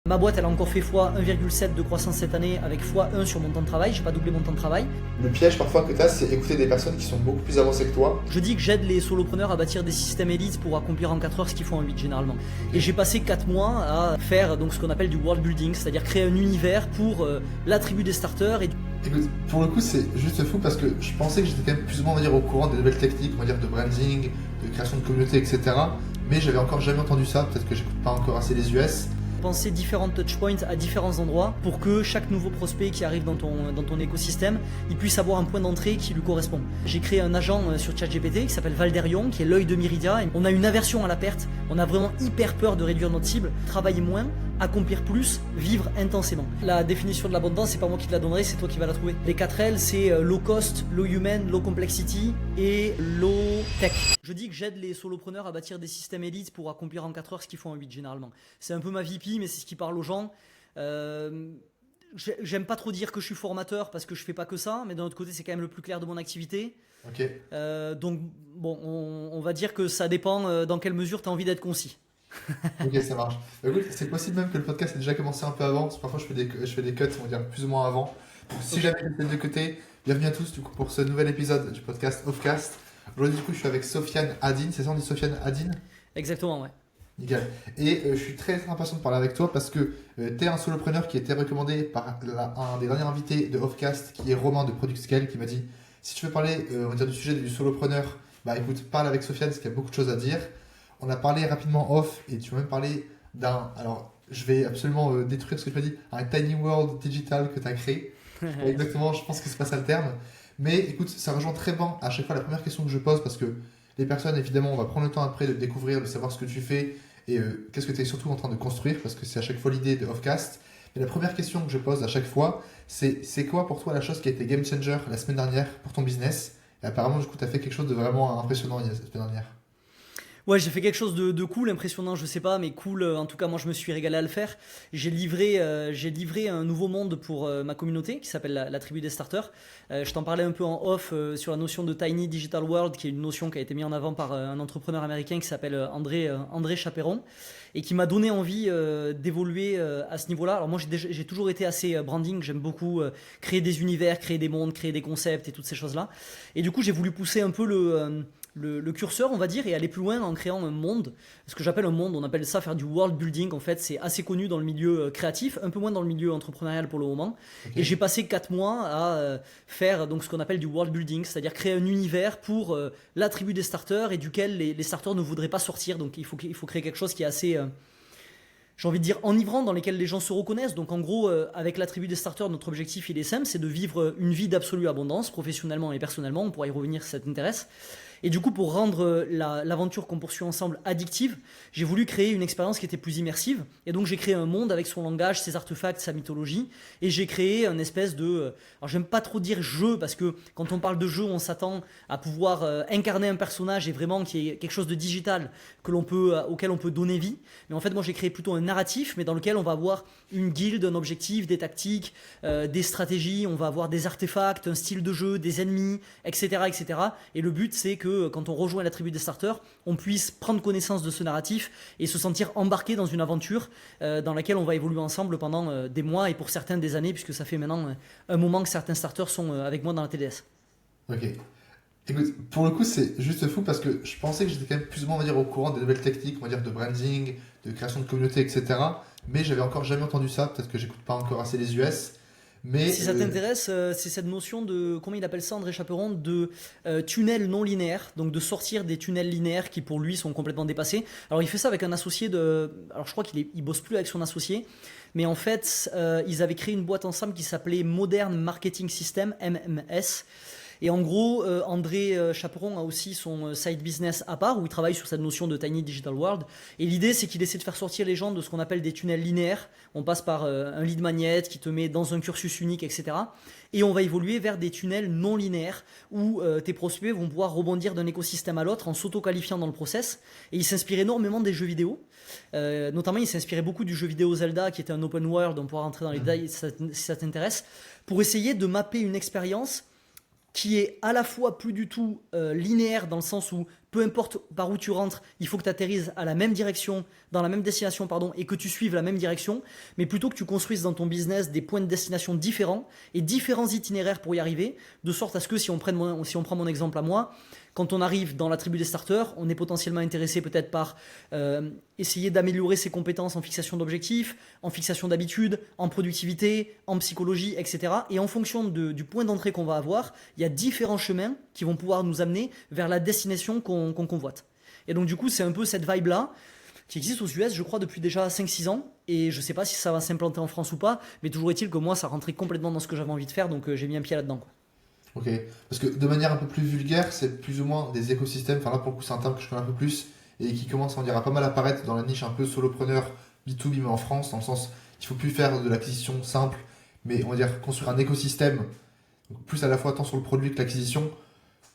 Ma boîte, elle a encore fait x1,7 de croissance cette année avec x1 sur mon temps de travail. J'ai pas doublé mon temps de travail. Le piège parfois que tu as, c'est écouter des personnes qui sont beaucoup plus avancées que toi. Je dis que j'aide les solopreneurs à bâtir des systèmes élites pour accomplir en 4 heures ce qu'ils font en 8 généralement. Et j'ai passé 4 mois à faire donc ce qu'on appelle du world building, c'est-à-dire créer un univers pour la tribu des starters. Écoute, pour le coup, c'est juste fou parce que je pensais que j'étais quand même plus ou moins, on va dire, au courant des nouvelles techniques, on va dire, de branding, de création de communauté, etc. Mais j'avais encore jamais entendu ça, peut-être que j'écoute pas encore assez les US. Penser différentes touchpoints à différents endroits pour que chaque nouveau prospect qui arrive dans ton écosystème, il puisse avoir un point d'entrée qui lui correspond. J'ai créé un agent sur ChatGPT qui s'appelle Valderion, qui est l'œil de Myridia. On a une aversion à la perte, on a vraiment hyper peur de réduire notre cible, travailler moins, accomplir plus, vivre intensément. La définition de l'abondance, c'est pas moi qui te la donnerai, c'est toi qui vas la trouver. Les 4 L, c'est low cost, low human, low complexity et low tech. Je dis que j'aide les solopreneurs à bâtir des systèmes élites pour accomplir en 4 heures ce qu'ils font en 8 généralement. C'est un peu ma VP, mais c'est ce qui parle aux gens. J'aime pas trop dire que je suis formateur parce que je fais pas que ça, mais d'un autre côté, c'est quand même le plus clair de mon activité. Ok. Donc, bon, on va dire que ça dépend dans quelle mesure tu as envie d'être concis. Ok, ça marche. Bah, écoute, c'est possible même que le podcast ait déjà commencé un peu avant, parce que parfois je fais des cuts, on va dire plus ou moins avant. Donc, si jamais vous êtes de côté, bienvenue à tous du coup, pour ce nouvel épisode du podcast Offcast. Aujourd'hui, du coup, je suis avec Sofiane Hadine, c'est ça, on dit Sofiane Hadine? Exactement, ouais. Nickel. Et je suis très impatient de parler avec toi parce que tu es un solopreneur qui a été recommandé par un des derniers invités de Offcast, qui est Romain de Product Scale, qui m'a dit si tu veux parler on va dire, du sujet du solopreneur, bah écoute, parle avec Sofiane parce qu'il y a beaucoup de choses à dire. On a parlé rapidement off et tu m'as même parlé d'un. Alors, je vais absolument détruire ce que tu m'as dit, un tiny world digital que tu as créé. Exactement, je pense que c'est pas ça le terme. Mais écoute, ça rejoint très bien à chaque fois la première question que je pose parce que les personnes, évidemment, on va prendre le temps après de découvrir, de savoir ce que tu fais et qu'est-ce que tu es surtout en train de construire parce que c'est à chaque fois l'idée de Offcast. Mais la première question que je pose à chaque fois, c'est quoi pour toi la chose qui a été game changer la semaine dernière pour ton business? Et apparemment, du coup, tu as fait quelque chose de vraiment impressionnant la semaine dernière. Ouais, j'ai fait quelque chose de cool, impressionnant, je sais pas, mais cool. En tout cas, moi, je me suis régalé à le faire. J'ai livré un nouveau monde pour ma communauté qui s'appelle la tribu des starters. Je t'en parlais un peu en off sur la notion de Tiny Digital World, qui est une notion qui a été mise en avant par un entrepreneur américain qui s'appelle André Chaperon et qui m'a donné envie d'évoluer à ce niveau-là. Alors moi, j'ai toujours été assez branding. J'aime beaucoup créer des univers, créer des mondes, créer des concepts et toutes ces choses-là. Et du coup, j'ai voulu pousser un peu le curseur, on va dire, et aller plus loin en créant un monde. Ce que j'appelle un monde, on appelle ça faire du world building. En fait, c'est assez connu dans le milieu créatif, un peu moins dans le milieu entrepreneurial pour le moment. Okay. Et j'ai passé 4 mois à faire donc ce qu'on appelle du world building, c'est-à-dire créer un univers pour la tribu des starters et duquel les starters ne voudraient pas sortir. Donc il faut créer quelque chose qui est assez j'ai envie de dire enivrant, dans lesquels les gens se reconnaissent. Donc en gros, avec la tribu des starters, notre objectif il est simple, c'est de vivre une vie d'absolue abondance, professionnellement et personnellement. On pourra y revenir si ça t'intéresse. Et du coup, pour rendre l'aventure qu'on poursuit ensemble addictive, j'ai voulu créer une expérience qui était plus immersive. Et donc j'ai créé un monde avec son langage, ses artefacts, sa mythologie. Et j'ai créé une espèce de... alors j'aime pas trop dire jeu, parce que quand on parle de jeu, on s'attend à pouvoir incarner un personnage et vraiment qu'il y ait quelque chose de digital auquel on peut donner vie. Mais en fait, moi j'ai créé plutôt un narratif, mais dans lequel on va avoir une guilde, un objectif, des tactiques, des stratégies, on va avoir des artefacts, un style de jeu, des ennemis, etc. etc. Et le but, c'est que quand on rejoint la tribu des starters, on puisse prendre connaissance de ce narratif et se sentir embarqué dans une aventure dans laquelle on va évoluer ensemble pendant des mois et pour certains des années, puisque ça fait maintenant un moment que certains starters sont avec moi dans la TDS. Ok. Écoute, pour le coup, c'est juste fou parce que je pensais que j'étais quand même plus ou moins, on va dire, au courant des nouvelles techniques, on va dire, de branding, de création de communauté, etc. Mais j'avais encore jamais entendu ça. Peut-être que j'écoute pas encore assez les US. Mais si ça t'intéresse, c'est cette notion de, comment il appelle ça, André Chaperon, de tunnel non linéaire, donc de sortir des tunnels linéaires qui pour lui sont complètement dépassés. Alors il fait ça avec un associé alors je crois qu'il bosse plus avec son associé, mais en fait ils avaient créé une boîte ensemble qui s'appelait Modern Marketing System, MMS. Et en gros, André Chaperon a aussi son side business à part où il travaille sur cette notion de Tiny Digital World. Et l'idée, c'est qu'il essaie de faire sortir les gens de ce qu'on appelle des tunnels linéaires. On passe par un lead magnet qui te met dans un cursus unique, etc. Et on va évoluer vers des tunnels non linéaires où tes prospects vont pouvoir rebondir d'un écosystème à l'autre en s'auto-qualifiant dans le process. Et il s'inspire énormément des jeux vidéo. Notamment, il s'inspirait beaucoup du jeu vidéo Zelda qui était un open world. On pourra rentrer dans les détails si ça t'intéresse. Pour essayer de mapper une expérience qui est à la fois plus du tout linéaire dans le sens où peu importe par où tu rentres, il faut que tu atterrisses à la même direction, dans la même destination, pardon, et que tu suives la même direction, mais plutôt que tu construises dans ton business des points de destination différents et différents itinéraires pour y arriver, de sorte à ce que si on prend mon exemple à moi, quand on arrive dans la tribu des starters, on est potentiellement intéressé peut-être par essayer d'améliorer ses compétences en fixation d'objectifs, en fixation d'habitudes, en productivité, en psychologie, etc. Et en fonction du point d'entrée qu'on va avoir, il y a différents chemins qui vont pouvoir nous amener vers la destination qu'on convoite. Et donc du coup, c'est un peu cette vibe-là qui existe aux US, je crois, depuis déjà 5-6 ans. Et je ne sais pas si ça va s'implanter en France ou pas, mais toujours est-il que moi, ça rentrait complètement dans ce que j'avais envie de faire, donc j'ai mis un pied là-dedans, quoi. Ok, parce que de manière un peu plus vulgaire, c'est plus ou moins des écosystèmes, enfin là pour le coup c'est un terme que je connais un peu plus, et qui commence on dirait, à pas mal apparaître dans la niche un peu solopreneur B2B mais en France, dans le sens il faut plus faire de l'acquisition simple, mais on va dire construire un écosystème, donc plus à la fois tant sur le produit que l'acquisition.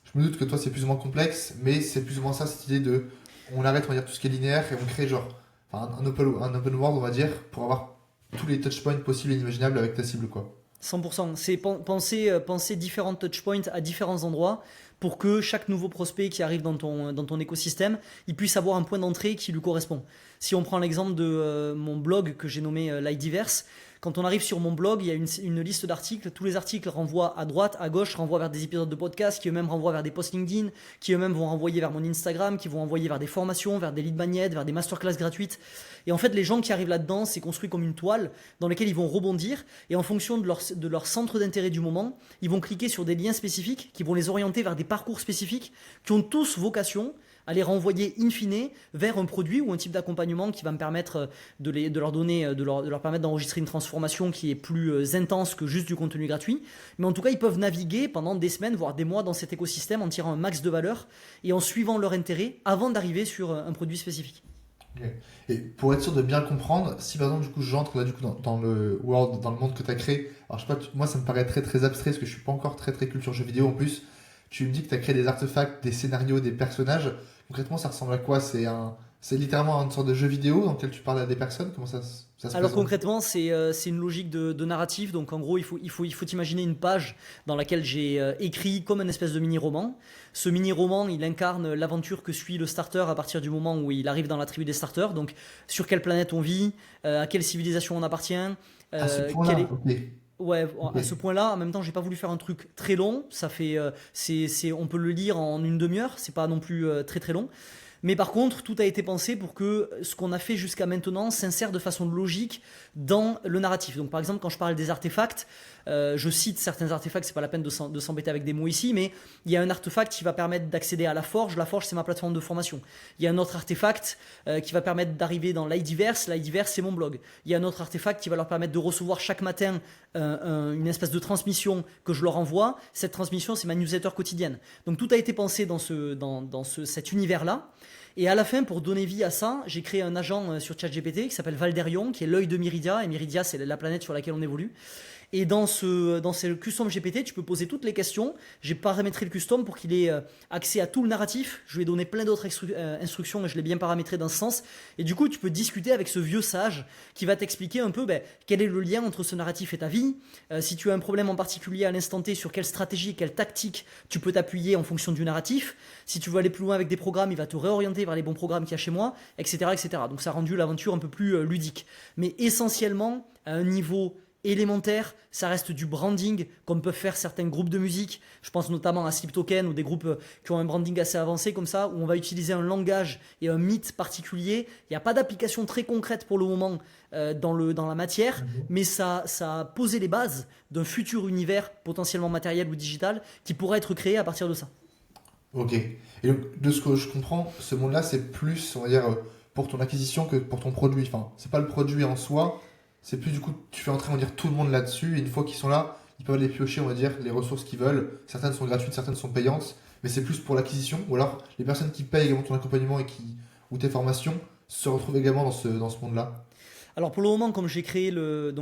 Je me doute que toi c'est plus ou moins complexe, mais c'est plus ou moins ça cette idée de, on arrête on va dire tout ce qui est linéaire et on crée genre, enfin, un open world on va dire, pour avoir tous les touchpoints possibles et inimaginables avec ta cible quoi. 100%. C'est penser différents touchpoints à différents endroits pour que chaque nouveau prospect qui arrive dans ton écosystème, il puisse avoir un point d'entrée qui lui correspond. Si on prend l'exemple de mon blog que j'ai nommé Lightiverse, quand on arrive sur mon blog, il y a une liste d'articles. Tous les articles renvoient à droite, à gauche, renvoient vers des épisodes de podcast, qui eux-mêmes renvoient vers des posts LinkedIn, qui eux-mêmes vont renvoyer vers mon Instagram, qui vont envoyer vers des formations, vers des lead magnets, vers des masterclass gratuites. Et en fait, les gens qui arrivent là-dedans, c'est construit comme une toile dans laquelle ils vont rebondir. Et en fonction de leur centre d'intérêt du moment, ils vont cliquer sur des liens spécifiques qui vont les orienter vers des parcours spécifiques qui ont tous vocation à les renvoyer in fine vers un produit ou un type d'accompagnement qui va me permettre de leur permettre d'enregistrer une transformation qui est plus intense que juste du contenu gratuit. Mais en tout cas, ils peuvent naviguer pendant des semaines, voire des mois dans cet écosystème en tirant un max de valeur et en suivant leur intérêt avant d'arriver sur un produit spécifique. Ok. Et pour être sûr de bien comprendre, si par exemple du coup j'entre là du coup dans le world, dans le monde que tu as créé, alors je sais pas, moi ça me paraît très très abstrait parce que je suis pas encore très très culture jeux vidéo en plus. Tu me dis que tu as créé des artefacts, des scénarios, des personnages. Concrètement, ça ressemble à quoi? C'est littéralement une sorte de jeu vidéo dans lequel tu parles à des personnes? Comment ça se Alors présente? concrètement, c'est une logique de narratif. Donc en gros, il faut imaginer une page dans laquelle j'ai écrit comme une espèce de mini-roman. Ce mini-roman, il incarne l'aventure que suit le starter à partir du moment où il arrive dans la tribu des starters. Donc sur quelle planète on vit, à quelle civilisation on appartient, À ce quel point-là, est... ok. Ouais, Ok. à ce point-là, en même temps, j'ai pas voulu faire un truc très long. Ça fait, on peut le lire en une demi-heure. C'est pas non plus très très long. Mais par contre, tout a été pensé pour que ce qu'on a fait jusqu'à maintenant s'insère de façon logique dans le narratif. Donc par exemple, quand je parle des artefacts, je cite certains artefacts, c'est pas la peine de s'embêter avec des mots ici, mais il y a un artefact qui va permettre d'accéder à la forge. La forge, c'est ma plateforme de formation. Il y a un autre artefact qui va permettre d'arriver dans Lightiverse. Lightiverse, c'est mon blog. Il y a un autre artefact qui va leur permettre de recevoir chaque matin une espèce de transmission que je leur envoie. Cette transmission, c'est ma newsletter quotidienne. Donc tout a été pensé dans cet univers-là. Et à la fin, pour donner vie à ça, j'ai créé un agent sur ChatGPT qui s'appelle Valderion, qui est l'œil de Meridia. Et Meridia, c'est la planète sur laquelle on évolue. Et dans ce custom GPT, tu peux poser toutes les questions. J'ai paramétré le custom pour qu'il ait accès à tout le narratif. Je lui ai donné plein d'autres instructions et je l'ai bien paramétré dans ce sens. Et du coup, tu peux discuter avec ce vieux sage qui va t'expliquer un peu quel est le lien entre ce narratif et ta vie. Si tu as un problème en particulier à l'instant T, sur quelle stratégie, quelle tactique tu peux t'appuyer en fonction du narratif. Si tu veux aller plus loin avec des programmes, il va te réorienter vers les bons programmes qu'il y a chez moi, etc., etc. Donc ça a rendu l'aventure un peu plus ludique. Mais essentiellement, à un niveau élémentaire, ça reste du branding comme peuvent faire certains groupes de musique. Je pense notamment à Sleep Token ou des groupes qui ont un branding assez avancé comme ça, où on va utiliser un langage et un mythe particulier. Il n'y a pas d'application très concrète pour le moment dans la matière, mais ça a posé les bases d'un futur univers potentiellement matériel ou digital qui pourrait être créé à partir de ça. Ok. Et donc, de ce que je comprends, ce monde-là, c'est plus, on va dire, pour ton acquisition que pour ton produit. Enfin, c'est pas le produit en soi, c'est plus du coup, tu fais entrer, on va dire, tout le monde là-dessus. Et une fois qu'ils sont là, ils peuvent aller piocher, on va dire, les ressources qu'ils veulent. Certaines sont gratuites, certaines sont payantes. Mais c'est plus pour l'acquisition. Ou alors, les personnes qui payent également ton accompagnement ou tes formations se retrouvent également dans ce monde-là. Alors pour le moment, comme j'ai créé le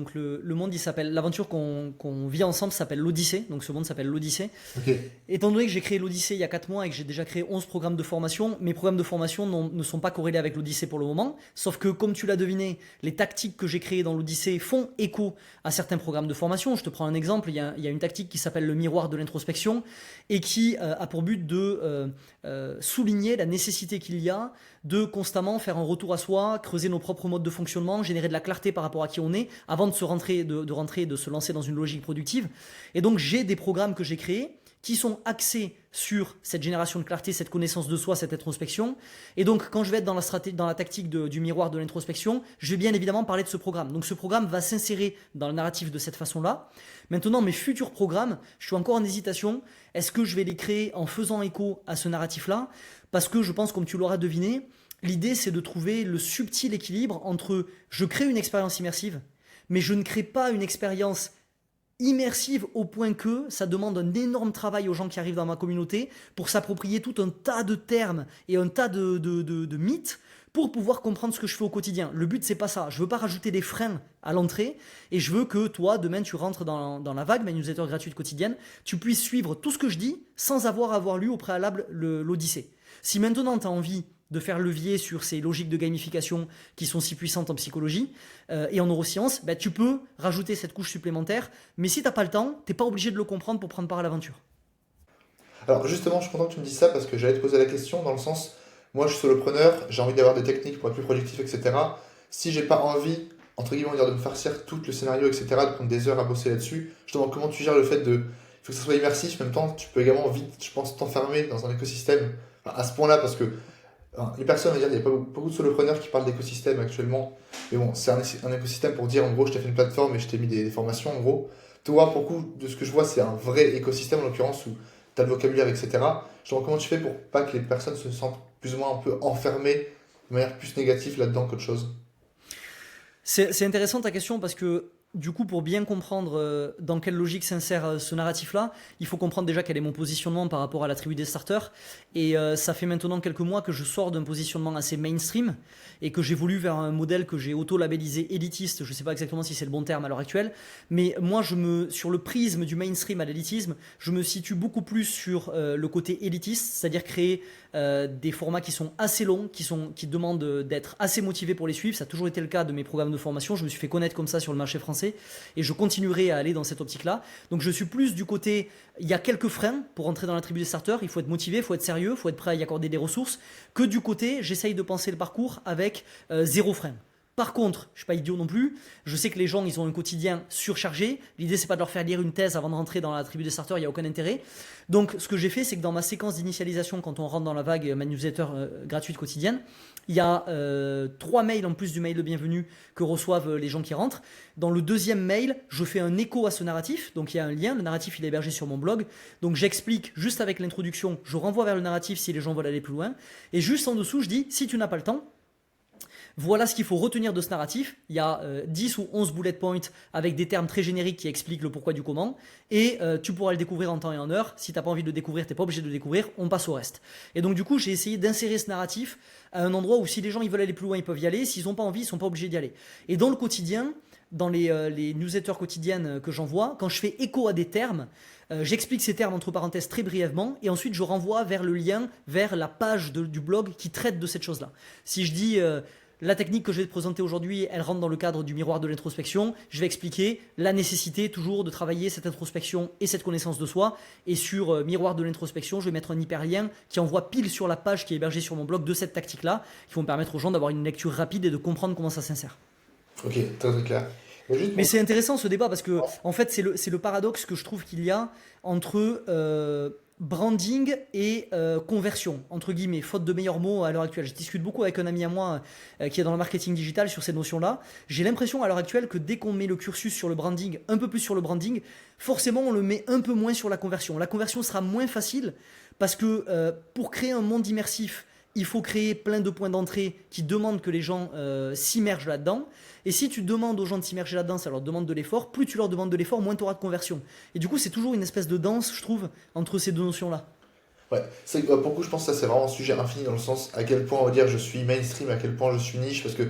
monde, l'aventure qu'on vit ensemble s'appelle l'Odyssée, donc ce monde s'appelle l'Odyssée. Ok. Étant donné que j'ai créé l'Odyssée il y a 4 mois et que j'ai déjà créé 11 programmes de formation, mes programmes de formation ne sont pas corrélés avec l'Odyssée pour le moment, sauf que comme tu l'as deviné, les tactiques que j'ai créées dans l'Odyssée font écho à certains programmes de formation. Je te prends un exemple, il y a une tactique qui s'appelle le miroir de l'introspection et qui a pour but de souligner la nécessité qu'il y a de constamment faire un retour à soi, creuser nos propres modes de fonctionnement, générer de la clarté par rapport à qui on est, avant de se lancer dans une logique productive. Et donc j'ai des programmes que j'ai créés qui sont axés sur cette génération de clarté, cette connaissance de soi, cette introspection. Et donc, quand je vais être dans la tactique du miroir de l'introspection, je vais bien évidemment parler de ce programme. Donc, ce programme va s'insérer dans le narratif de cette façon-là. Maintenant, mes futurs programmes, je suis encore en hésitation. Est-ce que je vais les créer en faisant écho à ce narratif-là? Parce que je pense, comme tu l'auras deviné, l'idée, c'est de trouver le subtil équilibre entre je crée une expérience immersive, mais je ne crée pas une expérience immersive au point que ça demande un énorme travail aux gens qui arrivent dans ma communauté pour s'approprier tout un tas de termes et un tas de mythes pour pouvoir comprendre ce que je fais au quotidien. Le but, c'est pas ça. Je veux pas rajouter des freins à l'entrée et je veux que toi, demain, tu rentres dans la vague, ma newsletter gratuite quotidienne, tu puisses suivre tout ce que je dis sans avoir lu au préalable l'Odyssée. Si maintenant tu as envie de faire levier sur ces logiques de gamification qui sont si puissantes en psychologie et en neurosciences, tu peux rajouter cette couche supplémentaire. Mais si tu n'as pas le temps, tu n'es pas obligé de le comprendre pour prendre part à l'aventure. Alors justement, je suis content que tu me dises ça parce que j'allais te poser la question dans le sens, moi je suis solopreneur, j'ai envie d'avoir des techniques pour être plus productif, etc. Si j'ai pas envie, entre guillemets, de me farcir tout le scénario, etc., de prendre des heures à bosser là-dessus, je te demande comment tu gères le fait de, il faut que ça soit immersif, en même temps tu peux également vite, je pense, t'enfermer dans un écosystème à ce point-là parce que les personnes, on va dire, il y a pas beaucoup de solopreneurs qui parlent d'écosystème actuellement, mais bon, c'est un écosystème pour dire en gros, je t'ai fait une plateforme et je t'ai mis des formations en gros. Toi, pour le coup, de ce que je vois, c'est un vrai écosystème en l'occurrence où tu as le vocabulaire, etc. Je te demande comment tu fais pour pas que les personnes se sentent plus ou moins un peu enfermées de manière plus négative là-dedans qu'autre chose. C'est intéressant ta question parce que du coup, pour bien comprendre dans quelle logique s'insère ce narratif-là, il faut comprendre déjà quel est mon positionnement par rapport à la tribu des starters. Et ça fait maintenant quelques mois que je sors d'un positionnement assez mainstream et que j'évolue vers un modèle que j'ai auto-labellisé élitiste. Je ne sais pas exactement si c'est le bon terme à l'heure actuelle, mais moi, sur le prisme du mainstream à l'élitisme, je me situe beaucoup plus sur le côté élitiste, c'est-à-dire créer des formats qui sont assez longs, qui demandent d'être assez motivés pour les suivre. Ça a toujours été le cas de mes programmes de formation. Je me suis fait connaître comme ça sur le marché français et je continuerai à aller dans cette optique-là. Donc je suis plus du côté, il y a quelques freins pour entrer dans la tribu des starters, il faut être motivé, il faut être sérieux, il faut être prêt à y accorder des ressources, que du côté, j'essaye de penser le parcours avec zéro frein. Par contre, je ne suis pas idiot non plus, je sais que les gens ils ont un quotidien surchargé, l'idée c'est pas de leur faire lire une thèse avant de rentrer dans la tribu des starters, il n'y a aucun intérêt. Donc ce que j'ai fait c'est que dans ma séquence d'initialisation, quand on rentre dans la vague, ma newsletter gratuite quotidienne, il y a 3 mails en plus du mail de bienvenue que reçoivent les gens qui rentrent. Dans le deuxième mail, je fais un écho à ce narratif, donc il y a un lien, le narratif il est hébergé sur mon blog, donc j'explique juste avec l'introduction, je renvoie vers le narratif si les gens veulent aller plus loin, et juste en dessous je dis si tu n'as pas le temps, voilà ce qu'il faut retenir de ce narratif. Il y a 10 ou 11 bullet points avec des termes très génériques qui expliquent le pourquoi du comment. Et tu pourras le découvrir en temps et en heure. Si tu n'as pas envie de le découvrir, tu n'es pas obligé de le découvrir. On passe au reste. Et donc du coup, j'ai essayé d'insérer ce narratif à un endroit où si les gens ils veulent aller plus loin, ils peuvent y aller. S'ils n'ont pas envie, ils ne sont pas obligés d'y aller. Et dans le quotidien, dans les newsletters quotidiennes que j'envoie, quand je fais écho à des termes, j'explique ces termes entre parenthèses très brièvement et ensuite je renvoie vers le lien, vers la page du blog qui traite de cette chose-là. Si je dis... la technique que je vais te présenter aujourd'hui, elle rentre dans le cadre du miroir de l'introspection. Je vais expliquer la nécessité toujours de travailler cette introspection et cette connaissance de soi. Et sur miroir de l'introspection, je vais mettre un hyperlien qui envoie pile sur la page qui est hébergée sur mon blog de cette tactique-là, qui vont permettre aux gens d'avoir une lecture rapide et de comprendre comment ça s'insère. Ok, très très clair. Mais c'est intéressant ce débat parce que en fait c'est le paradoxe que je trouve qu'il y a entre branding et conversion, entre guillemets, faute de meilleurs mots à l'heure actuelle. Je discute beaucoup avec un ami à moi qui est dans le marketing digital sur ces notions-là. J'ai l'impression à l'heure actuelle que dès qu'on met le cursus sur le branding, un peu plus sur le branding, forcément on le met un peu moins sur la conversion. La conversion sera moins facile parce que pour créer un monde immersif, il faut créer plein de points d'entrée qui demandent que les gens s'immergent là-dedans. Et si tu demandes aux gens de s'immerger là-dedans, ça leur demande de l'effort. Plus tu leur demandes de l'effort, moins tu auras de conversion. Et du coup, c'est toujours une espèce de danse, je trouve, entre ces deux notions-là. Ouais, c'est pour le coup, je pense que ça c'est vraiment un sujet infini dans le sens à quel point on va dire je suis mainstream, à quel point je suis niche, parce que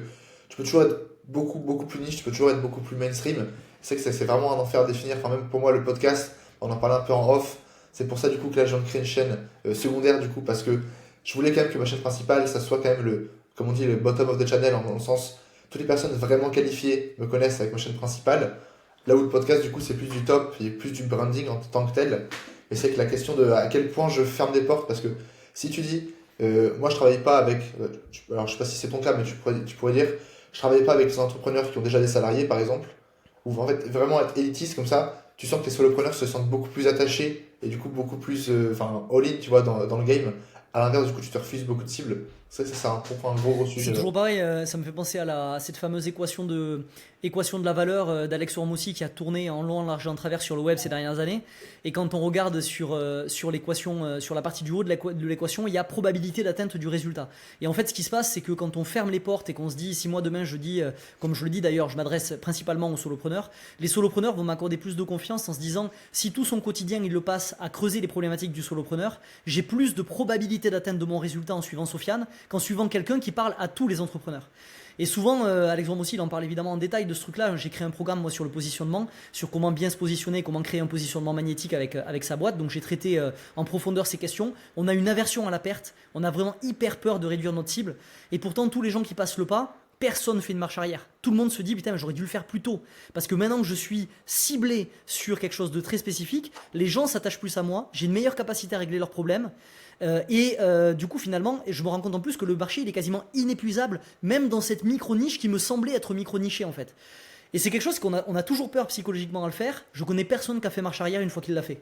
tu peux toujours être beaucoup plus niche, tu peux toujours être beaucoup plus mainstream. C'est que c'est vraiment un enfer à définir. Enfin, même pour moi, le podcast, on en parlait un peu en off. C'est pour ça du coup que là, je viens de créer une chaîne secondaire du coup, parce que je voulais quand même que ma chaîne principale, ça soit quand même comme on dit, le bottom of the channel, dans le sens, toutes les personnes vraiment qualifiées me connaissent avec ma chaîne principale. Là où le podcast, du coup, c'est plus du top, et plus du branding en tant que tel. Mais c'est que la question de à quel point je ferme des portes, parce que si tu dis, moi je travaille pas avec, alors je sais pas si c'est ton cas, mais tu pourrais dire, je travaille pas avec des entrepreneurs qui ont déjà des salariés, par exemple, ou en fait vraiment être élitiste comme ça, tu sens que les solopreneurs se sentent beaucoup plus attachés et du coup beaucoup plus, enfin, all-in, tu vois, dans le game. À l'inverse, du coup, tu te refuses beaucoup de cibles. C'est un gros C'est sujet là. toujours pareil, ça me fait penser à cette fameuse équation de la valeur d'Alex Hormozy qui a tourné en long, en large et en travers sur le web ces dernières années. Et quand on regarde sur l'équation, sur la partie du haut de l'équation, il y a probabilité d'atteinte du résultat. Et en fait, ce qui se passe, c'est que quand on ferme les portes et qu'on se dit, si moi demain je dis, comme je le dis d'ailleurs, je m'adresse principalement aux solopreneurs, les solopreneurs vont m'accorder plus de confiance en se disant, si tout son quotidien il le passe à creuser les problématiques du solopreneur, j'ai plus de probabilité d'atteinte de mon résultat en suivant Sofiane qu'en suivant quelqu'un qui parle à tous les entrepreneurs. Et souvent, Alex Hormozy, il en parle évidemment en détail de ce truc-là. J'ai créé un programme moi sur le positionnement, sur comment bien se positionner, comment créer un positionnement magnétique avec sa boîte. Donc j'ai traité en profondeur ces questions. On a une aversion à la perte, on a vraiment hyper peur de réduire notre cible. Et pourtant, tous les gens qui passent le pas, personne ne fait une marche arrière. Tout le monde se dit, putain, mais j'aurais dû le faire plus tôt. Parce que maintenant que je suis ciblé sur quelque chose de très spécifique, les gens s'attachent plus à moi, j'ai une meilleure capacité à régler leurs problèmes. Du coup, finalement, je me rends compte en plus que le marché, il est quasiment inépuisable, même dans cette micro-niche qui me semblait être micro-nichée, en fait. Et c'est quelque chose on a toujours peur psychologiquement à le faire. Je connais personne qui a fait marche arrière une fois qu'il l'a fait.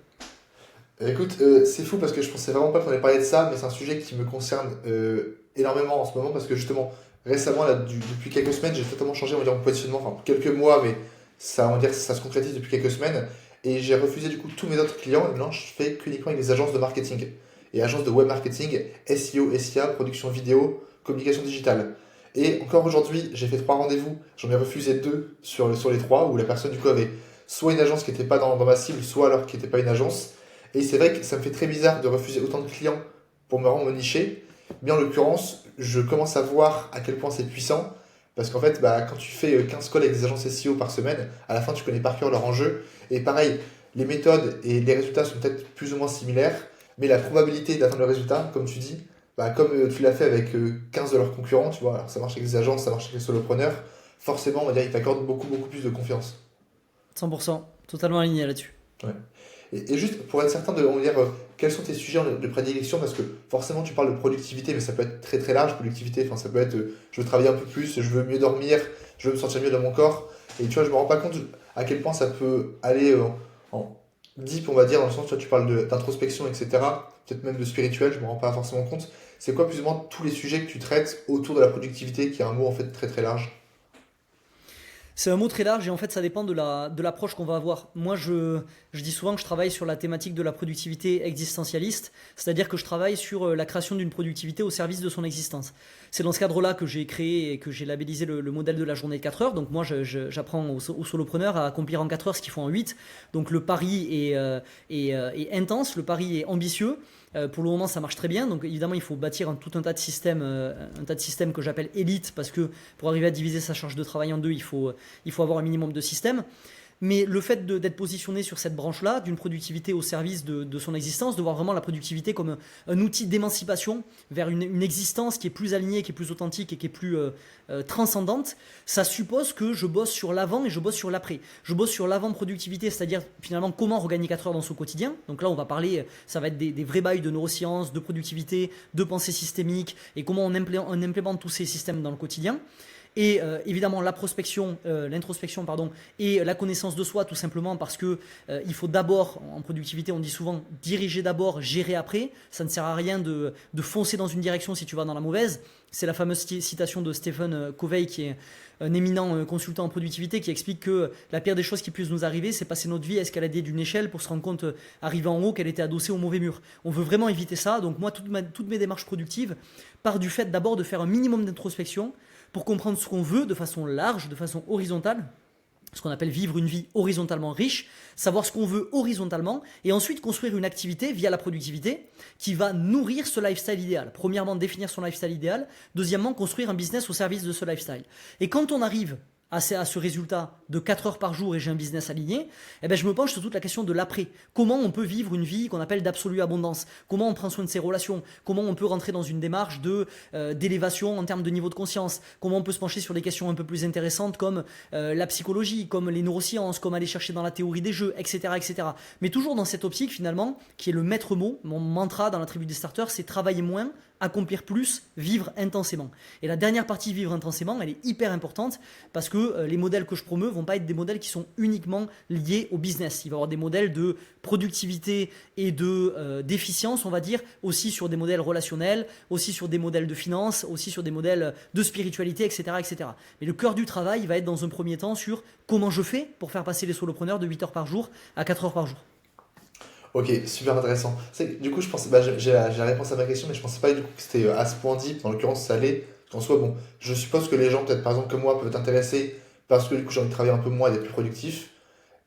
Écoute, c'est fou parce que je pensais vraiment pas qu'on allait parler de ça, mais c'est un sujet qui me concerne énormément en ce moment parce que justement, récemment, là, depuis quelques semaines, j'ai totalement changé on va dire, mon positionnement, enfin quelques mois, mais ça, on va dire, ça se concrétise depuis quelques semaines. Et j'ai refusé du coup tous mes autres clients et maintenant je fais qu'uniquement avec des agences de marketing et agences de web marketing, SEO, SIA, production vidéo, communication digitale. Et encore aujourd'hui, j'ai fait 3 rendez-vous, j'en ai refusé 2 sur les 3 où la personne du coup avait soit une agence qui n'était pas dans ma cible, soit alors qui n'était pas une agence. Et c'est vrai que ça me fait très bizarre de refuser autant de clients pour me rendre niché. Mais en l'occurrence, je commence à voir à quel point c'est puissant. Parce qu'en fait, bah, quand tu fais 15 calls avec des agences SEO par semaine, à la fin, tu connais par cœur leur enjeu. Et pareil, les méthodes et les résultats sont peut-être plus ou moins similaires. Mais la probabilité d'atteindre le résultat, comme tu dis, bah, comme tu l'as fait avec 15 de leurs concurrents, tu vois, alors ça marche avec des agences, ça marche avec les solopreneurs, forcément, on va dire, ils t'accordent beaucoup plus de confiance. 100%, totalement aligné là-dessus. Ouais. Et juste pour être certain de on va dire, quels sont tes sujets de prédilection, parce que forcément tu parles de productivité, mais ça peut être très très large, productivité, enfin, ça peut être je veux travailler un peu plus, je veux mieux dormir, je veux me sentir mieux dans mon corps, et tu vois, je me rends pas compte à quel point ça peut aller en deep, on va dire, dans le sens, tu vois, tu parles d'introspection, etc., peut-être même de spirituel, je me rends pas forcément compte. C'est quoi plus ou moins tous les sujets que tu traites autour de la productivité, qui est un mot en fait très très large? C'est un mot très large et en fait ça dépend de l'approche qu'on va avoir. Moi je dis souvent que je travaille sur la thématique de la productivité existentialiste, c'est-à-dire que je travaille sur la création d'une productivité au service de son existence. C'est dans ce cadre-là que j'ai créé et que j'ai labellisé le modèle de la journée de 4 heures. Donc moi j'apprends aux solopreneurs à accomplir en 4 heures ce qu'ils font en 8. Donc le pari est intense, le pari est ambitieux. Pour le moment, ça marche très bien. Donc, évidemment, il faut bâtir tout un tas de systèmes que j'appelle élites, parce que pour arriver à diviser sa charge de travail en deux, il faut avoir un minimum de systèmes. Mais le fait d'être positionné sur cette branche-là, d'une productivité au service de son existence, de voir vraiment la productivité comme un outil d'émancipation vers une existence qui est plus alignée, qui est plus authentique et qui est plus transcendante, ça suppose que je bosse sur l'avant et je bosse sur l'après. Je bosse sur l'avant-productivité, c'est-à-dire finalement comment regagner 4 heures dans son quotidien. Donc là, on va parler, ça va être des vrais bails de neurosciences, de productivité, de pensée systémique et comment on implémente tous ces systèmes dans le quotidien. Et évidemment l'introspection pardon, et la connaissance de soi, tout simplement parce que il faut d'abord, en productivité on dit souvent, diriger d'abord, gérer après. Ça ne sert à rien de foncer dans une direction si tu vas dans la mauvaise. C'est la fameuse citation de Stephen Covey, qui est un éminent consultant en productivité, qui explique que la pire des choses qui puissent nous arriver, c'est passer notre vie à escalader d'une échelle pour se rendre compte, arrivé en haut, qu'elle était adossée au mauvais mur. On veut vraiment éviter ça. Donc moi, toutes mes démarches productives partent du fait d'abord de faire un minimum d'introspection pour comprendre ce qu'on veut de façon large, de façon horizontale, ce qu'on appelle vivre une vie horizontalement riche, savoir ce qu'on veut horizontalement, et ensuite construire une activité via la productivité qui va nourrir ce lifestyle idéal. Premièrement, définir son lifestyle idéal. Deuxièmement, construire un business au service de ce lifestyle. Et quand on arrive à ce résultat de 4 heures par jour et j'ai un business aligné, eh ben je me penche sur toute la question de l'après. Comment on peut vivre une vie qu'on appelle d'absolue abondance? Comment on prend soin de ses relations? Comment on peut rentrer dans une démarche d'élévation en termes de niveau de conscience? Comment on peut se pencher sur des questions un peu plus intéressantes comme la psychologie, comme les neurosciences, comme aller chercher dans la théorie des jeux, etc., etc. Mais toujours dans cette optique finalement, qui est le maître mot, mon mantra dans la tribu des starters, c'est travailler moins, accomplir plus, vivre intensément. Et la dernière partie, vivre intensément, elle est hyper importante parce que les modèles que je promeus vont pas être des modèles qui sont uniquement liés au business. Il va y avoir des modèles de productivité et d'efficience, on va dire, aussi sur des modèles relationnels, aussi sur des modèles de finance, aussi sur des modèles de spiritualité, etc., etc. Mais le cœur du travail va être dans un premier temps sur comment je fais pour faire passer les solopreneurs de 8 heures par jour à 4 heures par jour. Ok, super intéressant. Du coup, je pensais, j'ai la réponse à ma question, mais je pensais pas du coup que c'était à ce point deep. En l'occurrence, ça l'est. En soi, bon, je suppose que les gens, peut-être par exemple comme moi, peuvent être intéressés parce que du coup, j'ai envie de travailler un peu moins et d'être plus productif.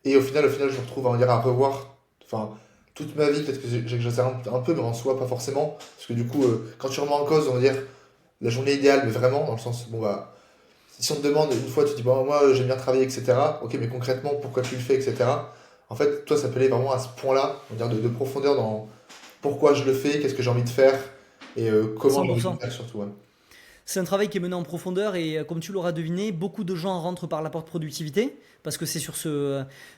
Et au final, je me retrouve à revoir, enfin, toute ma vie. Peut-être que j'exagère un peu, mais en soi, pas forcément. Parce que du coup, quand tu remets en cause, on va dire la journée idéale, mais vraiment, dans le sens, bon, bah, si on te demande une fois, tu dis, bon, moi, j'aime bien travailler, etc. Ok, mais concrètement, pourquoi tu le fais, etc. En fait, toi, ça peut aller vraiment à ce point-là, on va dire de profondeur dans pourquoi je le fais, qu'est-ce que j'ai envie de faire et comment j'ai envie de le 100%. faire surtout. Ouais. C'est un travail qui est mené en profondeur et comme tu l'auras deviné, beaucoup de gens rentrent par la porte productivité parce que c'est sur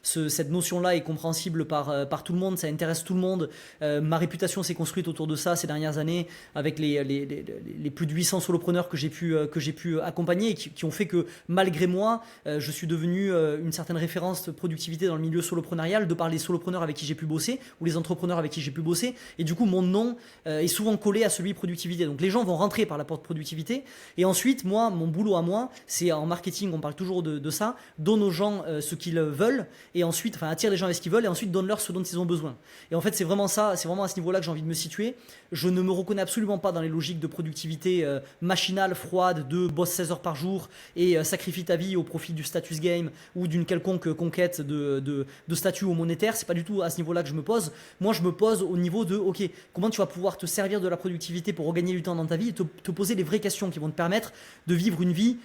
cette notion-là est compréhensible par tout le monde, ça intéresse tout le monde. Ma réputation s'est construite autour de ça ces dernières années avec les plus de 800 solopreneurs que j'ai pu accompagner et qui ont fait que malgré moi, je suis devenu une certaine référence de productivité dans le milieu soloprenarial de par les solopreneurs avec qui j'ai pu bosser ou les entrepreneurs avec qui j'ai pu bosser. Et du coup, mon nom est souvent collé à celui productivité. Donc les gens vont rentrer par la porte productivité. Et ensuite, moi, mon boulot à moi, c'est en marketing, on parle toujours de ça, donne aux gens ce qu'ils veulent, et ensuite, enfin, attire les gens avec ce qu'ils veulent, et ensuite donne-leur ce dont ils ont besoin. Et en fait, c'est vraiment ça, c'est vraiment à ce niveau-là que j'ai envie de me situer. Je ne me reconnais absolument pas dans les logiques de productivité machinale, froide, de bosse 16 heures par jour et sacrifie ta vie au profit du status game ou d'une quelconque conquête de statut ou monétaire. C'est pas du tout à ce niveau-là que je me pose. Moi, je me pose au niveau de, ok, comment tu vas pouvoir te servir de la productivité pour regagner du temps dans ta vie et te poser les vraies questions qui vont te permettre de vivre une vie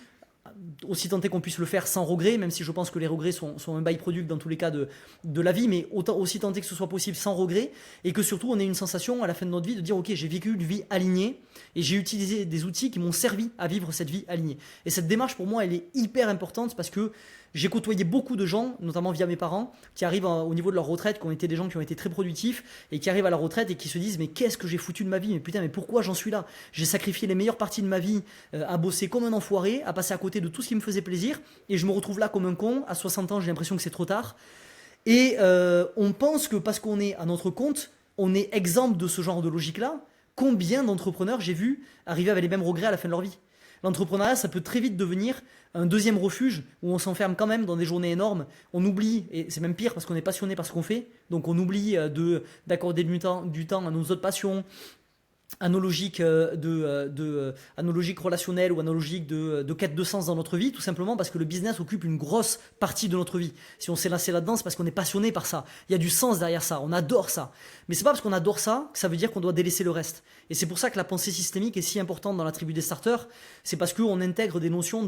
aussi tenté qu'on puisse le faire sans regret, même si je pense que les regrets sont un byproduct dans tous les cas de la vie, mais autant aussi tenté que ce soit possible sans regret, et que surtout on ait une sensation à la fin de notre vie de dire ok, j'ai vécu une vie alignée, et j'ai utilisé des outils qui m'ont servi à vivre cette vie alignée. Et cette démarche pour moi elle est hyper importante parce que j'ai côtoyé beaucoup de gens, notamment via mes parents, qui arrivent au niveau de leur retraite, qui ont été des gens qui ont été très productifs et qui arrivent à la retraite et qui se disent mais qu'est-ce que j'ai foutu de ma vie? Mais putain, mais pourquoi j'en suis là? J'ai sacrifié les meilleures parties de ma vie à bosser comme un enfoiré, à passer à côté de tout ce qui me faisait plaisir et je me retrouve là comme un con. À 60 ans, j'ai l'impression que c'est trop tard. Et on pense que parce qu'on est à notre compte, on est exempt de ce genre de logique-là. Combien d'entrepreneurs j'ai vu arriver avec les mêmes regrets à la fin de leur vie? L'entrepreneuriat, ça peut très vite devenir un deuxième refuge où on s'enferme quand même dans des journées énormes. On oublie, et c'est même pire parce qu'on est passionné par ce qu'on fait, donc on oublie d'accorder du temps à nos autres passions, à nos logiques, à nos logiques relationnelles ou à nos logiques de quête de sens dans notre vie, tout simplement parce que le business occupe une grosse partie de notre vie. Si on s'est lancé là-dedans, c'est parce qu'on est passionné par ça. Il y a du sens derrière ça, on adore ça. Mais c'est pas parce qu'on adore ça que ça veut dire qu'on doit délaisser le reste. Et c'est pour ça que la pensée systémique est si importante dans la tribu des starters. C'est parce qu'on intègre des notions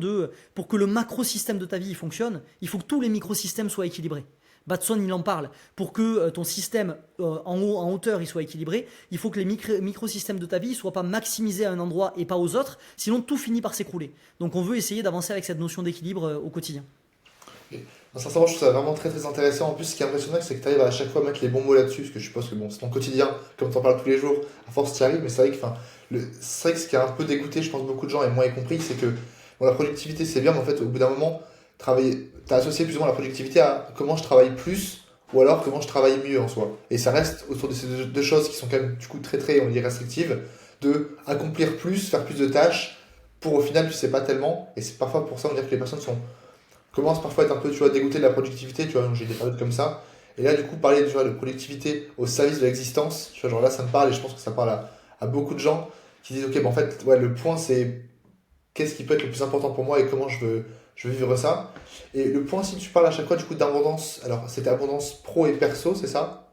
pour que le macro-système de ta vie fonctionne, il faut que tous les microsystèmes soient équilibrés. Batson, il en parle. Pour que ton système en haut, en hauteur, il soit équilibré, il faut que les microsystèmes de ta vie ne soient pas maximisés à un endroit et pas aux autres, sinon tout finit par s'écrouler. Donc on veut essayer d'avancer avec cette notion d'équilibre au quotidien. Et, sincèrement, je trouve ça vraiment très très intéressant. En plus, ce qui est impressionnant, c'est que tu arrives à chaque fois à mettre les bons mots là-dessus, parce que je suppose que bon, c'est ton quotidien, comme tu en parles tous les jours, à force tu y arrives, mais c'est vrai que, c'est vrai que ce qui a un peu dégoûté, je pense, beaucoup de gens, et moi y compris, c'est que bon, la productivité c'est bien, mais en fait, au bout d'un moment, travailler, t'as associé plus ou moins la productivité à comment je travaille plus ou alors comment je travaille mieux en soi. Et ça reste autour de ces deux choses qui sont quand même du coup très très on va dire restrictives, de accomplir plus, faire plus de tâches pour au final tu sais pas tellement. Et c'est parfois pour ça on va dire que les personnes commencent parfois à être un peu tu vois dégoûtées de la productivité, tu vois, j'ai des périodes comme ça. Et là du coup parler tu vois, de productivité au service de l'existence, tu vois, genre là ça me parle et je pense que ça parle à beaucoup de gens qui disent ok ben en fait ouais le point c'est qu'est-ce qui peut être le plus important pour moi et comment je veux vivre ça. Et le point, si tu parles à chaque fois du coup d'abondance, alors c'était abondance pro et perso, c'est ça?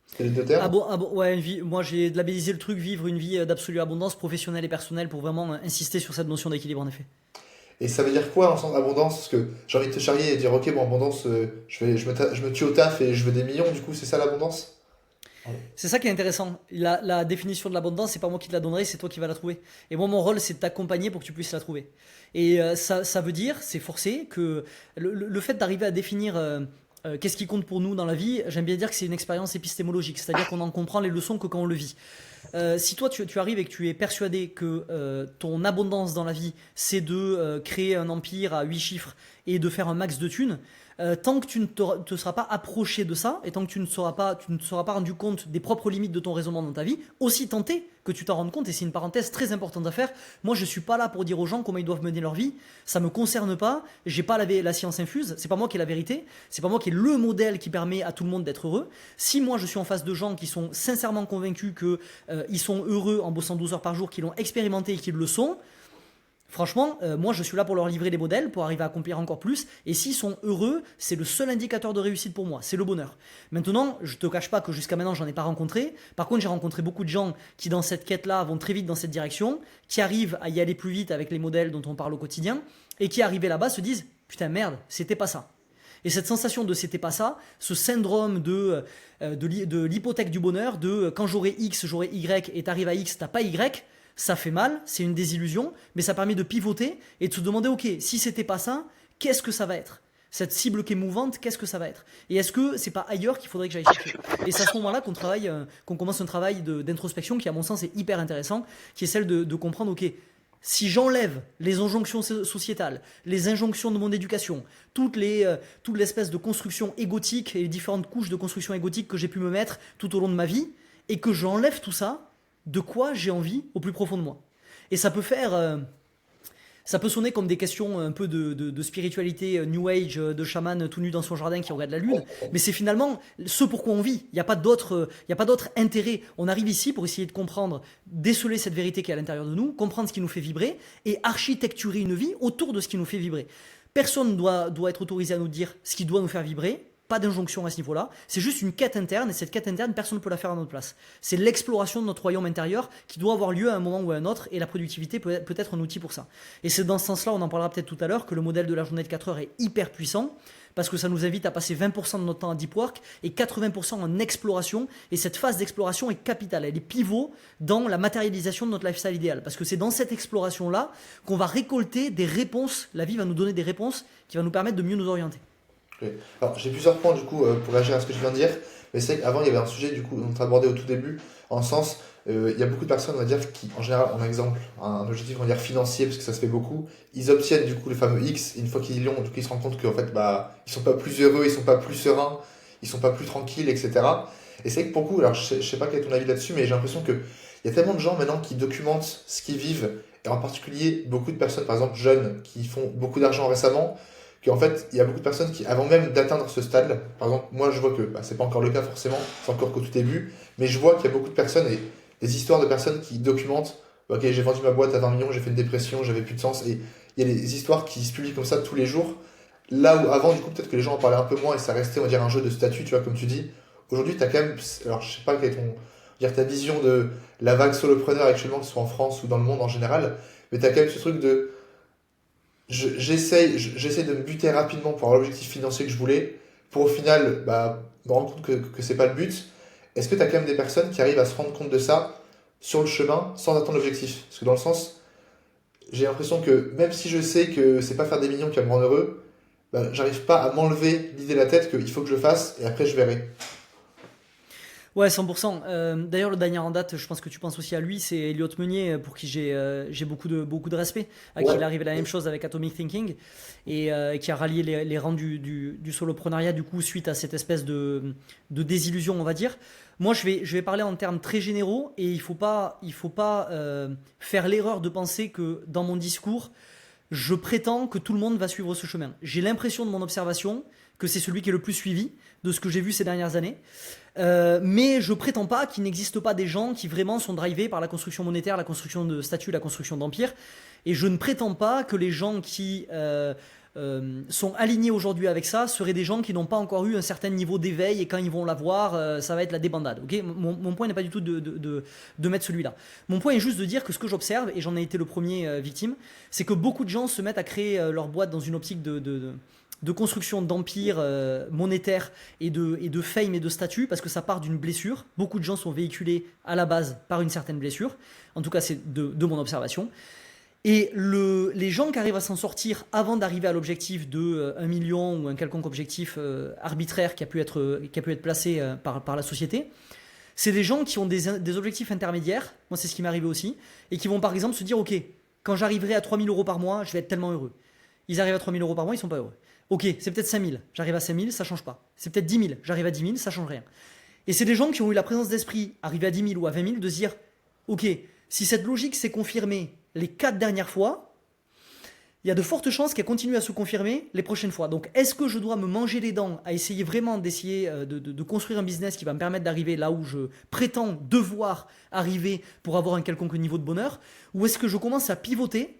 C'était les deux Ah termes? bon, ouais, moi j'ai labellisé le truc vivre une vie d'absolue abondance professionnelle et personnelle pour vraiment insister sur cette notion d'équilibre en effet. Et ça veut dire quoi dans le sens abondance? Parce que j'ai envie de te charrier et dire, ok, bon, abondance, je me tue au taf et je veux des millions, du coup, c'est ça l'abondance? C'est ça qui est intéressant. La définition de l'abondance, c'est pas moi qui te la donnerai, c'est toi qui vas la trouver. Et moi, mon rôle, c'est de t'accompagner pour que tu puisses la trouver. Et ça veut dire, c'est forcé, que le fait d'arriver à définir qu'est-ce qui compte pour nous dans la vie, j'aime bien dire que c'est une expérience épistémologique, c'est-à-dire qu'on en comprend les leçons que quand on le vit. Si toi tu arrives et que tu es persuadé que ton abondance dans la vie c'est de créer un empire à 8 chiffres et de faire un max de thunes, tant que tu ne te seras pas approché de ça et tant que tu ne te seras pas rendu compte des propres limites de ton raisonnement dans ta vie, aussi tenté que tu t'en rendes compte, et c'est une parenthèse très importante à faire. Moi je suis pas là pour dire aux gens comment ils doivent mener leur vie, ça me concerne pas, j'ai pas la science infuse, c'est pas moi qui ai la vérité, c'est pas moi qui ai le modèle qui permet à tout le monde d'être heureux. Si moi je suis en face de gens qui sont sincèrement convaincus que ils sont heureux en bossant 12 heures par jour, qu'ils l'ont expérimenté et qu'ils le sont, franchement, moi je suis là pour leur livrer des modèles, pour arriver à accomplir encore plus. Et s'ils sont heureux, c'est le seul indicateur de réussite pour moi, c'est le bonheur. Maintenant, je te cache pas que jusqu'à maintenant j'en ai pas rencontré. Par contre, j'ai rencontré beaucoup de gens qui dans cette quête-là vont très vite dans cette direction, qui arrivent à y aller plus vite avec les modèles dont on parle au quotidien, et qui arrivés là-bas se disent putain merde, c'était pas ça. Et cette sensation de c'était pas ça, ce syndrome de l'hypothèque du bonheur, de quand j'aurai X, j'aurai Y, et t'arrives à X, t'as pas Y, ça fait mal, c'est une désillusion, mais ça permet de pivoter et de se demander, ok, si c'était pas ça, qu'est-ce que ça va être? Cette cible qui est mouvante, qu'est-ce que ça va être? Et est-ce que c'est pas ailleurs qu'il faudrait que j'aille chercher? Et c'est à ce moment-là qu'on commence un travail d'introspection qui, à mon sens, est hyper intéressant, qui est celle de comprendre, ok, si j'enlève les injonctions sociétales, les injonctions de mon éducation, toute l'espèce de construction égotique et les différentes couches de construction égotique que j'ai pu me mettre tout au long de ma vie, et que j'enlève tout ça, de quoi j'ai envie au plus profond de moi? Et ça peut sonner comme des questions un peu de spiritualité New Age, de chaman tout nu dans son jardin qui regarde la lune, mais c'est finalement ce pourquoi on vit. Il n'y a pas d'autre intérêt. On arrive ici pour essayer de comprendre, déceler cette vérité qui est à l'intérieur de nous, comprendre ce qui nous fait vibrer et architecturer une vie autour de ce qui nous fait vibrer. Personne doit être autorisé à nous dire ce qui doit nous faire vibrer. Pas d'injonction à ce niveau-là, c'est juste une quête interne, et cette quête interne, personne ne peut la faire à notre place. C'est l'exploration de notre royaume intérieur qui doit avoir lieu à un moment ou à un autre, et la productivité peut être un outil pour ça. Et c'est dans ce sens-là, on en parlera peut-être tout à l'heure, que le modèle de la journée de 4 heures est hyper puissant, parce que ça nous invite à passer 20% de notre temps à deep work et 80% en exploration, et cette phase d'exploration est capitale, elle est pivot dans la matérialisation de notre lifestyle idéal, parce que c'est dans cette exploration-là qu'on va récolter des réponses, la vie va nous donner des réponses qui vont nous permettre de mieux nous orienter. Ok. Alors, j'ai plusieurs points du coup pour réagir à ce que je viens de dire, mais c'est qu'avant il y avait un sujet du coup dont on a abordé au tout début, en le sens, il y a beaucoup de personnes, on va dire, qui en général, en exemple, un objectif on va dire financier, parce que ça se fait beaucoup, ils obtiennent du coup le fameux X, et une fois qu'ils l'ont, du coup ils se rendent compte qu'en fait, bah, ils sont pas plus heureux, ils sont pas plus sereins, ils sont pas plus tranquilles, etc. Et c'est vrai que pour beaucoup, alors je sais pas quel est ton avis là-dessus, mais j'ai l'impression que il y a tellement de gens maintenant qui documentent ce qu'ils vivent, et en particulier beaucoup de personnes, par exemple jeunes, qui font beaucoup d'argent récemment, qu'en fait, il y a beaucoup de personnes qui, avant même d'atteindre ce stade, par exemple, moi je vois que bah, c'est pas encore le cas forcément, c'est encore qu'au tout début, mais je vois qu'il y a beaucoup de personnes et des histoires de personnes qui documentent, ok, j'ai vendu ma boîte à 20 millions, j'ai fait une dépression, j'avais plus de sens, et il y a des histoires qui se publient comme ça tous les jours, là où avant, du coup, peut-être que les gens en parlaient un peu moins et ça restait, on va dire, un jeu de statut, tu vois, comme tu dis. Aujourd'hui, tu as quand même, alors je sais pas quelle est dire, ta vision de la vague solopreneur actuellement, que ce soit en France ou dans le monde en général, mais tu as quand même ce truc de j'essaie de me buter rapidement pour avoir l'objectif financier que je voulais, pour au final bah, me rendre compte que c'est pas le but. Est-ce que tu as quand même des personnes qui arrivent à se rendre compte de ça sur le chemin sans atteindre l'objectif? Parce que dans le sens, j'ai l'impression que même si je sais que c'est pas faire des millions qui va me rendre heureux, bah, j'arrive pas à m'enlever l'idée de la tête qu'il faut que je le fasse et après je verrai. Ouais, 100%. D'ailleurs, le dernier en date, je pense que tu penses aussi à lui, c'est Elliot Meunier, pour qui j'ai beaucoup de respect, à qui Ouais. il arrive la même chose avec Atomic Thinking, et qui a rallié les rangs du soloprenariat, du coup, suite à cette espèce de désillusion, on va dire. Moi, je vais parler en termes très généraux, et il faut pas faire l'erreur de penser que dans mon discours, je prétends que tout le monde va suivre ce chemin. J'ai l'impression de mon observation que c'est celui qui est le plus suivi de ce que j'ai vu ces dernières années. Mais je prétends pas qu'il n'existe pas des gens qui vraiment sont drivés par la construction monétaire, la construction de statut, la construction d'empire. Et je ne prétends pas que les gens qui sont alignés aujourd'hui avec ça seraient des gens qui n'ont pas encore eu un certain niveau d'éveil et quand ils vont l'avoir, ça va être la débandade. Okay, mon point n'est pas du tout de mettre celui-là. Mon point est juste de dire que ce que j'observe, et j'en ai été le premier victime, c'est que beaucoup de gens se mettent à créer leur boîte dans une optique de construction d'empire monétaire et de fame et de statut parce que ça part d'une blessure. Beaucoup de gens sont véhiculés à la base par une certaine blessure. En tout cas, c'est de mon observation. Et les gens qui arrivent à s'en sortir avant d'arriver à l'objectif de 1 million ou un quelconque objectif arbitraire qui a pu être placé par la société, c'est des gens qui ont des objectifs intermédiaires, moi c'est ce qui m'est arrivé aussi, et qui vont par exemple se dire ok, quand j'arriverai à 3 000 euros par mois, je vais être tellement heureux. Ils arrivent à 3 000 euros par mois, ils sont pas heureux. Ok, c'est peut-être 5 000, j'arrive à 5 000, ça change pas. C'est peut-être 10 000, j'arrive à 10 000, ça change rien. Et c'est des gens qui ont eu la présence d'esprit, arrivés à 10 000 ou à 20 000, de se dire ok, si cette logique s'est confirmée les 4 dernières fois, il y a de fortes chances qu'elle continue à se confirmer les prochaines fois. Donc est-ce que je dois me manger les dents à essayer vraiment de construire un business qui va me permettre d'arriver là où je prétends devoir arriver pour avoir un quelconque niveau de bonheur, ou est-ce que je commence à pivoter,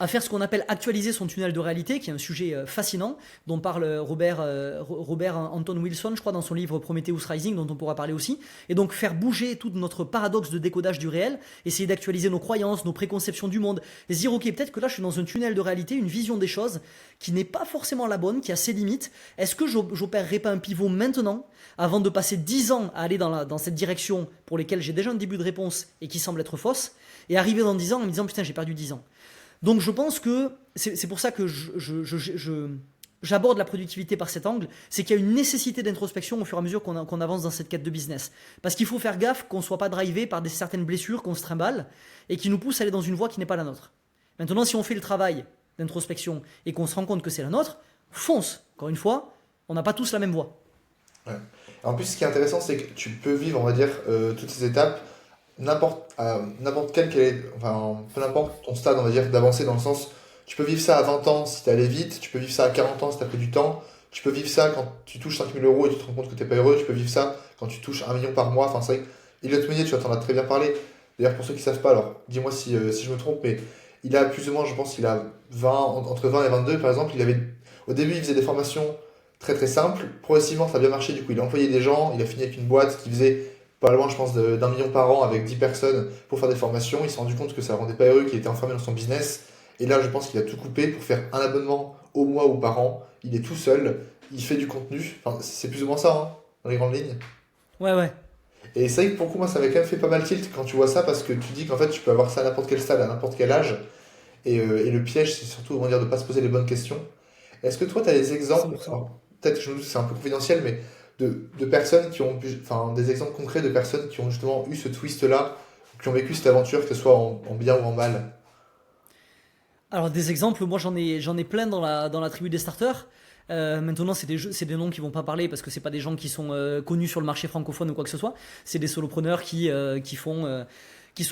à faire ce qu'on appelle actualiser son tunnel de réalité, qui est un sujet fascinant, dont parle Robert Anton Wilson, je crois, dans son livre Prometheus Rising, dont on pourra parler aussi, et donc faire bouger tout notre paradoxe de décodage du réel, essayer d'actualiser nos croyances, nos préconceptions du monde, et se dire, ok, peut-être que là je suis dans un tunnel de réalité, une vision des choses qui n'est pas forcément la bonne, qui a ses limites. Est-ce que j'opérerai pas un pivot maintenant, avant de passer 10 ans à aller dans cette direction pour lesquelles j'ai déjà un début de réponse et qui semble être fausse, et arriver dans 10 ans en me disant, putain, j'ai perdu 10 ans. Donc je pense que c'est pour ça que j'aborde la productivité par cet angle, c'est qu'il y a une nécessité d'introspection au fur et à mesure qu'on avance dans cette quête de business. Parce qu'il faut faire gaffe qu'on ne soit pas drivé par certaines blessures qu'on se trimballe et qui nous poussent à aller dans une voie qui n'est pas la nôtre. Maintenant, si on fait le travail d'introspection et qu'on se rend compte que c'est la nôtre, fonce. Encore une fois, on n'a pas tous la même voie. Ouais. En plus, ce qui est intéressant, c'est que tu peux vivre, on va dire, toutes ces étapes n'importe enfin, peu importe ton stade, on va dire, d'avancer dans le sens, tu peux vivre ça à 20 ans si t'es allé vite, tu peux vivre ça à 40 ans si t'as pris du temps, tu peux vivre ça quand tu touches 5 000 euros et tu te rends compte que t'es pas heureux, tu peux vivre ça quand tu touches 1 million par mois, enfin c'est vrai que Elliot Meunier, tu t'en as très bien parlé, d'ailleurs pour ceux qui savent pas, alors dis-moi si je me trompe, mais il a plus ou moins, je pense qu'il a entre 20 et 22 par exemple, au début il faisait des formations très très simples, progressivement ça a bien marché, du coup il a employé des gens, il a fini avec une boîte qui faisait pas loin, je pense, d'1 million par an avec 10 personnes pour faire des formations. Il s'est rendu compte que ça ne le rendait pas heureux, qu'il était enfermé dans son business. Et là, je pense qu'il a tout coupé pour faire un abonnement au mois ou par an. Il est tout seul, il fait du contenu. Enfin, c'est plus ou moins ça, hein, dans les grandes lignes. Ouais. Et c'est vrai que pour le coup, moi, ça m'avait quand même fait pas mal tilt quand tu vois ça, parce que tu dis qu'en fait, tu peux avoir ça à n'importe quel stade, à n'importe quel âge. Et le piège, c'est surtout, on va dire, de ne pas se poser les bonnes questions. Est-ce que toi, tu as des exemples, peut-être je me doute que c'est un peu confidentiel, mais de personnes qui ont enfin des exemples concrets de personnes qui ont justement eu ce twist-là, qui ont vécu cette aventure, que ce soit en bien ou en mal? Alors des exemples, moi j'en ai plein dans la tribu des starters. Maintenant, c'est des noms qui vont pas parler parce que c'est pas des gens qui sont connus sur le marché francophone ou quoi que ce soit. C'est des solopreneurs qui sont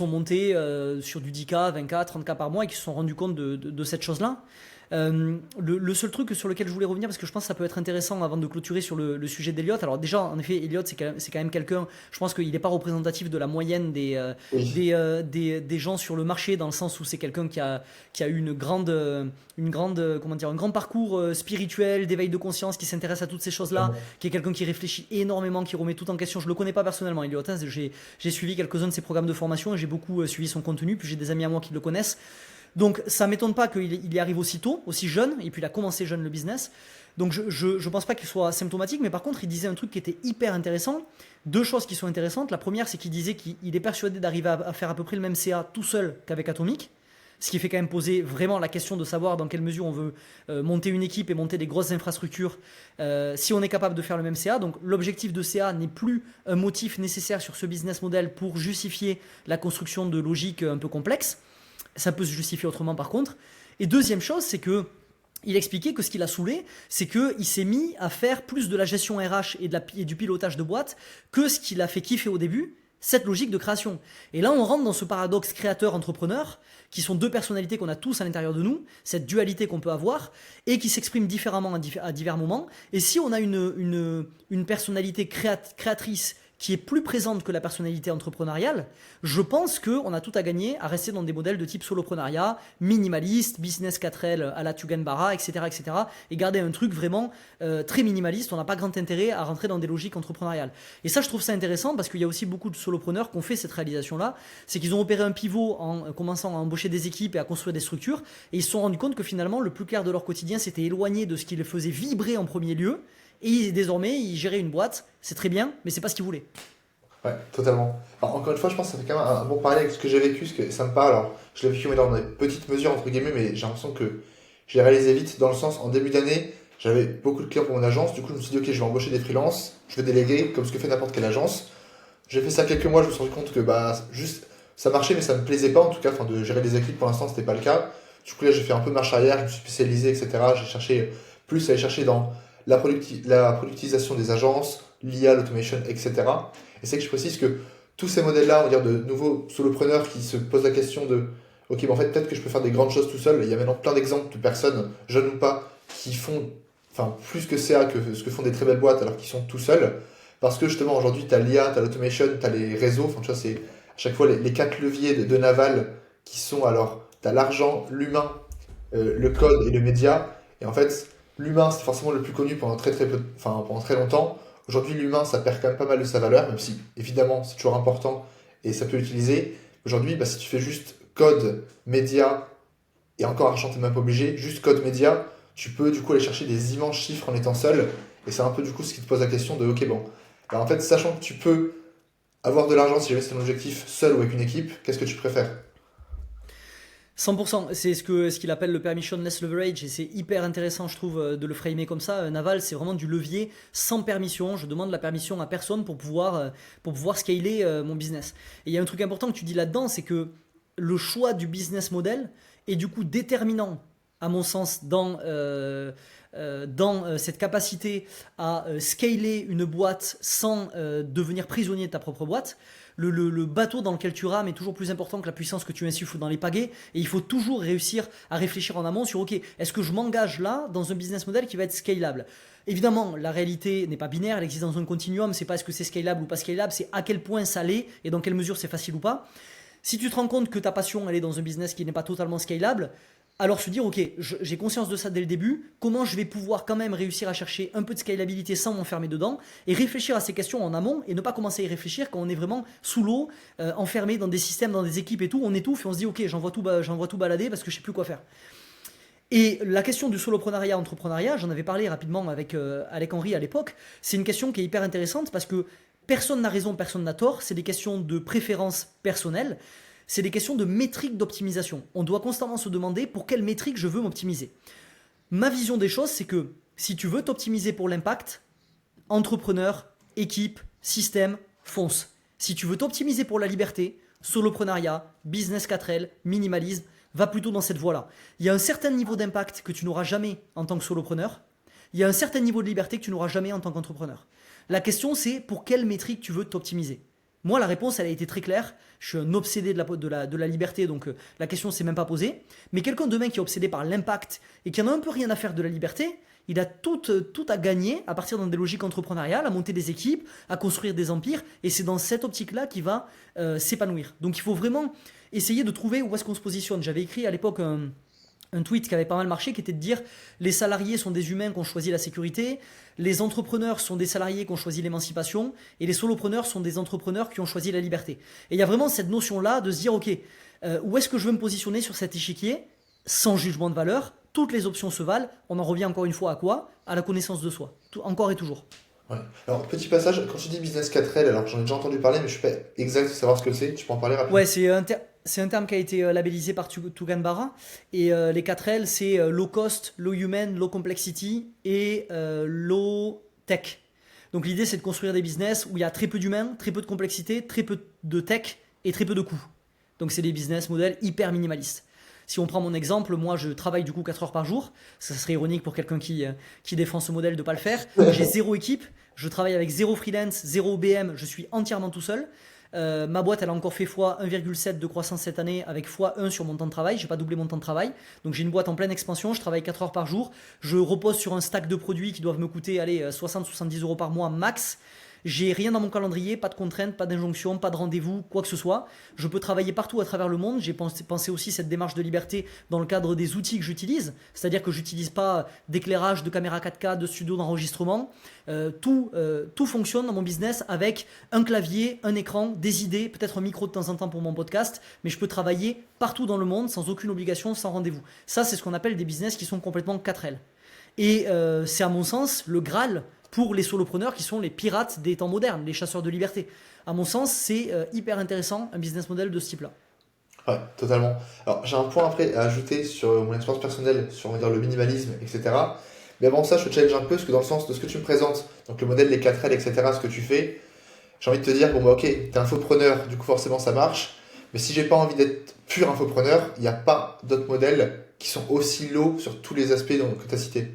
montés sur du 10K, 20K, 30K par mois et qui se sont rendus compte de cette chose-là. Le seul truc sur lequel je voulais revenir, parce que je pense que ça peut être intéressant avant de clôturer sur le sujet d'Eliott. Alors déjà, en effet, Eliott, c'est quand même quelqu'un, je pense qu'il n'est pas représentatif de la moyenne Oui. des gens sur le marché, dans le sens où c'est quelqu'un qui a eu un grand parcours spirituel, d'éveil de conscience, qui s'intéresse à toutes ces choses-là, qui est quelqu'un qui réfléchit énormément, qui remet tout en question. Je le connais pas personnellement, Eliott, hein, j'ai suivi quelques-uns de ses programmes de formation et j'ai beaucoup suivi son contenu, puis j'ai des amis à moi qui le connaissent. Donc ça ne m'étonne pas qu'il y arrive aussi tôt, aussi jeune, et puis il a commencé jeune le business. Donc je pense pas qu'il soit symptomatique, mais par contre il disait un truc qui était hyper intéressant. Deux choses qui sont intéressantes. La première, c'est qu'il disait qu'il est persuadé d'arriver à faire à peu près le même CA tout seul qu'avec Atomic. Ce qui fait quand même poser vraiment la question de savoir dans quelle mesure on veut monter une équipe et monter des grosses infrastructures si on est capable de faire le même CA. Donc l'objectif de CA n'est plus un motif nécessaire sur ce business model pour justifier la construction de logiques un peu complexes. Ça peut se justifier autrement par contre. Et deuxième chose, c'est que il expliquait que ce qu'il a saoulé, c'est qu'il s'est mis à faire plus de la gestion RH et du pilotage de boîte que ce qu'il a fait kiffer au début, cette logique de création. Et là, on rentre dans ce paradoxe créateur-entrepreneur, qui sont deux personnalités qu'on a tous à l'intérieur de nous, cette dualité qu'on peut avoir, et qui s'expriment différemment à divers moments. Et si on a une personnalité créatrice qui est plus présente que la personnalité entrepreneuriale, je pense qu'on a tout à gagner à rester dans des modèles de type soloprenariat, minimaliste, business 4L à la Tuganbara, etc., etc., et garder un truc vraiment très minimaliste. On n'a pas grand intérêt à rentrer dans des logiques entrepreneuriales. Et ça, je trouve ça intéressant parce qu'il y a aussi beaucoup de solopreneurs qui ont fait cette réalisation-là. C'est qu'ils ont opéré un pivot en commençant à embaucher des équipes et à construire des structures, et ils se sont rendus compte que finalement, le plus clair de leur quotidien, c'était éloigné de ce qui les faisait vibrer en premier lieu. Et désormais, ils géraient une boîte, c'est très bien, mais c'est pas ce qu'ils voulaient. Ouais, totalement. Alors, encore une fois, je pense que ça fait quand même un bon parallèle avec ce que j'ai vécu, parce que ça me parle. Alors, je l'ai vécu mais dans des petites mesures, entre guillemets, mais j'ai l'impression que je l'ai réalisé vite, dans le sens, en début d'année, j'avais beaucoup de clients pour mon agence, du coup, je me suis dit, ok, je vais embaucher des freelances, je vais déléguer, comme ce que fait n'importe quelle agence. J'ai fait ça quelques mois, je me suis rendu compte que bah, juste, ça marchait, mais ça me plaisait pas, en tout cas, enfin, de gérer des équipes, pour l'instant, c'était pas le cas. Du coup, là, j'ai fait un peu de marche arrière, je me suis spécialisé, etc. J'ai cherché plus à aller chercher dans la productisation des agences, l'IA, l'automation, etc. Et c'est que je précise que tous ces modèles-là, on va dire de nouveaux solopreneurs qui se posent la question de ok, mais en fait, peut-être que je peux faire des grandes choses tout seul. Il y a maintenant plein d'exemples de personnes, jeunes ou pas, qui font enfin, plus que ça que ce que font des très belles boîtes alors qu'ils sont tout seuls. Parce que justement, aujourd'hui, tu as l'IA, tu as l'automation, tu as les réseaux. Enfin, tu vois, c'est à chaque fois les quatre leviers de Naval qui sont alors, tu as l'argent, l'humain, le code et le média. Et en fait, l'humain, c'est forcément le plus connu pendant enfin, pendant très longtemps. Aujourd'hui, l'humain, ça perd quand même pas mal de sa valeur, même si, évidemment, c'est toujours important et ça peut l'utiliser. Aujourd'hui, bah, si tu fais juste code, média, et encore argent, t'es même pas obligé, juste code, média, tu peux du coup aller chercher des immenses chiffres en étant seul. Et c'est un peu du coup ce qui te pose la question de, ok, bon, bah, en fait, sachant que tu peux avoir de l'argent si jamais c'est ton objectif, seul ou avec une équipe, qu'est-ce que tu préfères? 100%, c'est ce qu'il appelle le permissionless leverage, et c'est hyper intéressant, je trouve, de le framer comme ça. Naval, c'est vraiment du levier sans permission. Je demande la permission à personne pour pouvoir scaler mon business. Et il y a un truc important que tu dis là-dedans, c'est que le choix du business model est du coup déterminant, à mon sens, dans cette capacité à scaler une boîte sans devenir prisonnier de ta propre boîte. Le bateau dans lequel tu rames est toujours plus important que la puissance que tu insuffles dans les pagaies, et il faut toujours réussir à réfléchir en amont sur ok, est-ce que je m'engage là dans un business model qui va être scalable. Évidemment, la réalité n'est pas binaire, elle existe dans un continuum, c'est pas est-ce que c'est scalable ou pas scalable, c'est à quel point ça l'est et dans quelle mesure c'est facile ou pas. Si tu te rends compte que ta passion elle est dans un business qui n'est pas totalement scalable, alors se dire ok, j'ai conscience de ça dès le début, comment je vais pouvoir quand même réussir à chercher un peu de scalabilité sans m'enfermer dedans, et réfléchir à ces questions en amont et ne pas commencer à y réfléchir quand on est vraiment sous l'eau, enfermé dans des systèmes, dans des équipes et tout, on étouffe et on se dit ok, j'envoie tout balader parce que je sais plus quoi faire. Et la question du soloprenariat, entrepreneuriat, j'en avais parlé rapidement avec Alec Henry à l'époque, c'est une question qui est hyper intéressante parce que personne n'a raison, personne n'a tort, c'est des questions de préférence personnelle, c'est des questions de métriques d'optimisation. On doit constamment se demander pour quelle métrique je veux m'optimiser. Ma vision des choses, c'est que si tu veux t'optimiser pour l'impact, entrepreneur, équipe, système, fonce. Si tu veux t'optimiser pour la liberté, soloprenariat, business 4L, minimalisme, va plutôt dans cette voie-là. Il y a un certain niveau d'impact que tu n'auras jamais en tant que solopreneur. Il y a un certain niveau de liberté que tu n'auras jamais en tant qu'entrepreneur. La question, c'est pour quelle métrique tu veux t'optimiser. Moi, la réponse, elle a été très claire. Je suis un obsédé de la liberté, donc la question s'est même pas posée. Mais quelqu'un demain qui est obsédé par l'impact et qui en a un peu rien à faire de la liberté, il a tout à gagner à partir dans des logiques entrepreneuriales, à monter des équipes, à construire des empires. Et c'est dans cette optique-là qu'il va s'épanouir. Donc il faut vraiment essayer de trouver où est-ce qu'on se positionne. J'avais écrit à l'époque un tweet qui avait pas mal marché, qui était de dire les salariés sont des humains qui ont choisi la sécurité, les entrepreneurs sont des salariés qui ont choisi l'émancipation, et les solopreneurs sont des entrepreneurs qui ont choisi la liberté. Et il y a vraiment cette notion-là de se dire, ok, où est-ce que je veux me positionner sur cet échiquier, sans jugement de valeur, toutes les options se valent, on en revient encore une fois à quoi? À la connaissance de soi, encore et toujours. Ouais. Alors, petit passage, quand tu dis business 4L, alors j'en ai déjà entendu parler, mais je suis pas exact de savoir ce que c'est. Tu peux en parler rapidement? Ouais, c'est un terme qui a été labellisé par Tuganbara. Et les 4L, c'est low cost, low human, low complexity et low tech. Donc l'idée, c'est de construire des business où il y a très peu d'humains, très peu de complexité, très peu de tech et très peu de coûts. Donc c'est des business models hyper minimalistes. Si on prend mon exemple, moi je travaille du coup 4 heures par jour. Ça serait ironique pour quelqu'un qui défend ce modèle de ne pas le faire. J'ai zéro équipe, je travaille avec zéro freelance, zéro OBM, je suis entièrement tout seul. Ma boîte elle a encore fait x1,7 de croissance cette année avec x1 sur mon temps de travail, j'ai pas doublé mon temps de travail, donc j'ai une boîte en pleine expansion, je travaille 4 heures par jour, je repose sur un stack de produits qui doivent me coûter 60-70 euros par mois max. J'ai rien dans mon calendrier, pas de contraintes, pas d'injonctions, pas de rendez-vous, quoi que ce soit. Je peux travailler partout à travers le monde. J'ai pensé aussi cette démarche de liberté dans le cadre des outils que j'utilise. C'est-à-dire que j'utilise pas d'éclairage, de caméra 4K, de studio d'enregistrement. Tout fonctionne dans mon business avec un clavier, un écran, des idées, peut-être un micro de temps en temps pour mon podcast, mais je peux travailler partout dans le monde sans aucune obligation, sans rendez-vous. Ça, c'est ce qu'on appelle des business qui sont complètement 4L. Et c'est à mon sens le Graal pour les solopreneurs qui sont les pirates des temps modernes, les chasseurs de liberté. À mon sens, c'est hyper intéressant un business model de ce type-là. Ouais, totalement. Alors, j'ai un point après à ajouter sur mon expérience personnelle, sur on va dire, le minimalisme, etc. Mais avant ça, je te challenge un peu, parce que dans le sens de ce que tu me présentes, donc le modèle, les 4L, etc., ce que tu fais, j'ai envie de te dire, bon bah ok, t'es infopreneur, du coup forcément ça marche, mais si j'ai pas envie d'être pur infopreneur, il n'y a pas d'autres modèles qui sont aussi low sur tous les aspects que tu as cités.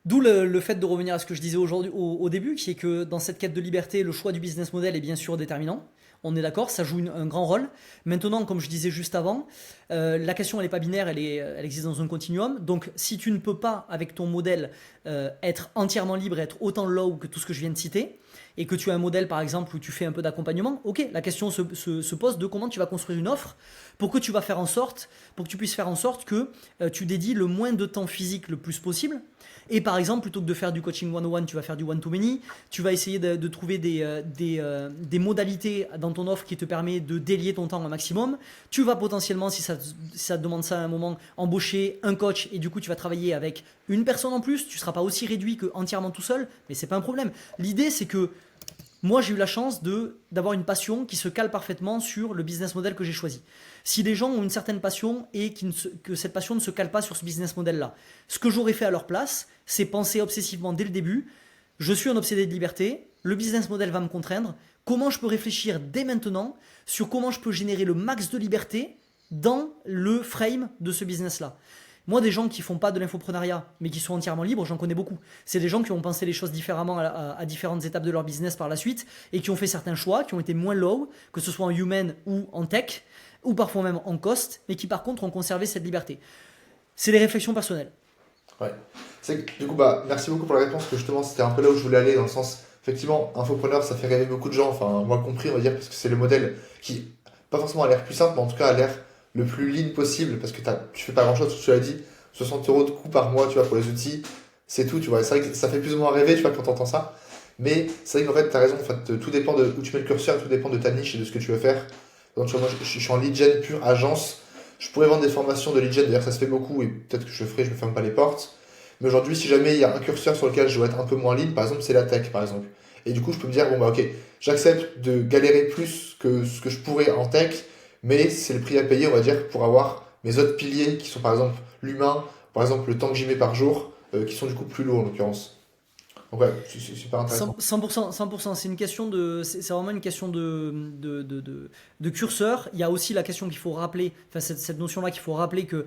D'où le fait de revenir à ce que je disais aujourd'hui au début, qui est que dans cette quête de liberté, le choix du business model est bien sûr déterminant. On est d'accord, ça joue un grand rôle. Maintenant, comme je disais juste avant, la question elle n'est pas binaire, elle existe dans un continuum. Donc si tu ne peux pas, avec ton modèle, être entièrement libre et être autant low que tout ce que je viens de citer, et que tu as un modèle par exemple où tu fais un peu d'accompagnement, ok, la question se pose de comment tu vas construire une offre pour que tu puisses faire en sorte que tu dédies le moins de temps physique le plus possible. Et par exemple, plutôt que de faire du coaching one-on-one, tu vas faire du one-to-many. Tu vas essayer de trouver des modalités dans ton offre qui te permet de délier ton temps un maximum. Tu vas potentiellement, si ça te demande ça à un moment, embaucher un coach et du coup tu vas travailler avec une personne en plus. Tu ne seras pas aussi réduit que entièrement tout seul, mais c'est pas un problème. L'idée c'est que moi, j'ai eu la chance d'avoir une passion qui se cale parfaitement sur le business model que j'ai choisi. Si les gens ont une certaine passion et que cette passion ne se cale pas sur ce business model-là, ce que j'aurais fait à leur place, c'est penser obsessivement dès le début, je suis un obsédé de liberté, le business model va me contraindre, comment je peux réfléchir dès maintenant sur comment je peux générer le max de liberté dans le frame de ce business-là. Moi, des gens qui font pas de l'infoprenariat, mais qui sont entièrement libres, j'en connais beaucoup. C'est des gens qui ont pensé les choses différemment à différentes étapes de leur business par la suite et qui ont fait certains choix, qui ont été moins low, que ce soit en human ou en tech, ou parfois même en cost, mais qui par contre ont conservé cette liberté. C'est des réflexions personnelles. Ouais. C'est que, du coup, bah, merci beaucoup pour la réponse, que justement, c'était un peu là où je voulais aller, dans le sens, effectivement, infopreneur, ça fait rêver beaucoup de gens, enfin, moi compris, on va dire, parce que c'est le modèle qui, pas forcément a l'air plus simple, mais en tout cas a l'air le plus lean possible, parce que tu fais pas grand chose, tu l'as dit, 60 euros de coût par mois, tu vois, pour les outils, c'est tout, tu vois. C'est vrai que ça fait plus ou moins rêver, tu vois, quand t'entends ça. Mais c'est vrai qu'en fait, t'as raison, en fait, tout dépend de où tu mets le curseur, tout dépend de ta niche et de ce que tu veux faire. Donc, tu vois, moi, je suis en lead gen pure agence. Je pourrais vendre des formations de lead gen, d'ailleurs, ça se fait beaucoup, et peut-être que je le ferai, je me ferme pas les portes. Mais aujourd'hui, si jamais il y a un curseur sur lequel je dois être un peu moins lean, par exemple, c'est la tech, par exemple. Et du coup, je peux me dire, bon, bah, ok, j'accepte de galérer plus que ce que je pourrais en tech, mais c'est le prix à payer, on va dire, pour avoir mes autres piliers qui sont, par exemple, l'humain, par exemple, le temps que j'y mets par jour, qui sont du coup plus lourds en l'occurrence. Donc, ouais, c'est super intéressant. 100%, 100%, c'est vraiment une question de curseur. Il y a aussi la question qu'il faut rappeler, enfin cette notion-là qu'il faut rappeler que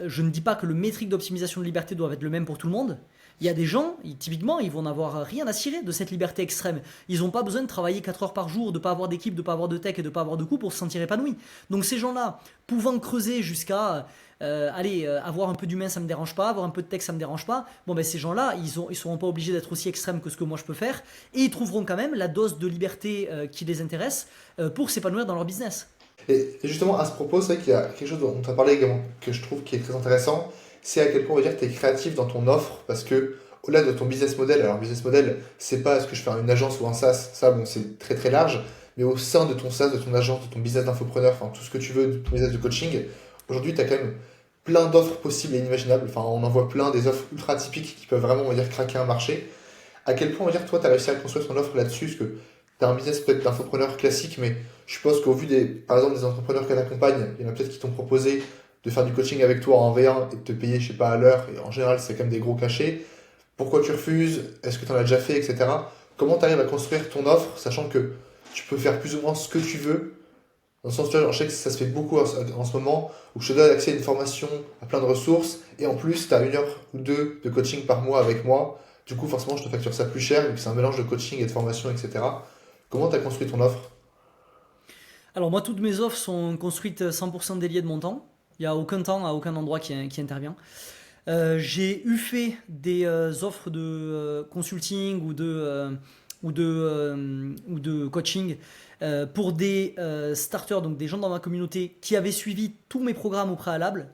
je ne dis pas que le métrique d'optimisation de liberté doit être le même pour tout le monde. Il y a des gens, typiquement, ils vont n'avoir rien à cirer de cette liberté extrême. Ils n'ont pas besoin de travailler 4 heures par jour, de ne pas avoir d'équipe, de ne pas avoir de tech et de ne pas avoir de coût pour se sentir épanoui. Donc ces gens-là, pouvant creuser jusqu'à avoir un peu d'humain, ça me dérange pas, avoir un peu de tech, ça me dérange pas. Bon, ben ces gens-là, ils seront pas obligés d'être aussi extrêmes que ce que moi je peux faire, et ils trouveront quand même la dose de liberté qui les intéresse pour s'épanouir dans leur business. Et justement, à ce propos, c'est vrai qu'il y a quelque chose dont tu as parlé également, que je trouve qui est très intéressant, c'est à quel point on va dire que tu es créatif dans ton offre, parce que au-delà de ton business model, alors business model, c'est pas est-ce que je fais une agence ou un SaaS, ça bon, c'est très très large, mais au sein de ton SaaS, de ton agence, de ton business d'infopreneur, enfin tout ce que tu veux, de ton business de coaching, aujourd'hui tu as quand même plein d'offres possibles et inimaginables, enfin on en voit plein, des offres ultra atypiques qui peuvent vraiment, on va dire, craquer un marché. À quel point, on va dire, toi, tu as réussi à construire ton offre là-dessus, parce que tu as un business peut-être d'infopreneur classique, mais je suppose qu'au vu par exemple, des entrepreneurs que tu accompagnes, il y en a peut-être qui t'ont proposé de faire du coaching avec toi en V1 et de te payer, je sais pas, à l'heure, et en général, c'est quand même des gros cachets. Pourquoi tu refuses? Est-ce que tu en as déjà fait, etc. Comment tu arrives à construire ton offre, sachant que tu peux faire plus ou moins ce que tu veux? Dans le sens, tu vois, je sais que ça se fait beaucoup en ce moment, où je te donne accès à une formation, à plein de ressources, et en plus, tu as 1 heure ou 2 de coaching par mois avec moi. Du coup, forcément, je te facture ça plus cher, vu que c'est un mélange de coaching et de formation, etc. Comment tu as construit ton offre? Alors moi, toutes mes offres sont construites 100% déliées de mon temps. Il n'y a aucun temps à aucun endroit qui intervient. J'ai eu fait des offres de consulting ou ou de coaching pour des starters, donc des gens dans ma communauté qui avaient suivi tous mes programmes au préalable,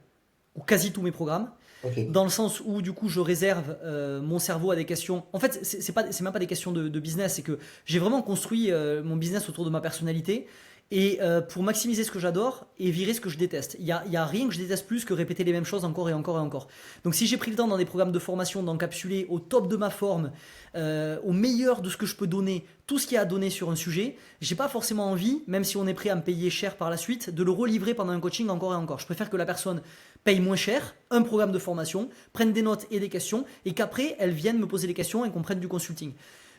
ou quasi tous mes programmes. Ok. Dans le sens où du coup je réserve mon cerveau à des questions. En fait, c'est même pas des questions de business, c'est que j'ai vraiment construit mon business autour de ma personnalité et pour maximiser ce que j'adore et virer ce que je déteste. Il y a rien que je déteste plus que répéter les mêmes choses encore et encore et encore. Donc si j'ai pris le temps dans des programmes de formation d'encapsuler au top de ma forme, au meilleur de ce que je peux donner, tout ce qu'il y a à donner sur un sujet, j'ai pas forcément envie, même si on est prêt à me payer cher par la suite, de le relivrer pendant un coaching encore et encore. Je préfère que la personne paye moins cher un programme de formation, prenne des notes et des questions, et qu'après elle vienne me poser des questions et qu'on prenne du consulting.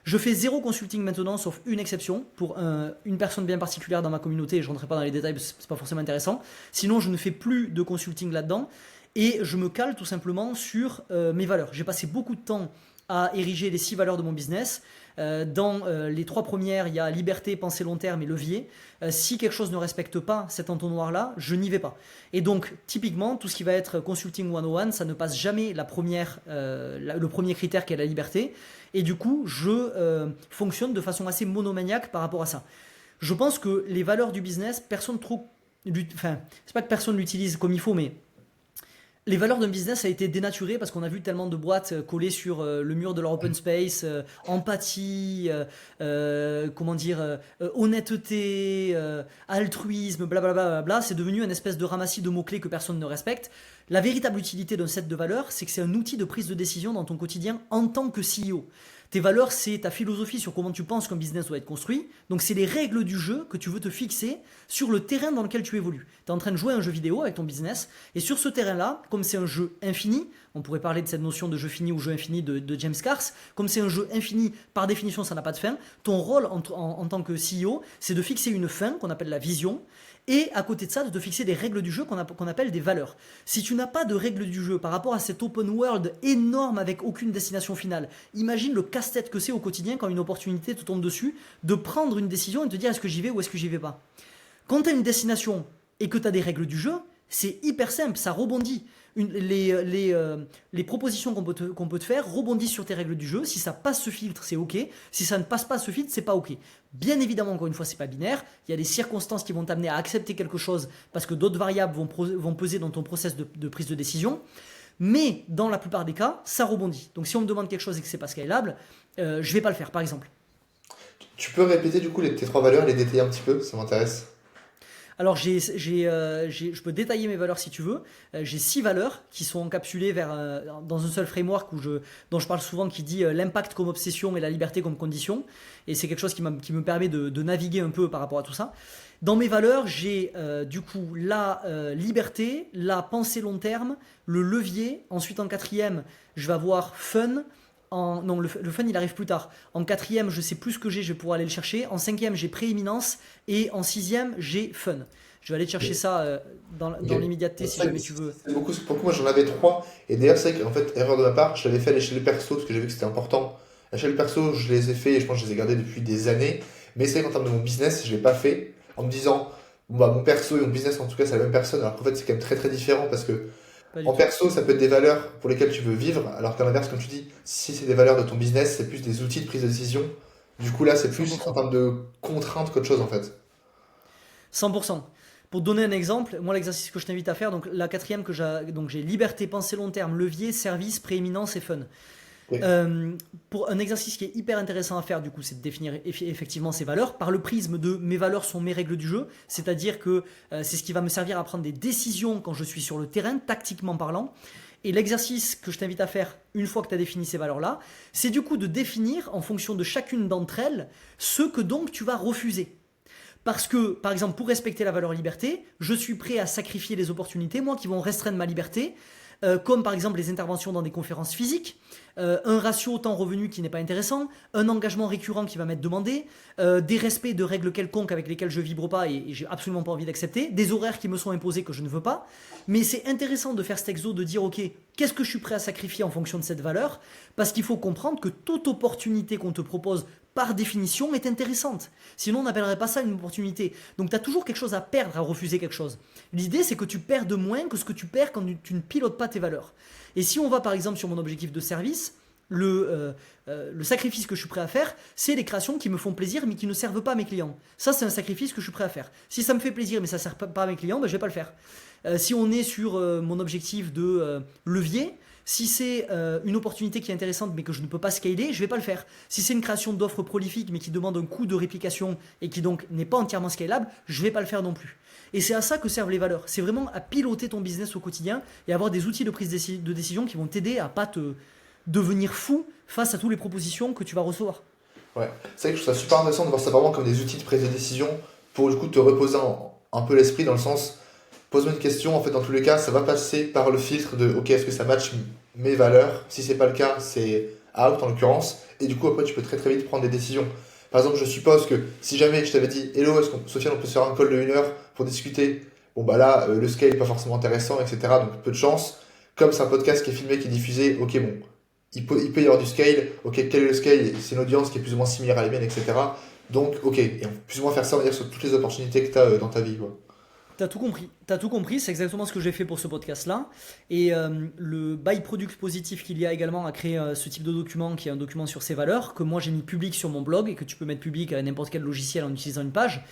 Je fais zéro consulting maintenant, sauf une exception, pour une personne bien particulière dans ma communauté, et je ne rentrerai pas dans les détails parce que c'est pas forcément intéressant. Sinon, je ne fais plus de consulting là-dedans, et je me cale tout simplement sur mes valeurs. J'ai passé beaucoup de temps à ériger les 6 valeurs de mon business. Dans les 3 premières, il y a liberté, pensée long terme et levier. Si quelque chose ne respecte pas cet entonnoir-là, je n'y vais pas. Et donc, typiquement, tout ce qui va être consulting 101, ça ne passe jamais le premier critère qui est la liberté. Et du coup, je fonctionne de façon assez monomaniaque par rapport à ça. Je pense que les valeurs du business, personne trop... Enfin, c'est pas que personne l'utilise comme il faut, mais les valeurs d'un business a été dénaturé parce qu'on a vu tellement de boîtes collées sur le mur de leur open space, empathie, honnêteté, altruisme, blablabla. Bla. C'est devenu une espèce de ramassis de mots-clés que personne ne respecte. La véritable utilité d'un set de valeurs, c'est que c'est un outil de prise de décision dans ton quotidien en tant que CEO. Tes valeurs, c'est ta philosophie sur comment tu penses qu'un business doit être construit. Donc, c'est les règles du jeu que tu veux te fixer sur le terrain dans lequel tu évolues. Tu es en train de jouer à un jeu vidéo avec ton business. Et sur ce terrain-là, comme c'est un jeu infini, on pourrait parler de cette notion de jeu fini ou jeu infini de James Cars. Comme c'est un jeu infini, par définition, ça n'a pas de fin. Ton rôle en tant que CEO, c'est de fixer une fin qu'on appelle la vision. Et à côté de ça, de te fixer des règles du jeu qu'on appelle des valeurs. Si tu n'as pas de règles du jeu par rapport à cet open world énorme avec aucune destination finale, imagine le casse-tête que c'est au quotidien quand une opportunité te tombe dessus, de prendre une décision et de te dire est-ce que j'y vais ou est-ce que j'y vais pas. Quand tu as une destination et que tu as des règles du jeu, c'est hyper simple, ça rebondit. Les propositions qu'on peut te faire rebondissent sur tes règles du jeu. Si ça passe ce filtre, c'est ok. Si ça ne passe pas ce filtre, c'est pas ok. Bien évidemment, encore une fois, c'est pas binaire. Il y a des circonstances qui vont t'amener à accepter quelque chose parce que d'autres variables vont peser dans ton process de prise de décision. Mais dans la plupart des cas, ça rebondit. Donc si on me demande quelque chose et que c'est pas scalable, je vais pas le faire, par exemple. Tu peux répéter du coup tes 3 valeurs, les détailler un petit peu, ça m'intéresse. Alors, je peux détailler mes valeurs si tu veux. J'ai 6 valeurs qui sont encapsulées dans un seul framework dont je parle souvent, qui dit l'impact comme obsession et la liberté comme condition. Et c'est quelque chose qui me permet de naviguer un peu par rapport à tout ça. Dans mes valeurs, j'ai du coup la liberté, la pensée long terme, le levier. Ensuite, en 4e, je vais avoir fun. Non, le fun, il arrive plus tard. En 4e, je sais plus ce que j'ai, je vais pouvoir aller le chercher. En 5e, j'ai prééminence. Et en 6e, j'ai fun. Je vais aller te chercher ça dans l'immédiateté si jamais tu veux. C'est beaucoup, pour le coup, moi j'en avais 3. Et d'ailleurs, c'est qu'en fait, erreur de ma part, je l'avais fait à l'échelle perso parce que j'ai vu que c'était important. À l'échelle perso, je les ai fait et je pense que je les ai gardés depuis des années. Mais c'est vrai qu'en termes de mon business, je ne l'ai pas fait en me disant, bon, bah, mon perso et mon business, en tout cas, c'est la même personne. Alors qu'en fait, c'est quand même très très différent parce que Pas du en tout. perso, ça peut être des valeurs pour lesquelles tu veux vivre. Alors qu'à l'inverse, comme tu dis, si c'est des valeurs de ton business, c'est plus des outils de prise de décision. Du coup, là, c'est plus en 100%. termes de contraintes qu'autre chose en fait. 100%. Pour te donner un exemple, moi l'exercice que je t'invite à faire, donc la 4e donc j'ai liberté, pensée long terme, levier, service, prééminence et fun. Oui. Pour un exercice qui est hyper intéressant à faire, du coup, c'est de définir effectivement ces valeurs par le prisme de mes valeurs sont mes règles du jeu, c'est-à-dire que c'est ce qui va me servir à prendre des décisions quand je suis sur le terrain, tactiquement parlant. Et l'exercice que je t'invite à faire une fois que tu as défini ces valeurs-là, c'est du coup de définir en fonction de chacune d'entre elles ce que donc tu vas refuser. Parce que, par exemple, pour respecter la valeur liberté, je suis prêt à sacrifier les opportunités, moi, qui vont restreindre ma liberté, comme par exemple les interventions dans des conférences physiques, un ratio temps-revenu qui n'est pas intéressant, un engagement récurrent qui va m'être demandé, des respects de règles quelconques avec lesquelles je vibre pas et j'ai absolument pas envie d'accepter, des horaires qui me sont imposés que je ne veux pas. Mais c'est intéressant de faire cet exo, de dire ok, qu'est-ce que je suis prêt à sacrifier en fonction de cette valeur, parce qu'il faut comprendre que toute opportunité qu'on te propose par définition est intéressante. Sinon on n'appellerait pas ça une opportunité. Donc tu as toujours quelque chose à perdre à refuser quelque chose. L'idée c'est que tu perds de moins que ce que tu perds quand tu ne pilotes pas tes valeurs. Et si on va par exemple sur mon objectif de service, Le sacrifice que je suis prêt à faire, c'est les créations qui me font plaisir mais qui ne servent pas à mes clients. Ça, c'est un sacrifice que je suis prêt à faire. Si ça me fait plaisir mais ça ne sert pas à mes clients, ben, je ne vais pas le faire. Si on est sur mon objectif de levier, si c'est une opportunité qui est intéressante mais que je ne peux pas scaler, je ne vais pas le faire. Si c'est une création d'offres prolifiques mais qui demande un coût de réplication et qui donc n'est pas entièrement scalable, je ne vais pas le faire non plus. Et c'est à ça que servent les valeurs. C'est vraiment à piloter ton business au quotidien et avoir des outils de prise de décision qui vont t'aider à pas te devenir fou face à toutes les propositions que tu vas recevoir. Ouais, c'est vrai que je trouve ça super intéressant de voir ça vraiment comme des outils de prise de décision pour du coup te reposer un peu l'esprit dans le sens, pose-moi une question, en fait dans tous les cas ça va passer par le filtre de ok est-ce que ça match mes valeurs, si c'est pas le cas c'est out en l'occurrence, et du coup après tu peux très très vite prendre des décisions. Par exemple je suppose que si jamais je t'avais dit hello est-ce qu'on Sofiane on peut se faire un call de 1 heure pour discuter, bon bah là le scale n'est pas forcément intéressant etc donc peu de chance, comme c'est un podcast qui est filmé qui est diffusé, ok bon il peut y avoir du scale, ok, quel est le scale? C'est une audience qui est plus ou moins similaire à la mienne, etc. Donc, ok, et on peut plus ou moins faire ça, on va dire, sur toutes les opportunités que tu as dans ta vie, quoi. T'as tout compris, c'est exactement ce que j'ai fait pour ce podcast-là. Et le byproduct positif qu'il y a également à créer ce type de document, qui est un document sur ses valeurs, que moi j'ai mis public sur mon blog et que tu peux mettre public à n'importe quel logiciel en utilisant une page,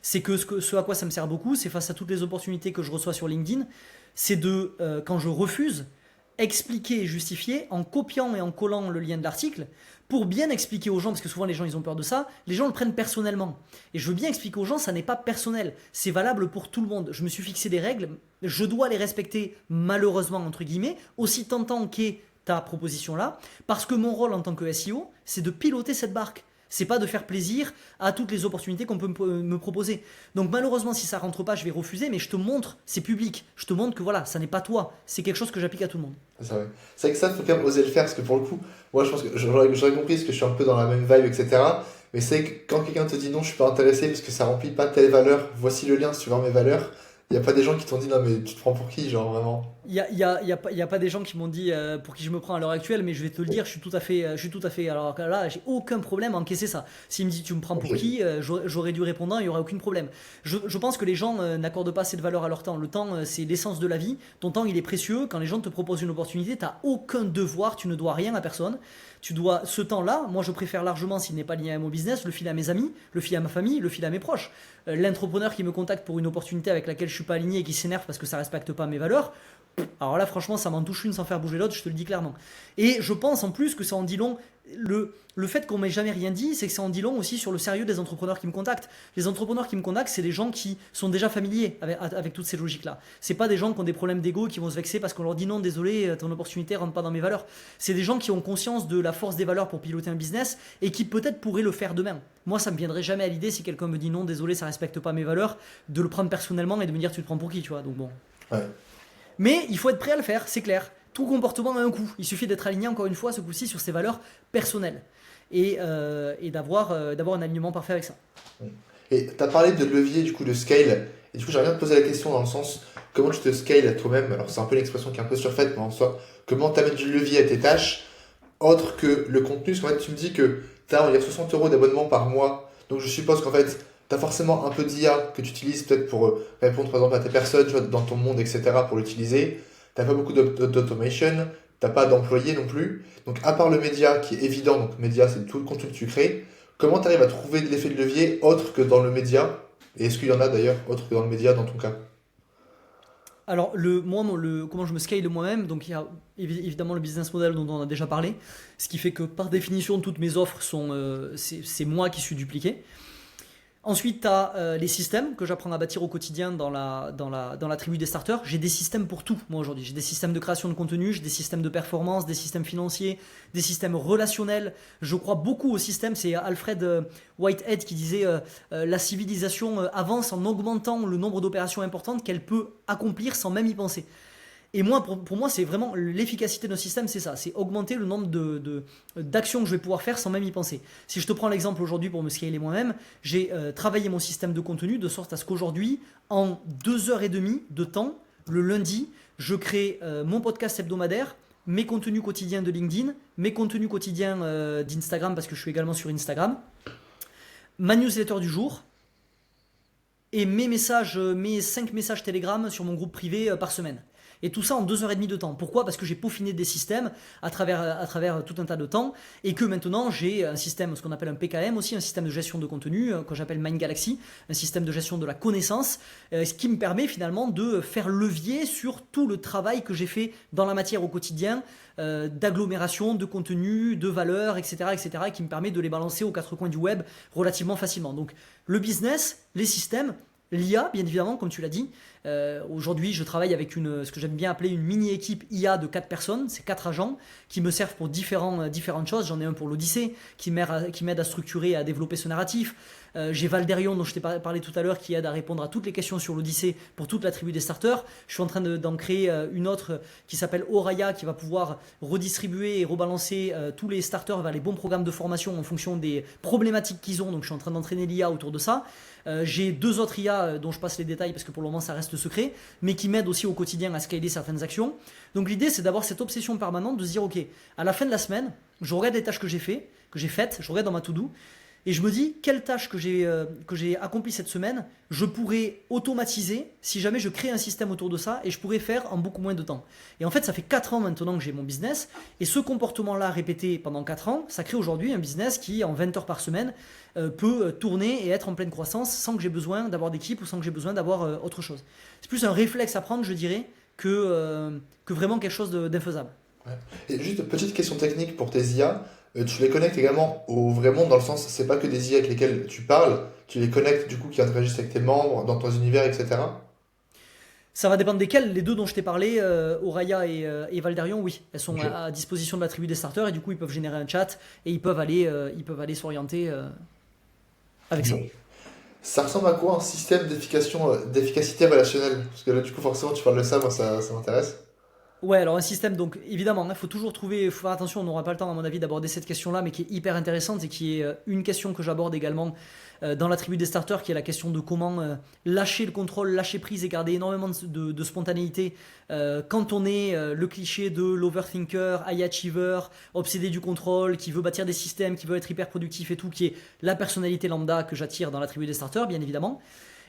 c'est que ce à quoi ça me sert beaucoup, c'est face à toutes les opportunités que je reçois sur LinkedIn, c'est de, quand je refuse, expliquer et justifier en copiant et en collant le lien de l'article pour bien expliquer aux gens, parce que souvent les gens ils ont peur de ça, les gens le prennent personnellement. Et je veux bien expliquer aux gens, ça n'est pas personnel, c'est valable pour tout le monde. Je me suis fixé des règles, je dois les respecter malheureusement entre guillemets, aussi tentant qu'est ta proposition là, parce que mon rôle en tant que SEO, c'est de piloter cette barque. C'est pas de faire plaisir à toutes les opportunités qu'on peut me proposer. Donc malheureusement, si ça rentre pas, je vais refuser, mais je te montre, c'est public. Je te montre que voilà, ça n'est pas toi, c'est quelque chose que j'applique à tout le monde. C'est vrai. C'est vrai que ça, il faut quand même oser le faire, parce que pour le coup, moi je pense que j'aurais compris, parce que je suis un peu dans la même vibe, etc. Mais c'est que quand quelqu'un te dit non, je suis pas intéressé, parce que ça remplit pas telle valeur, voici le lien si tu veux mes valeurs, il n'y a pas des gens qui t'ont dit non, mais tu te prends pour qui, genre vraiment. Il y a pas des gens qui m'ont dit pour qui je me prends à l'heure actuelle, mais je vais te le dire, je suis tout à fait. Alors là, j'ai aucun problème à encaisser ça. S'il me dit tu me prends pour Ok. qui, j'aurais dû répondre, il y aurait aucun problème. Je pense que les gens n'accordent pas assez de valeur à leur temps. Le temps, c'est l'essence de la vie. Ton temps, il est précieux. Quand les gens te proposent une opportunité, tu n'as aucun devoir, tu ne dois rien à personne. Tu dois ce temps-là, moi je préfère largement, s'il n'est pas lié à mon business, le filer à mes amis, le filer à ma famille, le filer à mes proches. L'entrepreneur qui me contacte pour une opportunité avec laquelle je suis pas aligné et qui s'énerve parce que ça respecte pas mes valeurs, alors là, franchement, ça m'en touche une sans faire bouger l'autre, je te le dis clairement. Et je pense en plus que ça en dit long. Le fait qu'on m'ait jamais rien dit, c'est que ça en dit long aussi sur le sérieux des entrepreneurs qui me contactent. Les entrepreneurs qui me contactent, c'est des gens qui sont déjà familiers avec toutes ces logiques-là. C'est pas des gens qui ont des problèmes d'ego, qui vont se vexer parce qu'on leur dit non, désolé, ton opportunité rentre pas dans mes valeurs. C'est des gens qui ont conscience de la force des valeurs pour piloter un business et qui peut-être pourraient le faire demain. Moi, ça me viendrait jamais à l'idée si quelqu'un me dit non, désolé, ça respecte pas mes valeurs, de le prendre personnellement et de me dire tu te prends pour qui, tu vois. Donc bon. Ouais. Mais il faut être prêt à le faire, c'est clair. Tout comportement a un coût. Il suffit d'être aligné, encore une fois, ce coup-ci, sur ses valeurs personnelles. Et d'avoir un alignement parfait avec ça. Et tu as parlé de levier, du coup, de scale. Et du coup, j'aimerais bien te poser la question dans le sens, comment tu te scales à toi-même? Alors, c'est un peu une expression qui est un peu surfaite, mais en soi, comment tu amènes du levier à tes tâches, autre que le contenu? Parce qu'en fait, tu me dis que tu as, on va dire, 60 € d'abonnement par mois. Donc, je suppose qu'en fait, tu as forcément un peu d'IA que tu utilises peut-être pour répondre, par exemple, à tes personnes, tu vois, dans ton monde, etc., pour l'utiliser. Tu pas beaucoup d'automation, tu pas d'employés non plus. Donc, à part le média qui est évident, donc média, c'est tout le contenu que tu crées, comment tu arrives à trouver de l'effet de levier autre que dans le média? Et est-ce qu'il y en a d'ailleurs autre que dans le média dans ton cas? Alors, comment je me scale moi-même, donc il y a évidemment le business model dont on a déjà parlé, ce qui fait que par définition, toutes mes offres c'est moi qui suis dupliqué. Ensuite, tu as les systèmes que j'apprends à bâtir au quotidien dans la tribu des starters. J'ai des systèmes pour tout, moi, aujourd'hui. J'ai des systèmes de création de contenu, j'ai des systèmes de performance, des systèmes financiers, des systèmes relationnels. Je crois beaucoup aux systèmes. C'est Alfred Whitehead qui disait la civilisation avance en augmentant le nombre d'opérations importantes qu'elle peut accomplir sans même y penser. Et moi, pour moi, c'est vraiment l'efficacité de nos systèmes, c'est ça. C'est augmenter le nombre d'actions que je vais pouvoir faire sans même y penser. Si je te prends l'exemple aujourd'hui pour me scaler moi-même, j'ai travaillé mon système de contenu de sorte à ce qu'aujourd'hui, en 2 heures et demie de temps, le lundi, je crée mon podcast hebdomadaire, mes contenus quotidiens de LinkedIn, mes contenus quotidiens d'Instagram, parce que je suis également sur Instagram, ma newsletter du jour, et mes 5 messages Telegram sur mon groupe privé par semaine. Et tout ça en 2 heures et demie de temps. Pourquoi? Parce que j'ai peaufiné des systèmes à travers tout un tas de temps et que maintenant j'ai un système, ce qu'on appelle un PKM aussi, un système de gestion de contenu, que j'appelle Mind Galaxy, un système de gestion de la connaissance, ce qui me permet finalement de faire levier sur tout le travail que j'ai fait dans la matière au quotidien, d'agglomération, de contenu, de valeur, etc., etc., et qui me permet de les balancer aux quatre coins du web relativement facilement. Donc le business, les systèmes, l'IA, bien évidemment, comme tu l'as dit. Aujourd'hui, je travaille avec ce que j'aime bien appeler une mini-équipe IA de 4 personnes. C'est 4 agents qui me servent pour différentes choses. J'en ai un pour l'Odyssée qui m'aide à structurer et à développer ce narratif. J'ai Valderion, dont je t'ai parlé tout à l'heure, qui aide à répondre à toutes les questions sur l'Odyssée pour toute la tribu des starters. Je suis en train d'en créer une autre qui s'appelle Oraya, qui va pouvoir redistribuer et rebalancer tous les starters vers les bons programmes de formation en fonction des problématiques qu'ils ont. Donc je suis en train d'entraîner l'IA autour de ça. J'ai 2 autres IA dont je passe les détails parce que pour le moment ça reste secret, mais qui m'aident aussi au quotidien à scaler certaines actions. Donc l'idée c'est d'avoir cette obsession permanente de se dire ok, à la fin de la semaine, je regarde les tâches que j'ai faites, je regarde dans ma to-do, et je me dis quelles tâches que j'ai accomplies cette semaine, je pourrais automatiser si jamais je crée un système autour de ça et je pourrais faire en beaucoup moins de temps. Et en fait, ça fait 4 ans maintenant que j'ai mon business et ce comportement-là répété pendant 4 ans, ça crée aujourd'hui un business qui, en 20 heures par semaine, peut tourner et être en pleine croissance sans que j'ai besoin d'avoir d'équipe ou sans que j'ai besoin d'avoir autre chose. C'est plus un réflexe à prendre, je dirais, que vraiment quelque chose d'infaisable. Ouais. Et juste petite question technique pour tes IA. Tu les connectes également au vrai monde dans le sens, c'est pas que des IA avec lesquels tu parles, tu les connectes du coup qui interagissent avec tes membres, dans ton univers, etc. Ça va dépendre desquels. Les 2 dont je t'ai parlé, Oraya et Valderion, oui, elles sont Ok. à disposition de la tribu des starters et du coup ils peuvent générer un chat et ils peuvent aller s'orienter avec ça. Ok. Ça ressemble à quoi un système d'efficacité relationnelle? Parce que là, du coup, forcément, tu parles de ça, moi, ça m'intéresse. Ouais, alors un système, donc évidemment, il faut toujours trouver, faut faire attention, on n'aura pas le temps à mon avis d'aborder cette question-là, mais qui est hyper intéressante et qui est une question que j'aborde également dans la tribu des starters, qui est la question de comment lâcher le contrôle, lâcher prise et garder énormément de spontanéité quand on est le cliché de l'overthinker, high achiever, obsédé du contrôle, qui veut bâtir des systèmes, qui veut être hyper productif et tout, qui est la personnalité lambda que j'attire dans la tribu des starters, bien évidemment.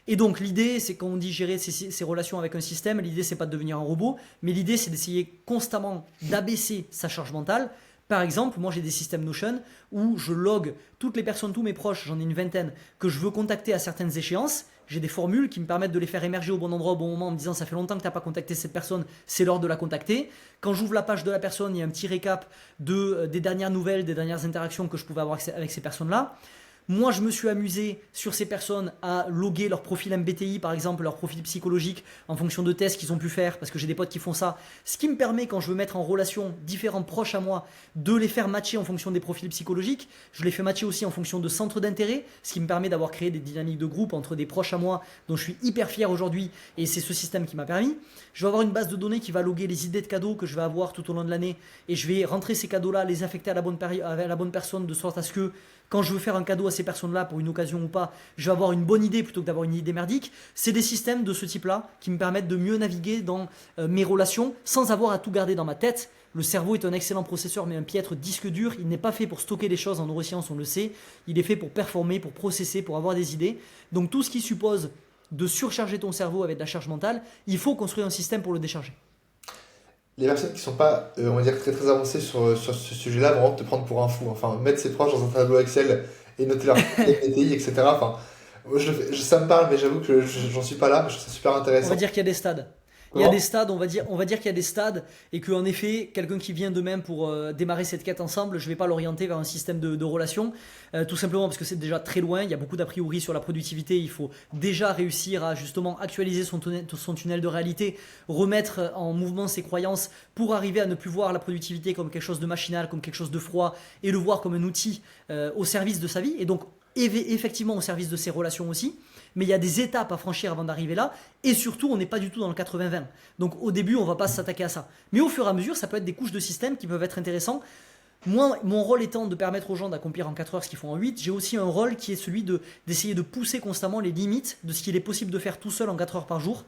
Et donc l'idée, c'est quand on dit gérer ses relations avec un système, l'idée c'est pas de devenir un robot, mais l'idée c'est d'essayer constamment d'abaisser sa charge mentale. Par exemple, moi j'ai des systèmes Notion où je log toutes les personnes, tous mes proches, j'en ai une vingtaine, que je veux contacter à certaines échéances. J'ai des formules qui me permettent de les faire émerger au bon endroit, au bon moment, en me disant ça fait longtemps que tu n'as pas contacté cette personne, c'est l'heure de la contacter. Quand j'ouvre la page de la personne, il y a un petit récap des dernières nouvelles, des dernières interactions que je pouvais avoir avec ces personnes-là. Moi, je me suis amusé sur ces personnes à loguer leur profil MBTI, par exemple, leur profil psychologique, en fonction de tests qu'ils ont pu faire, parce que j'ai des potes qui font ça. Ce qui me permet, quand je veux mettre en relation différents proches à moi, de les faire matcher en fonction des profils psychologiques. Je les fais matcher aussi en fonction de centres d'intérêt, ce qui me permet d'avoir créé des dynamiques de groupe entre des proches à moi, dont je suis hyper fier aujourd'hui, et c'est ce système qui m'a permis. Je vais avoir une base de données qui va loguer les idées de cadeaux que je vais avoir tout au long de l'année, et je vais rentrer ces cadeaux-là, les affecter à la bonne personne, de sorte à ce que quand je veux faire un cadeau à ces personnes-là pour une occasion ou pas, je vais avoir une bonne idée plutôt que d'avoir une idée merdique. C'est des systèmes de ce type-là qui me permettent de mieux naviguer dans mes relations sans avoir à tout garder dans ma tête. Le cerveau est un excellent processeur mais un piètre disque dur. Il n'est pas fait pour stocker les choses en neurosciences, on le sait. Il est fait pour performer, pour processer, pour avoir des idées. Donc tout ce qui suppose de surcharger ton cerveau avec de la charge mentale, il faut construire un système pour le décharger. Les personnes qui sont pas, on va dire, très très avancées sur ce sujet-là vont vraiment te prendre pour un fou. Enfin, mettre ses proches dans un tableau Excel et noter leur PTI, etc. Enfin, ça me parle, mais j'avoue que j'en suis pas là, mais je trouve ça super On va intéressant. dire qu'il y a des stades. Il y a Comment? des stades, on va dire qu'il y a des stades et qu'en effet, quelqu'un qui vient de même pour démarrer cette quête ensemble, je ne vais pas l'orienter vers un système de relations, tout simplement parce que c'est déjà très loin, il y a beaucoup d'a priori sur la productivité, il faut déjà réussir à justement actualiser son tunnel de réalité, remettre en mouvement ses croyances pour arriver à ne plus voir la productivité comme quelque chose de machinal, comme quelque chose de froid et le voir comme un outil au service de sa vie et donc effectivement au service de ses relations aussi. Mais il y a des étapes à franchir avant d'arriver là, et surtout on n'est pas du tout dans le 80-20. Donc au début on ne va pas s'attaquer à ça. Mais au fur et à mesure ça peut être des couches de système qui peuvent être intéressants. Moi, mon rôle étant de permettre aux gens d'accomplir en 4 heures ce qu'ils font en 8, j'ai aussi un rôle qui est celui d'essayer de pousser constamment les limites de ce qu'il est possible de faire tout seul en 4 heures par jour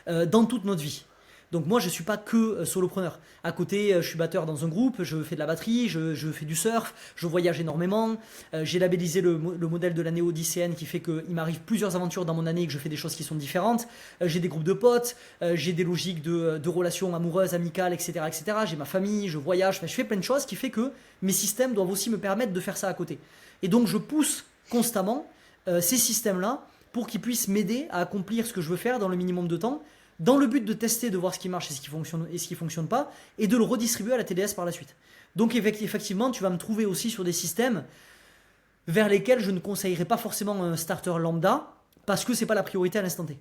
dans toute notre vie. Donc moi je suis pas que solopreneur. À côté, je suis batteur dans un groupe, je fais de la batterie, je fais du surf, je voyage énormément. J'ai labellisé le modèle de l'année Odysséenne qui fait qu'il m'arrive plusieurs aventures dans mon année et que je fais des choses qui sont différentes. J'ai des groupes de potes, j'ai des logiques de relations amoureuses, amicales, etc., etc. J'ai ma famille, je voyage, enfin, je fais plein de choses qui fait que mes systèmes doivent aussi me permettre de faire ça à côté. Et donc je pousse constamment ces systèmes-là pour qu'ils puissent m'aider à accomplir ce que je veux faire dans le minimum de temps, dans le but de tester, de voir ce qui marche et ce qui fonctionne pas, et de le redistribuer à la TDS par la suite. Donc effectivement, tu vas me trouver aussi sur des systèmes vers lesquels je ne conseillerais pas forcément un starter lambda, parce que c'est pas la priorité à l'instant T.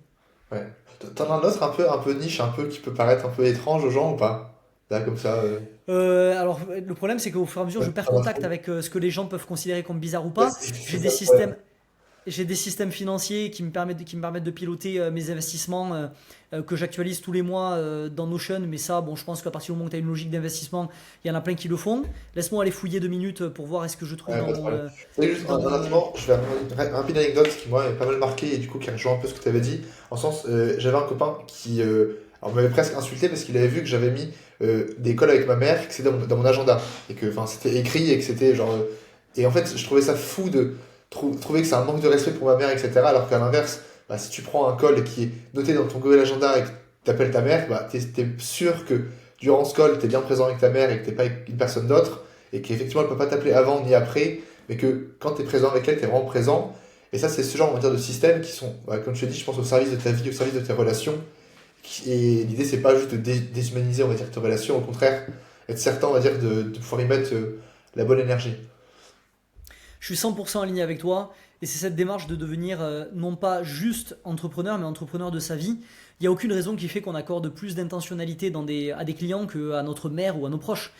Ouais. T'en as un autre un peu niche, un peu qui peut paraître un peu étrange aux gens ou pas? Là, comme ça. Alors le problème c'est qu'au fur et à mesure je Ouais, perds t'en as contact trop. avec ce que les gens peuvent considérer comme bizarre ou Ouais, pas. c'est J'ai ça des le problème. systèmes J'ai des systèmes financiers qui me permettent de piloter mes investissements que j'actualise tous les mois dans Notion. Mais ça, bon, je pense qu'à partir du moment où tu as une logique d'investissement, il y en a plein qui le font. Laisse-moi aller fouiller 2 minutes pour voir est-ce que je trouve Ouais, pas de problème. C'est juste dans un mon... instant, je vais une rapide anecdote qui moi m'a pas mal marqué et du coup qui rejoint un peu ce que tu avais dit. En sens, j'avais un copain qui alors, m'avait presque insulté parce qu'il avait vu que j'avais mis des calls avec ma mère, que c'était dans mon agenda et que enfin c'était écrit et que c'était genre et en fait je trouvais ça fou de trouver que c'est un manque de respect pour ma mère, etc. Alors qu'à l'inverse, bah, si tu prends un call qui est noté dans ton Google Agenda et que tu appelles ta mère, bah, t'es sûr que durant ce call, tu es bien présent avec ta mère et que t'es pas avec une personne d'autre et qu'effectivement elle peut pas t'appeler avant ni après, mais que quand tu es présent avec elle, tu es vraiment présent. Et ça, c'est ce genre on va dire, de systèmes qui sont, bah, comme je te dis, je pense au service de ta vie, au service de tes relations. Et l'idée, c'est pas juste de déshumaniser, on va dire, tes relations, au contraire, être certain, on va dire, de pouvoir y mettre la bonne énergie. Je suis 100% aligné avec toi. Et c'est cette démarche de devenir non pas juste entrepreneur, mais entrepreneur de sa vie. Il n'y a aucune raison qui fait qu'on accorde plus d'intentionnalité à des clients qu'à notre mère ou à nos proches.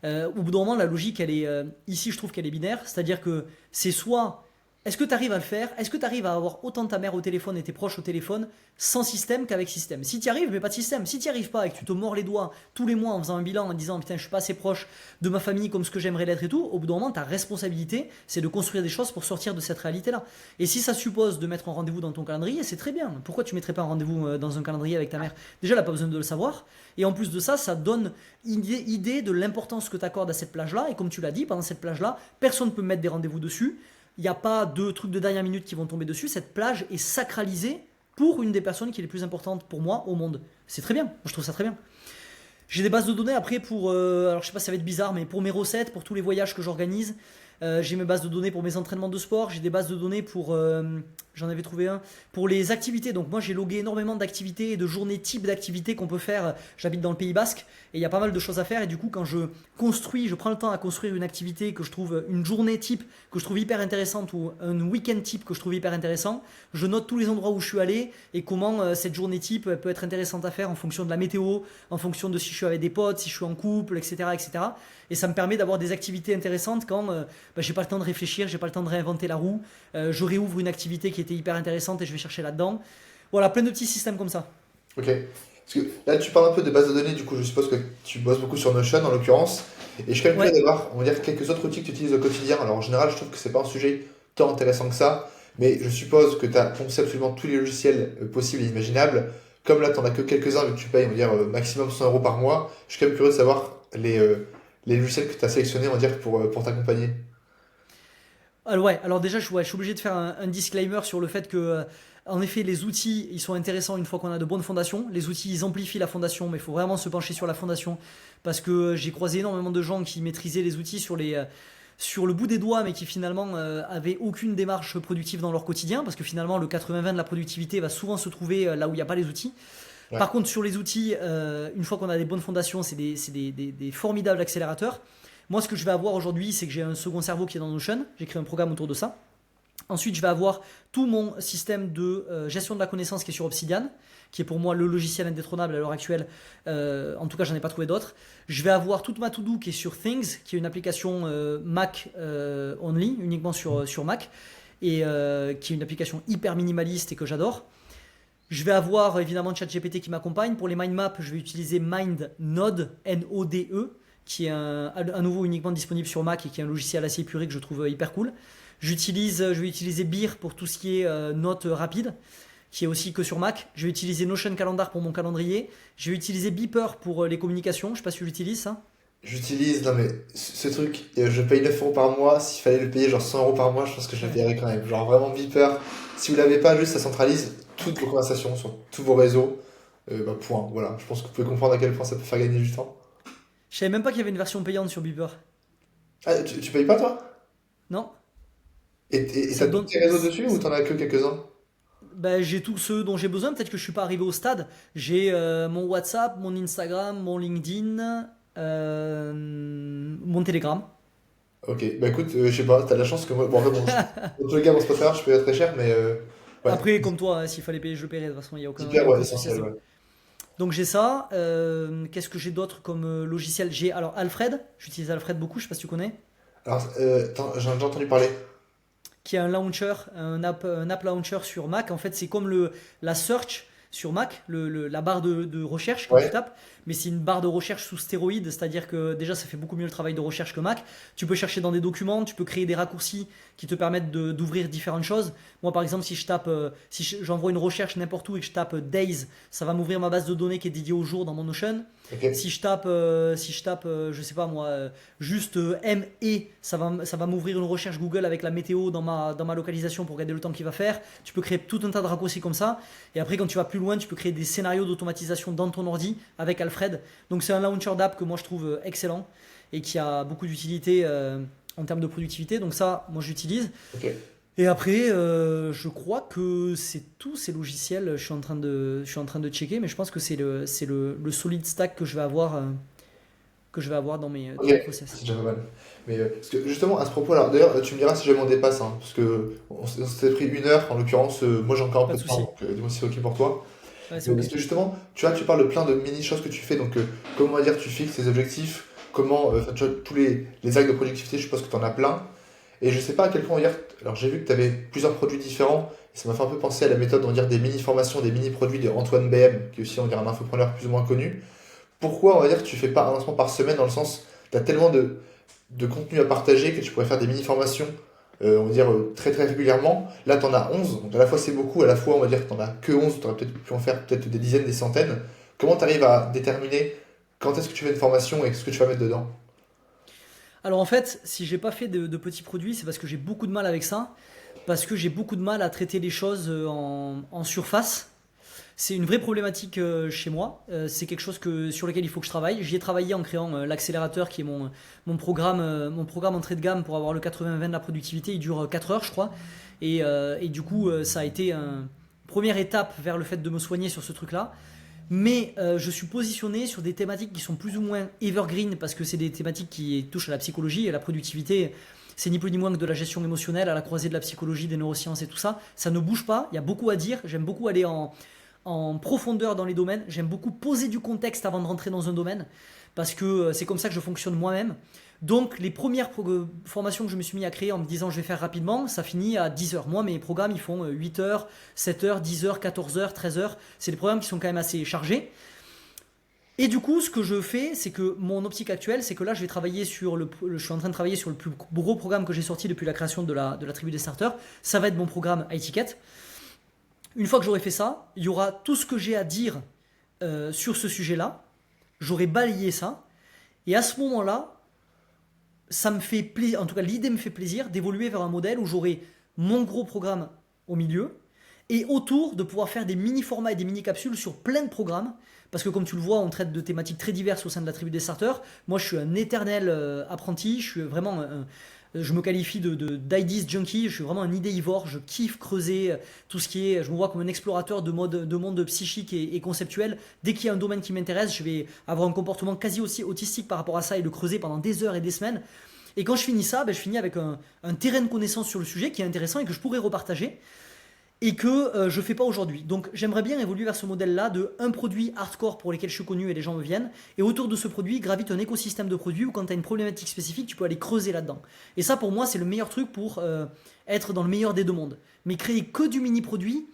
Au bout d'un moment, la logique, elle est ici, je trouve qu'elle est binaire, c'est-à-dire que c'est soit est-ce que tu arrives à le faire, est-ce que tu arrives à avoir autant ta mère au téléphone et tes proches au téléphone sans système qu'avec système. Si tu y arrives, mais pas de système. Si tu n'y arrives pas et que tu te mords les doigts tous les mois en faisant un bilan en disant putain, je suis pas assez proche de ma famille comme ce que j'aimerais l'être et tout, au bout d'un moment, ta responsabilité, c'est de construire des choses pour sortir de cette réalité-là. Et si ça suppose de mettre un rendez-vous dans ton calendrier, c'est très bien. Pourquoi tu mettrais pas un rendez-vous dans un calendrier avec ta mère? Déjà, elle n'a pas besoin de le savoir. Et en plus de ça, ça donne idée de l'importance que tu accordes à cette plage-là. Et comme tu l'as dit, pendant cette plage-là, personne ne peut mettre des rendez-vous dessus. Il n'y a pas de trucs de dernière minute qui vont tomber dessus. Cette plage est sacralisée pour une des personnes qui est les plus importantes pour moi au monde. C'est très bien. Moi, je trouve ça très bien. J'ai des bases de données après pour, alors je sais pas si ça va être bizarre, mais pour mes recettes, pour tous les voyages que j'organise. J'ai mes bases de données pour mes entraînements de sport. J'ai des bases de données pour, j'en avais trouvé un, pour les activités. Donc moi j'ai logué énormément d'activités et de journées type d'activités qu'on peut faire. J'habite dans le Pays Basque et il y a pas mal de choses à faire. Et du coup quand je prends le temps à construire une activité que je trouve, une journée type que je trouve hyper intéressante ou un week-end type que je trouve hyper intéressant, je note tous les endroits où je suis allé et comment cette journée type peut être intéressante à faire en fonction de la météo, en fonction de si je suis avec des potes, si je suis en couple, etc., etc. Et ça me permet d'avoir des activités intéressantes quand j'ai pas le temps de réfléchir, j'ai pas le temps de réinventer la roue. Je réouvre une activité qui était hyper intéressante et je vais chercher là-dedans. Voilà, plein de petits systèmes comme ça. Ok. Parce que là, tu parles un peu de base de données, du coup, je suppose que tu bosses beaucoup sur Notion en l'occurrence. Et je suis quand même curieux Ouais. d'avoir, on va dire, quelques autres outils que tu utilises au quotidien. Alors en général, je trouve que c'est pas un sujet tant intéressant que ça, mais je suppose que tu as poncé absolument tous les logiciels possibles et imaginables. Comme là, tu n'en as que quelques-uns, mais que tu payes, on va dire, maximum 100 euros par mois, je suis quand même curieux de savoir les logiciels que tu as sélectionnés, on va dire, pour t'accompagner. Alors déjà, je suis obligé de faire un disclaimer sur le fait que, en effet, les outils, ils sont intéressants une fois qu'on a de bonnes fondations. Les outils, ils amplifient la fondation, mais il faut vraiment se pencher sur la fondation. Parce que j'ai croisé énormément de gens qui maîtrisaient les outils sur le bout des doigts, mais qui finalement avaient aucune démarche productive dans leur quotidien. Parce que finalement, le 80-20 de la productivité va souvent se trouver là où il n'y a pas les outils. Ouais. Par contre, sur les outils, une fois qu'on a des bonnes fondations, c'est des formidables accélérateurs. Moi, ce que je vais avoir aujourd'hui, c'est que j'ai un second cerveau qui est dans Notion. J'ai créé un programme autour de ça. Ensuite, je vais avoir tout mon système de gestion de la connaissance qui est sur Obsidian, qui est pour moi le logiciel indétrônable à l'heure actuelle. En tout cas, j'en ai pas trouvé d'autres. Je vais avoir toute ma to-do qui est sur Things, qui est une application Mac only, uniquement sur Mac, et qui est une application hyper minimaliste et que j'adore. Je vais avoir évidemment ChatGPT qui m'accompagne. Pour les mind maps, je vais utiliser MindNode, N-O-D-E, qui est à nouveau uniquement disponible sur Mac et qui est un logiciel assez épuré que je trouve hyper cool. Je vais utiliser Beer pour tout ce qui est notes rapides. qui est aussi que sur Mac. Je vais utiliser Notion Calendar pour mon calendrier. Je vais utiliser Beeper pour les communications. Je sais pas si tu l'utilises ça. J'utilise, non mais ce truc, je paye 9 euros par mois. S'il fallait le payer genre 100 euros par mois, je pense que je le Ouais. paierais quand même. Genre vraiment Beeper. Si vous l'avez pas, juste ça centralise toutes vos conversations sur tous vos réseaux. Bah, point. Voilà. Je pense que vous pouvez comprendre à quel point ça peut faire gagner du temps. Je savais même pas qu'il y avait une version payante sur Beeper. Ah, tu payes pas toi? Non? Et Ça t'as te tous donne. tes réseaux dessus ou t'en as que quelques-uns? Ben, j'ai tous ceux dont j'ai besoin. Peut-être que je suis pas arrivé au stade. J'ai mon WhatsApp, mon Instagram, mon LinkedIn, mon Telegram. Ok, bah écoute, je sais pas, t'as de la chance que moi. Bon, en fait, bon, dans tous les cas, bon, c'est pas très grave, je paye très cher, mais ouais. Après, comme toi, hein, s'il fallait payer, je le paierais. De toute façon, il y Hyper, a ouais, aucun souci à essentiel, ça. ouais. Donc j'ai ça. Qu'est-ce que j'ai d'autre comme logiciel? J'ai alors Alfred. J'utilise Alfred beaucoup. Je sais pas si tu connais. Alors, attends, j'en ai déjà entendu parler. Qui est un launcher, un app launcher sur Mac. En fait, c'est comme la search sur Mac, la barre de recherche quand tu Ouais, tapes, mais c'est une barre de recherche sous stéroïde, c'est-à-dire que déjà ça fait beaucoup mieux le travail de recherche que Mac. Tu peux chercher dans des documents, tu peux créer des raccourcis qui te permettent d'ouvrir différentes choses. Moi par exemple, si je tape, si j'envoie une recherche n'importe où et que je tape days, ça va m'ouvrir ma base de données qui est dédiée au jour dans mon Notion. ok. Si je tape, je sais pas moi, juste ME, ça va m'ouvrir une recherche Google avec la météo dans ma localisation pour regarder le temps qu'il va faire. Tu peux créer tout un tas de raccourcis comme ça. Et après, quand tu vas plus loin, tu peux créer des scénarios d'automatisation dans ton ordi avec Alfred. Donc c'est un launcher d'app que moi je trouve excellent et qui a beaucoup d'utilité en termes de productivité. Donc ça, moi j'utilise. Ok. Et après, je crois que c'est tous ces logiciels. Je suis en train de checker, mais je pense que c'est le solid stack que je vais avoir Ok, dans mes process. c'est déjà pas mal. Mais parce que justement, à ce propos, alors d'ailleurs, tu me diras si jamais on dépasse, hein, parce que on s'était pris 1 heure, en l'occurrence, moi j'ai encore un Pas peu de de temps, souci. donc dis-moi si c'est ok pour toi. Ouais, c'est Mais ok. parce que justement, tu vois, tu parles de plein de mini-choses que tu fais, donc comment on va dire, tu fixes tes objectifs, comment, enfin, tu vois, tous les actes de productivité, je suppose que tu en as plein. Et je sais pas à quel point, hier, alors j'ai vu que tu avais plusieurs produits différents, et ça m'a fait un peu penser à la méthode, on va dire, des mini-formations, des mini-produits de Antoine BM, qui est aussi, on va dire, un infopreneur plus ou moins connu. Pourquoi, on va dire, tu fais pas un lancement par semaine, dans le sens, tu as tellement de contenu à partager que tu pourrais faire des mini-formations, on va dire, très très régulièrement. Là, tu en as 11, donc à la fois c'est beaucoup, à la fois on va dire que tu n'en as que 11, tu aurais peut-être pu en faire peut-être des dizaines, des centaines. Comment tu arrives à déterminer quand est-ce que tu fais une formation et ce que tu vas mettre dedans? Alors en fait, si j'ai pas fait de petits produits, c'est parce que j'ai beaucoup de mal avec ça, parce que j'ai beaucoup de mal à traiter les choses en surface. C'est une vraie problématique chez moi. C'est quelque chose sur lequel il faut que je travaille. J'y ai travaillé en créant l'accélérateur qui est mon programme entrée de gamme pour avoir le 80-20 de la productivité. Il dure 4 heures, je crois. Et du coup, ça a été une première étape vers le fait de me soigner sur ce truc-là. Mais je suis positionné sur des thématiques qui sont plus ou moins evergreen parce que c'est des thématiques qui touchent à la psychologie et à la productivité. C'est ni plus ni moins que de la gestion émotionnelle à la croisée de la psychologie, des neurosciences et tout ça. Ça ne bouge pas, il y a beaucoup à dire. J'aime beaucoup aller en profondeur dans les domaines. J'aime beaucoup poser du contexte avant de rentrer dans un domaine parce que c'est comme ça que je fonctionne moi-même. Donc les premières formations que je me suis mis à créer en me disant je vais faire rapidement, ça finit à 10 heures. Moi mes programmes ils font 8 heures, 7 heures, 10 heures, 14 heures, 13 heures. C'est des programmes qui sont quand même assez chargés. Et du coup, ce que je fais, c'est que mon optique actuelle, c'est que là, je suis en train de travailler sur le plus gros programme que j'ai sorti depuis la création de la tribu des starters. Ça va être mon programme iTicket. Une fois que j'aurai fait ça, il y aura tout ce que j'ai à dire sur ce sujet-là. J'aurai balayé ça. Et à ce moment-là, ça me fait plaisir, en tout cas l'idée me fait plaisir d'évoluer vers un modèle où j'aurai mon gros programme au milieu et autour de pouvoir faire des mini-formats et des mini-capsules sur plein de programmes. Parce que comme tu le vois, on traite de thématiques très diverses au sein de la tribu des starters. Moi, je suis un éternel apprenti. Je suis vraiment je me qualifie d'IDs junkie. Je suis vraiment un idéivore. Je kiffe creuser tout ce qui est. Je me vois comme un explorateur de monde psychique et conceptuel. Dès qu'il y a un domaine qui m'intéresse, je vais avoir un comportement quasi aussi autistique par rapport à ça et le creuser pendant des heures et des semaines. Et quand je finis ça, je finis avec un terrain de connaissance sur le sujet qui est intéressant et que je pourrais repartager et que je fais pas aujourd'hui. Donc j'aimerais bien évoluer vers ce modèle-là de un produit hardcore pour lequel je suis connu et les gens me viennent, et autour de ce produit gravite un écosystème de produits où quand tu as une problématique spécifique, tu peux aller creuser là-dedans. Et ça pour moi c'est le meilleur truc pour être dans le meilleur des deux mondes. Mais créer que du mini-produit,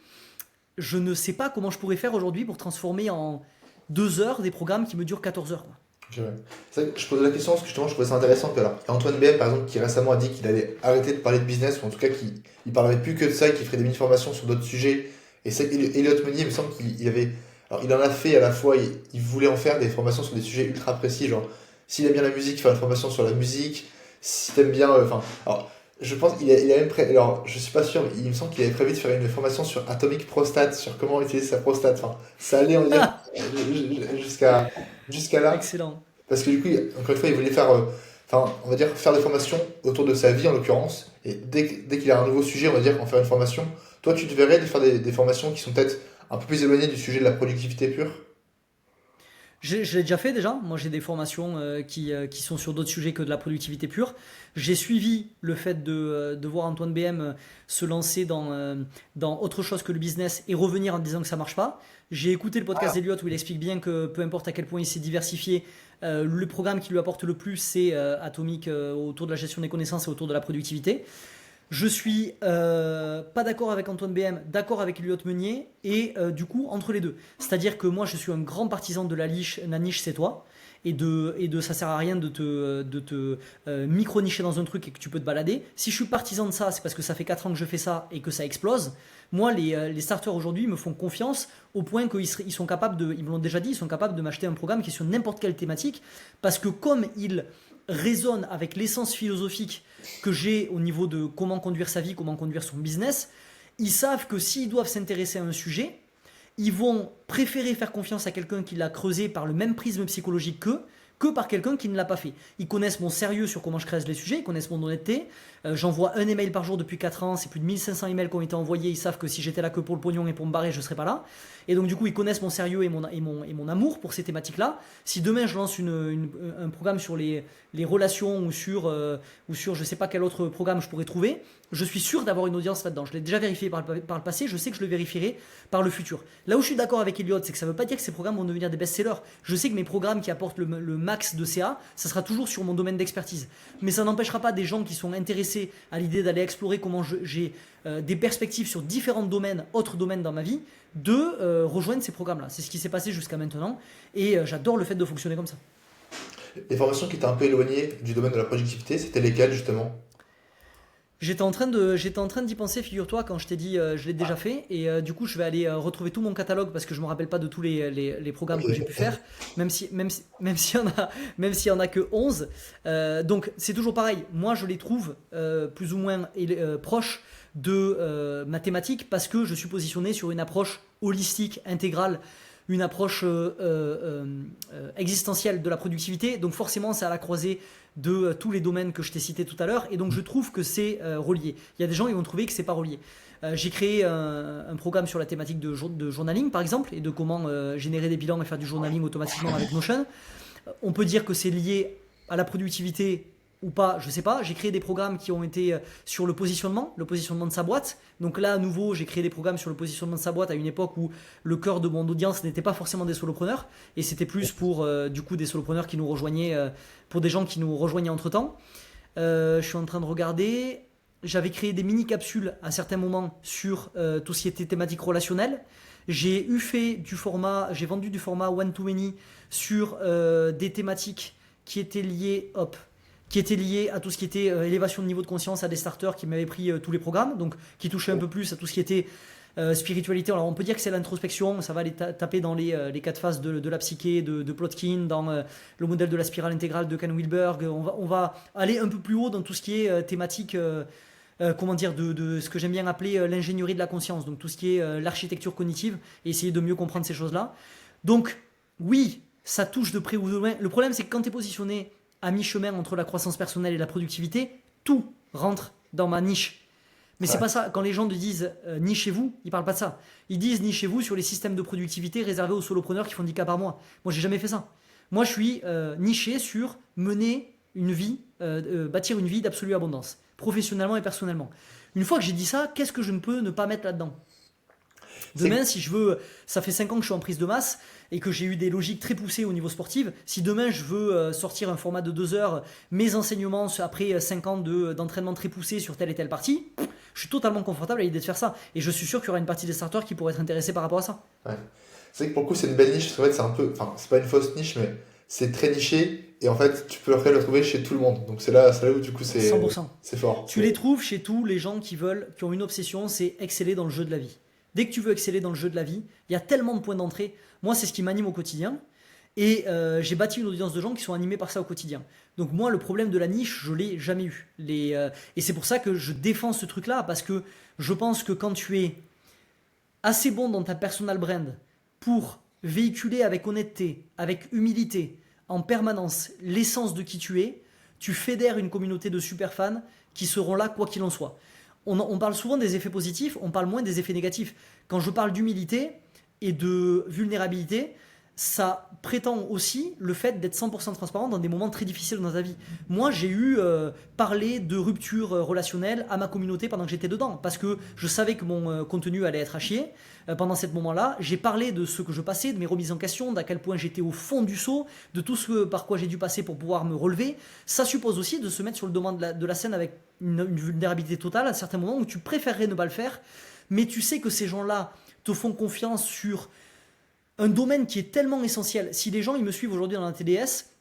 je ne sais pas comment je pourrais faire aujourd'hui pour transformer en 2 heures des programmes qui me durent 14 heures, quoi. Ok, ouais. C'est vrai que je pose la question parce que justement je trouvais ça intéressant que, alors, il y a Antoine BM par exemple qui récemment a dit qu'il allait arrêter de parler de business ou en tout cas qu'il il parlerait plus que de ça et qu'il ferait des mini-formations sur d'autres sujets Et c'est Elliot Meunier, il me semble qu'il avait. Alors, il en a fait à la fois, il voulait en faire des formations sur des sujets ultra précis, genre, s'il aime bien la musique, faire une formation sur la musique, si t'aimes bien. Enfin, alors, je pense qu'il a même alors, je suis pas sûr, mais il me semble qu'il avait prévu de faire une formation sur Atomic Prostate, sur comment utiliser sa prostate. Enfin, ça allait, on dirait, jusqu'à là. Excellent. Parce que du coup, encore une fois, il voulait faire, enfin, on va dire, faire des formations autour de sa vie en l'occurrence. Et dès qu'il a un nouveau sujet, on va dire, en faire une formation. Toi, tu te verrais de faire des formations qui sont peut-être un peu plus éloignées du sujet de la productivité pure? Je l'ai déjà fait déjà. Moi, j'ai des formations qui sont sur d'autres sujets que de la productivité pure. J'ai suivi le fait de voir Antoine BM se lancer dans autre chose que le business et revenir en disant que ça marche pas. J'ai écouté le podcast Ah, d'Eliott où il explique bien que peu importe à quel point il s'est diversifié, le programme qui lui apporte le plus, c'est Atomic autour de la gestion des connaissances et autour de la productivité. Je suis pas d'accord avec Antoine BM, d'accord avec Elliot Meunier, et du coup, entre les deux. C'est-à-dire que moi, je suis un grand partisan de la niche, c'est toi. Et de ça sert à rien de te micro-nicher dans un truc et que tu peux te balader. Si je suis partisan de ça, c'est parce que ça fait 4 ans que je fais ça et que ça explose. Moi, les starters aujourd'hui me font confiance au point ils sont capables ils me l'ont déjà dit, ils sont capables de m'acheter un programme qui est sur n'importe quelle thématique. Parce que comme ils résonnent avec l'essence philosophique que j'ai au niveau de comment conduire sa vie, comment conduire son business, ils savent que s'ils doivent s'intéresser à un sujet, ils vont préférer faire confiance à quelqu'un qui l'a creusé par le même prisme psychologique qu'eux que par quelqu'un qui ne l'a pas fait. Ils connaissent mon sérieux sur comment je creuse les sujets, ils connaissent mon honnêteté. J'envoie un email par jour depuis 4 ans, c'est plus de 1500 emails qui ont été envoyés, ils savent que si j'étais là que pour le pognon et pour me barrer, je ne serais pas là. Et donc du coup, ils connaissent mon sérieux et mon amour pour ces thématiques-là. Si demain je lance un programme sur les relations ou sur je ne sais pas quel autre programme je pourrais trouver, je suis sûr d'avoir une audience là-dedans. Je l'ai déjà vérifié par le passé, je sais que je le vérifierai par le futur. Là où je suis d'accord avec Elliot, c'est que ça ne veut pas dire que ces programmes vont devenir des best-sellers. Je sais que mes programmes qui apportent le max de CA, ça sera toujours sur mon domaine d'expertise. Mais ça n'empêchera pas des gens qui sont intéressés à l'idée d'aller explorer comment j'ai des perspectives sur différents domaines, autres domaines dans ma vie, de rejoindre ces programmes-là. C'est ce qui s'est passé jusqu'à maintenant et j'adore le fait de fonctionner comme ça. Les formations qui étaient un peu éloignées du domaine de la productivité, c'était lesquelles justement? J'étais en train d'y penser, figure-toi, quand je t'ai dit je l'ai déjà fait. Et du coup, je vais aller retrouver tout mon catalogue parce que je me rappelle pas de tous les programmes que j'ai pu Ok. faire, même s'il y en a que 11. Donc, c'est toujours pareil. Moi, je les trouve plus ou moins proches de mathématiques parce que je suis positionné sur une approche holistique, intégrale, une approche existentielle de la productivité. Donc, forcément, c'est à la croisée de tous les domaines que je t'ai cités tout à l'heure, et donc je trouve que c'est relié. Il y a des gens qui vont trouver que c'est pas relié. J'ai créé un programme sur la thématique de journaling par exemple, et de comment générer des bilans et faire du journaling automatiquement avec Notion. On peut dire que c'est lié à la productivité ou pas, je sais pas. J'ai créé des programmes qui ont été sur le positionnement de sa boîte. Donc là, à nouveau, j'ai créé des programmes sur le positionnement de sa boîte à une époque où le cœur de mon audience n'était pas forcément des solopreneurs, et c'était plus pour du coup des solopreneurs qui nous rejoignaient, pour des gens qui nous rejoignaient entre temps. Je suis en train de regarder. J'avais créé des mini-capsules à certains moments sur tout ce qui était thématique relationnelle. J'ai vendu du format one-to-many sur des thématiques qui étaient liées, qui étaient liées à tout ce qui était élévation de niveau de conscience à des starters qui m'avaient pris tous les programmes, donc qui touchaient un peu plus à tout ce qui était spiritualité. Alors on peut dire que c'est l'introspection, ça va aller taper dans les 4 phases de la psyché, de Plotkin, dans le modèle de la spirale intégrale de Ken Wilberg. On va aller un peu plus haut dans tout ce qui est thématique, comment dire, de ce que j'aime bien appeler l'ingénierie de la conscience, donc tout ce qui est l'architecture cognitive, et essayer de mieux comprendre ces choses-là. Donc oui, ça touche de près ou de loin. Le problème, c'est que quand tu es positionné à mi-chemin entre la croissance personnelle et la productivité, tout rentre dans ma niche. Mais c'est Ouais. pas ça. Quand les gens te disent nichez-vous, ils parlent pas de ça. Ils disent nichez-vous sur les systèmes de productivité réservés aux solopreneurs qui font 10 cas par mois. Moi, j'ai jamais fait ça. Moi, je suis niché sur mener une vie, bâtir une vie d'absolue abondance, professionnellement et personnellement. Une fois que j'ai dit ça, qu'est-ce que je ne peux ne pas mettre là-dedans? C'est Demain, si je veux, ça fait 5 ans que je suis en prise de masse et que j'ai eu des logiques très poussées au niveau sportif. Si demain je veux sortir un format de 2 heures, mes enseignements après 5 ans d'entraînement très poussé sur telle et telle partie, je suis totalement confortable à l'idée de faire ça. Et je suis sûr qu'il y aura une partie des starters qui pourraient être intéressés par rapport à ça. ouais. C'est vrai que pour le coup, c'est une belle niche, parce qu'en fait, c'est un peu. Enfin, c'est pas une fausse niche, mais c'est très niché, et en fait, tu peux après le trouver chez tout le monde. Donc c'est là où du coup, c'est 100%. c'est fort. Tu les trouves chez tous les gens qui ont une obsession, c'est exceller dans le jeu de la vie. Dès que tu veux exceller dans le jeu de la vie, il y a tellement de points d'entrée. Moi, c'est ce qui m'anime au quotidien. Et j'ai bâti une audience de gens qui sont animés par ça au quotidien. Donc moi, le problème de la niche, je l'ai jamais eu. Et c'est pour ça que je défends ce truc-là, parce que je pense que quand tu es assez bon dans ta personal brand pour véhiculer avec honnêteté, avec humilité, en permanence, l'essence de qui tu fédères une communauté de super fans qui seront là quoi qu'il en soit. On parle souvent des effets positifs, on parle moins des effets négatifs. Quand je parle d'humilité et de vulnérabilité, ça prétend aussi le fait d'être 100% transparent dans des moments très difficiles dans ta vie. Moi, j'ai eu parlé de rupture relationnelle à ma communauté pendant que j'étais dedans, parce que je savais que mon contenu allait être à chier. Pendant ce moment-là, j'ai parlé de ce que je passais, de mes remises en question, d'à quel point j'étais au fond du seau, de tout ce par quoi j'ai dû passer pour pouvoir me relever. Ça suppose aussi de se mettre sur le devant de la scène avec une vulnérabilité totale à certains moments où tu préférerais ne pas le faire, mais tu sais que ces gens-là te font confiance sur un domaine qui est tellement essentiel. Si les gens ils me suivent aujourd'hui dans la TDS,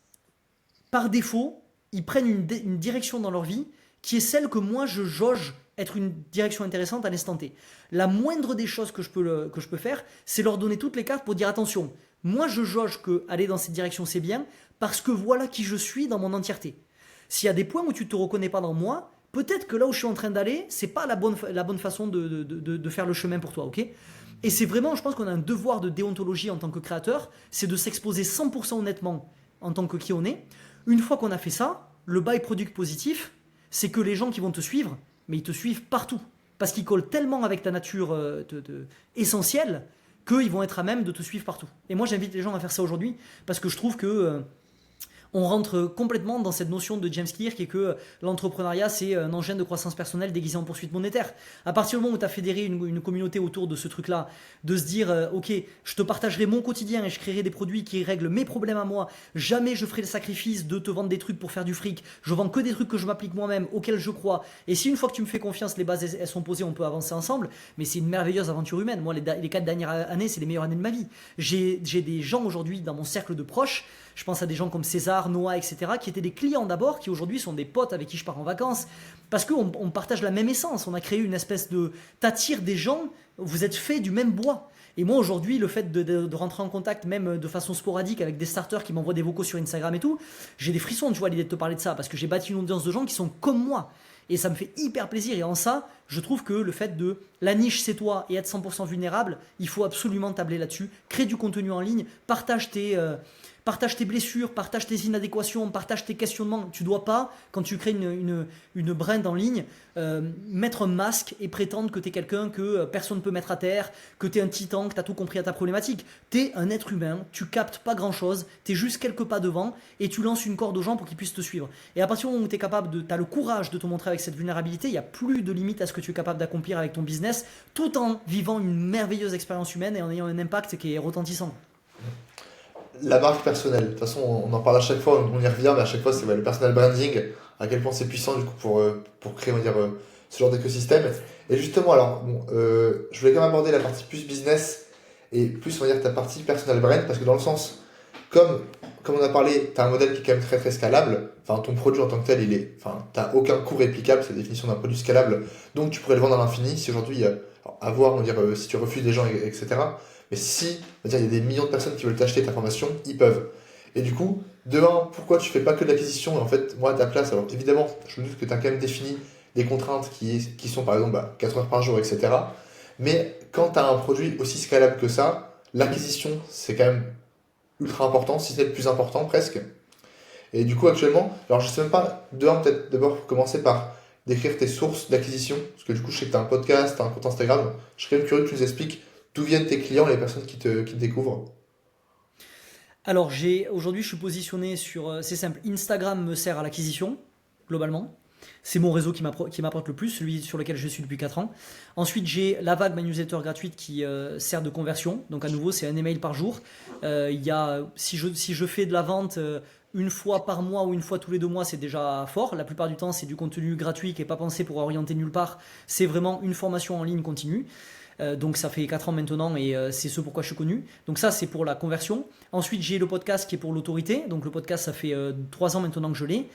par défaut, ils prennent une direction dans leur vie qui est celle que moi je jauge être une direction intéressante à l'instant T. La moindre des choses que je peux faire, c'est leur donner toutes les cartes pour dire attention, moi je jauge que aller dans cette direction c'est bien parce que voilà qui je suis dans mon entièreté. S'il y a des points où tu ne te reconnais pas dans moi, peut-être que là où je suis en train d'aller, c'est pas la bonne façon de faire le chemin pour toi, ok ? Et c'est vraiment, je pense qu'on a un devoir de déontologie en tant que créateur, c'est de s'exposer 100% honnêtement en tant que qui on est. Une fois qu'on a fait ça, le byproduct positif, c'est que les gens qui vont te suivre, mais ils te suivent partout. Parce qu'ils collent tellement avec ta nature essentielle qu'ils vont être à même de te suivre partout. Et moi, j'invite les gens à faire ça aujourd'hui parce que je trouve que on rentre complètement dans cette notion de James Clear qui est que l'entrepreneuriat c'est un engin de croissance personnelle déguisé en poursuite monétaire. À partir du moment où tu as fédéré une communauté autour de ce truc là, de se dire ok, je te partagerai mon quotidien et je créerai des produits qui règlent mes problèmes à moi, jamais je ferai le sacrifice de te vendre des trucs pour faire du fric, je vends que des trucs que je m'applique moi-même, auxquels je crois, et si une fois que tu me fais confiance, les bases elles sont posées, on peut avancer ensemble, mais c'est une merveilleuse aventure humaine. Moi les 4 dernières années c'est les meilleures années de ma vie. J'ai des gens aujourd'hui dans mon cercle de proches, je pense à des gens comme César, Noah, etc., qui étaient des clients d'abord, qui aujourd'hui sont des potes avec qui je pars en vacances, parce qu'on partage la même essence, on a créé une espèce de... T'attires des gens, vous êtes faits du même bois. Et moi aujourd'hui, le fait de rentrer en contact, même de façon sporadique, avec des starters qui m'envoient des vocaux sur Instagram et tout, j'ai des frissons, tu vois, à l'idée de te parler de ça, parce que j'ai bâti une audience de gens qui sont comme moi. Et ça me fait hyper plaisir. Et en ça, je trouve que le fait de la niche c'est toi et être 100% vulnérable, il faut absolument tabler là-dessus. Crée du contenu en ligne, partage tes blessures, partage tes inadéquations, partage tes questionnements. Tu ne dois pas, quand tu crées une brand en ligne, mettre un masque et prétendre que tu es quelqu'un que personne ne peut mettre à terre, que tu es un titan, que tu as tout compris à ta problématique. Tu es un être humain, tu captes pas grand-chose, tu es juste quelques pas devant et tu lances une corde aux gens pour qu'ils puissent te suivre. Et à partir du moment où tu es capable tu as le courage de te montrer avec cette vulnérabilité, il n'y a plus de limite à ce que tu es capable d'accomplir avec ton business, tout en vivant une merveilleuse expérience humaine et en ayant un impact qui est retentissant. La marque personnelle, de toute façon on en parle à chaque fois, on y revient, mais à chaque fois c'est le personal branding, à quel point c'est puissant du coup pour créer on va dire, ce genre d'écosystème. Et justement alors, je voulais quand même aborder la partie plus business et plus on va dire ta partie personal brand, parce que dans le sens, comme on a parlé, tu as un modèle qui est quand même très très scalable, enfin ton produit en tant que tel, t'as aucun coût réplicable, c'est la définition d'un produit scalable, donc tu pourrais le vendre à l'infini, si aujourd'hui, à voir, on va dire, si tu refuses des gens, etc. Mais si, on va dire, il y a des millions de personnes qui veulent t'acheter ta formation, ils peuvent. Et du coup, de un, pourquoi tu fais pas que de l'acquisition? Et en fait, moi, à ta place, alors évidemment, je me doute que tu as quand même défini des contraintes qui sont par exemple 4 heures par jour, etc. Mais quand tu as un produit aussi scalable que ça, l'acquisition, c'est quand même ultra important, si c'est le plus important presque. Et du coup, actuellement, alors je sais même pas, de un, peut-être d'abord commencer par décrire tes sources d'acquisition, parce que du coup, je sais que tu as un podcast, tu as un compte Instagram. Je serais quand même curieux que tu nous expliques d'où viennent tes clients, les personnes qui te découvrent. Alors aujourd'hui je suis positionné sur, c'est simple, Instagram me sert à l'acquisition, globalement. C'est mon réseau qui m'apporte le plus, celui sur lequel je suis depuis 4 ans. Ensuite, j'ai La Vague, ma newsletter gratuite qui sert de conversion. Donc à nouveau, c'est un email par jour. Si je fais de la vente une fois par mois ou une fois tous les 2 mois, c'est déjà fort. La plupart du temps, c'est du contenu gratuit qui n'est pas pensé pour orienter nulle part. C'est vraiment une formation en ligne continue. Donc ça fait 4 ans maintenant et c'est ce pourquoi je suis connu. Donc ça c'est pour la conversion. Ensuite j'ai le podcast qui est pour l'autorité. Donc le podcast ça fait 3 ans maintenant que je l'ai.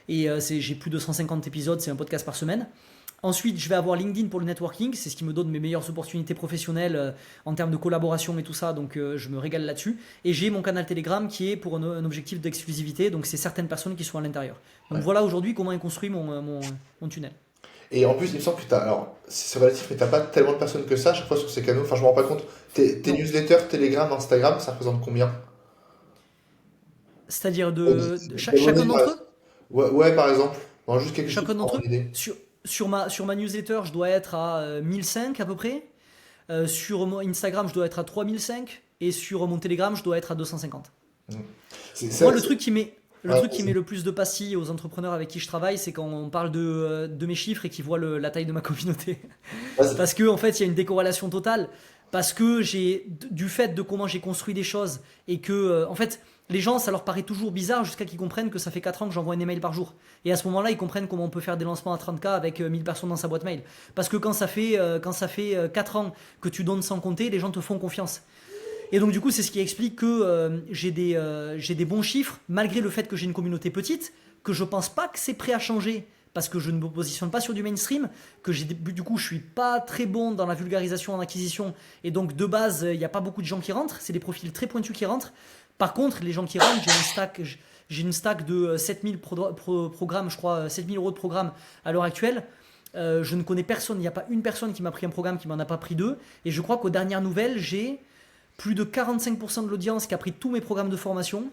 Et j'ai plus de 150 épisodes, c'est un podcast par semaine. Ensuite, je vais avoir LinkedIn pour le networking, c'est ce qui me donne mes meilleures opportunités professionnelles en termes de collaboration et tout ça, donc je me régale là-dessus. Et j'ai mon canal Telegram qui est pour un objectif d'exclusivité, donc c'est certaines personnes qui sont à l'intérieur. Donc Ouais. voilà aujourd'hui comment est construit mon tunnel. Et en plus, il me semble que t'as. Alors, c'est relatif, mais t'as pas tellement de personnes que ça à chaque fois sur ces canaux. Enfin, je me rends pas compte. Tes Non, newsletters, Telegram, Instagram, ça représente combien? c'est-à-dire chacun D'abonnés, par d'entre eux. exemple. Ouais, ouais, par exemple. Bon, juste quelque chose Chacun pour d'entre avoir eux. une idée. Sur ma newsletter, je dois être à 1005 à peu près. Sur mon Instagram, je dois être à 3005. Et sur mon Telegram, je dois être à 250. Mm. C'est Moi, ça. le truc qui met, le Ouais, truc qui met le plus de pastilles aux entrepreneurs avec qui je travaille, c'est quand on parle de mes chiffres et qu'ils voient la taille de ma communauté. vas-y. Parce que en fait, il y a une décorrélation totale. Parce que du fait de comment j'ai construit des choses et que, en fait, les gens, ça leur paraît toujours bizarre jusqu'à qu'ils comprennent que ça fait 4 ans que j'envoie un email par jour. Et à ce moment-là, ils comprennent comment on peut faire des lancements à 30K avec 1000 personnes dans sa boîte mail. Parce que quand ça fait 4 ans que tu donnes sans compter, les gens te font confiance. Et donc du coup, c'est ce qui explique que j'ai des bons chiffres, malgré le fait que j'ai une communauté petite, que je pense pas que c'est prêt à changer, parce que je ne me positionne pas sur du mainstream, que du coup je suis pas très bon dans la vulgarisation en acquisition, et donc de base, il n'y a pas beaucoup de gens qui rentrent, c'est des profils très pointus qui rentrent. Par contre, les gens qui rentrent, j'ai une stack de 7000 programmes, je crois, 7000 euros de programmes à l'heure actuelle. Je ne connais personne, il n'y a pas une personne qui m'a pris un programme qui m'en a pas pris deux, et je crois qu'aux dernières nouvelles, j'ai plus de 45% de l'audience qui a pris tous mes programmes de formation.